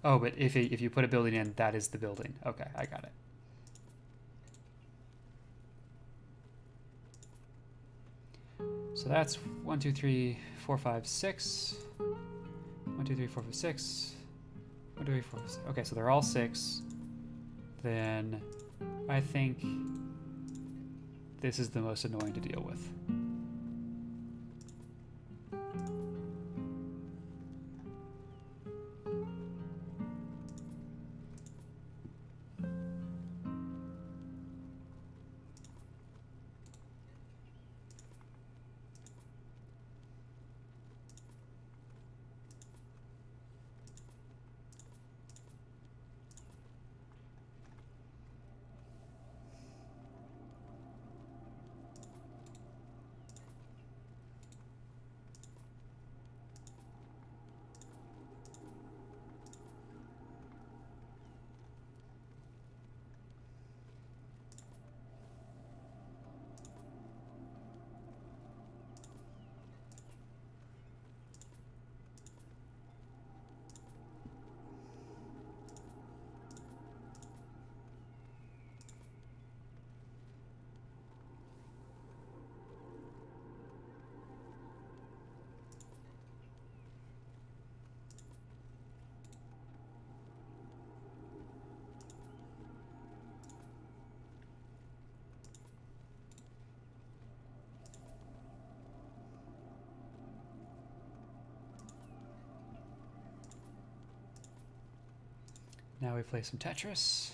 Speaker 1: Oh, but if you put a building in, that is the building. Okay, I got it. So that's 1, 2, 3, 4, 5, 6. 1, 2, 3, 4, 5, 6. 1, 2, 3, 4, 5, 6. Okay, so they're all 6. Then I think this is the most annoying to deal with. Now we play some Tetris.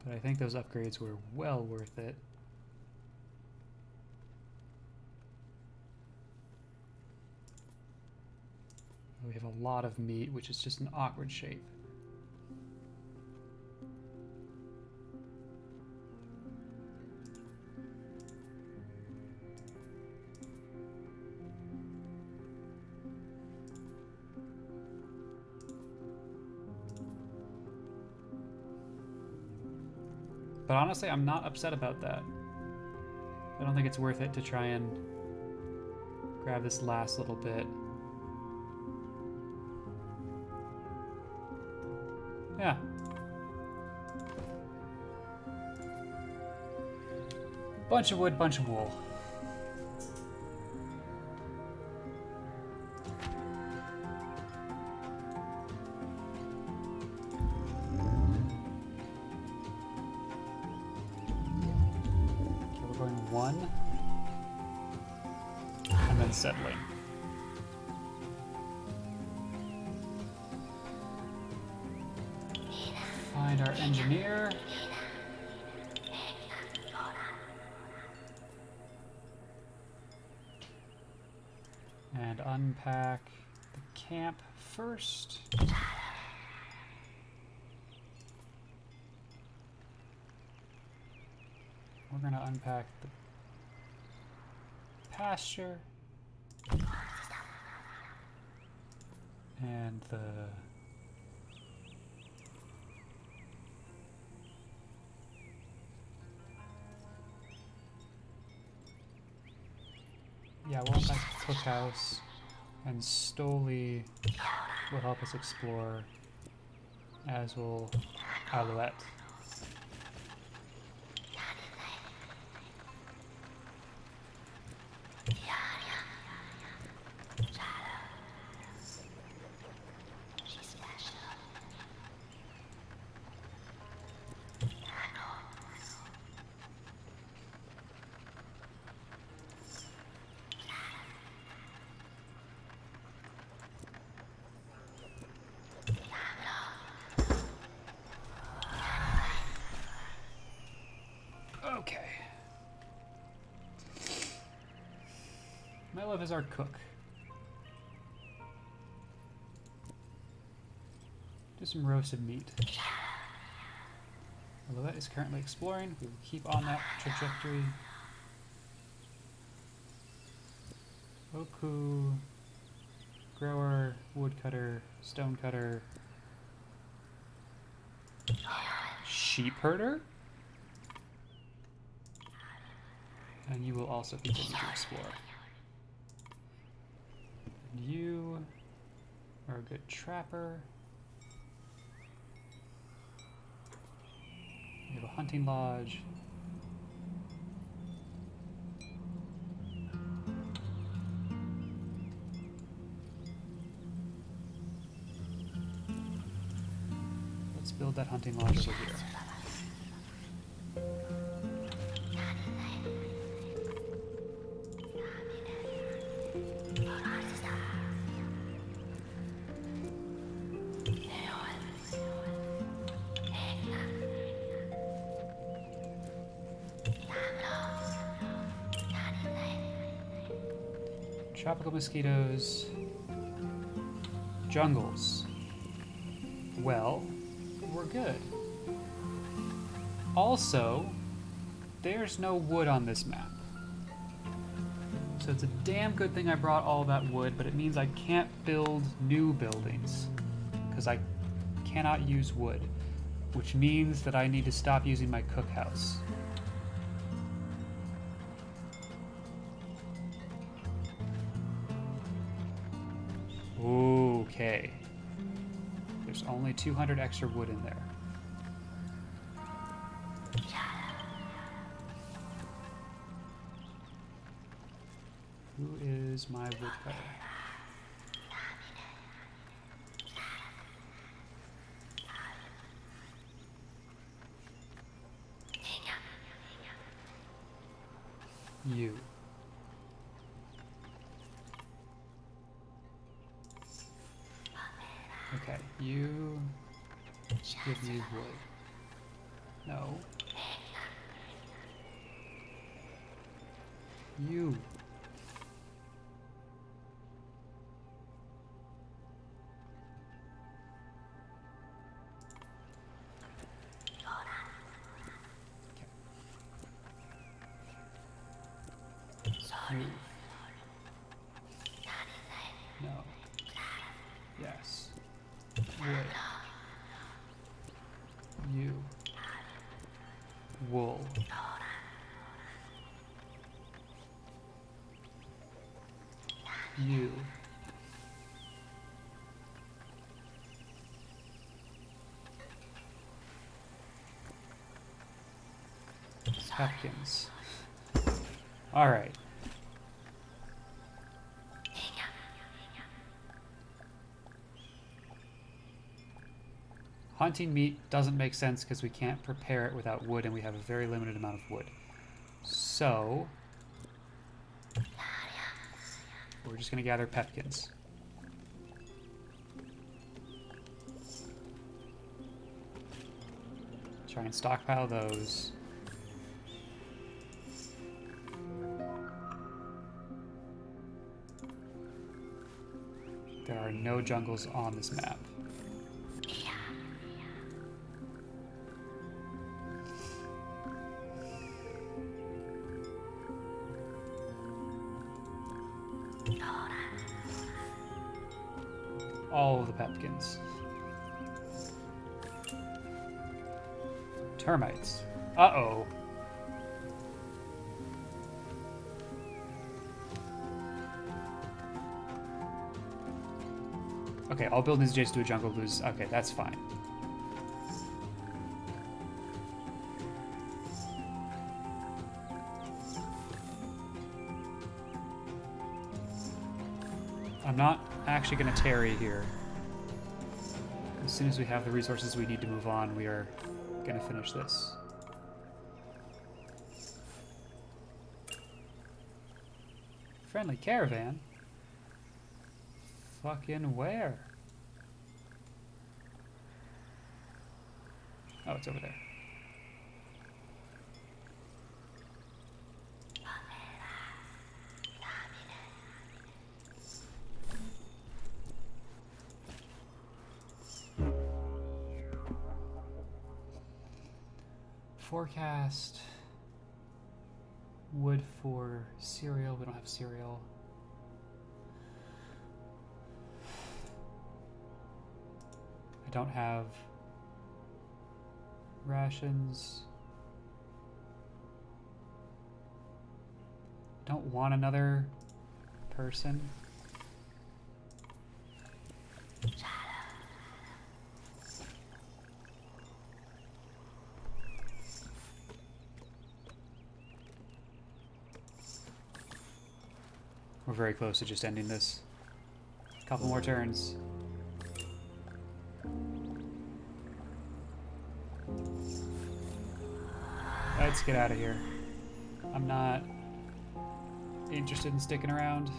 Speaker 1: But I think those upgrades were well worth it. We have a lot of meat, which is just an awkward shape. But honestly, I'm not upset about that. I don't think it's worth it to try and grab this last little bit. Yeah. Bunch of wood, bunch of wool. One, and then settling. Find our engineer. And unpack the camp first. We're going to unpack the pasture and the Yeah, we'll have a cookhouse, and Stoli will help us explore, as will Alouette. Okay. Melov is our cook. Do some roasted meat. Alouette is currently exploring. We will keep on that trajectory. Oku, grower, woodcutter, stonecutter, sheep herder? And you will also continue to explore. And you are a good trapper. You have a hunting lodge. Let's build that hunting lodge over here. Tropical mosquitoes. Jungles. Well, we're good. Also, there's no wood on this map. So it's a damn good thing I brought all that wood, but it means I can't build new buildings because I cannot use wood, which means that I need to stop using my cookhouse. Okay. There's only 200 extra wood in there. Who is my woodcutter? You. Okay, you give me wood. No. You. Okay. You. No. Yes. Wood. You. Wool. You. Hopkins. All right. Hunting meat doesn't make sense because we can't prepare it without wood, and we have a very limited amount of wood. So we're just going to gather pepkins. Try and stockpile those. There are no jungles on this map. All of the pepkins. Termites. Uh-oh. Okay, all buildings adjacent to a jungle lose. Okay, that's fine. I'm not actually going to tarry here. As soon as we have the resources we need to move on, we are going to finish this. Friendly caravan? Fucking where? Oh, it's over there. Forecast. Wood for cereal. We don't have cereal. I don't have rations. I don't want another person. We're very close to just ending this. A couple more turns. Let's get out of here. I'm not interested in sticking around.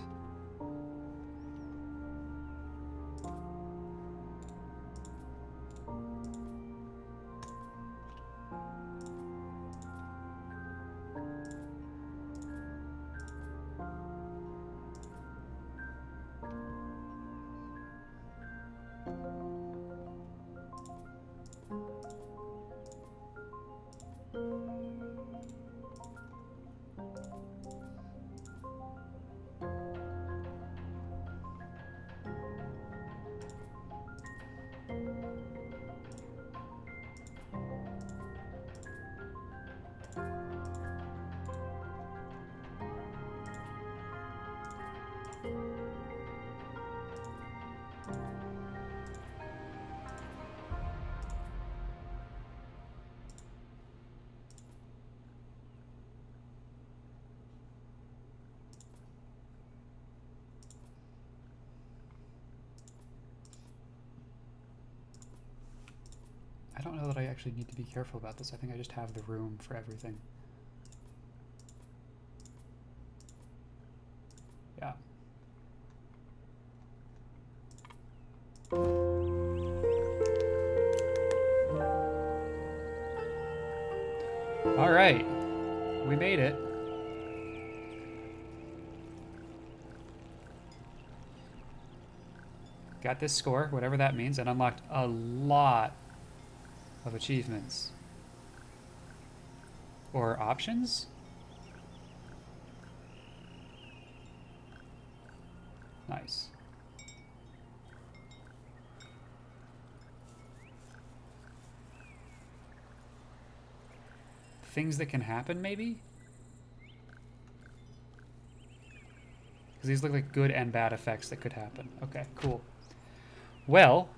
Speaker 1: I don't know that I actually need to be careful about this. I think I just have the room for everything. Yeah. All right. We made it. Got this score, whatever that means, and unlocked a lot of achievements. Or options? Nice. Things that can happen, maybe? Because these look like good and bad effects that could happen. Okay, cool. Well,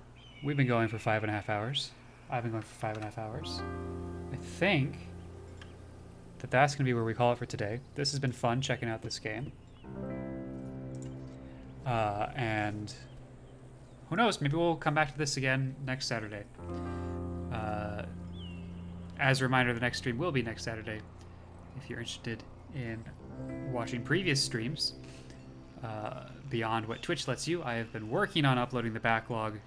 Speaker 1: we've been going for 5.5 hours. I've been going for 5.5 hours. I think that that's going to be where we call it for today. This has been fun checking out this game. And who knows, maybe we'll come back to this again next Saturday. As a reminder, the next stream will be next Saturday. If you're interested in watching previous streams, beyond what Twitch lets you, I have been working on uploading the backlog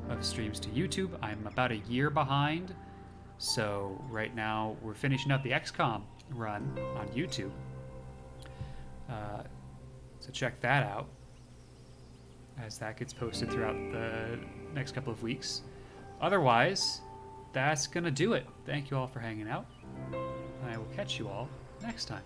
Speaker 1: of streams to YouTube. I'm about a year behind, so right now we're finishing up the XCOM run on YouTube. So check that out as that gets posted throughout the next couple of weeks. Otherwise, that's gonna do it. Thank you all for hanging out, and I will catch you all next time.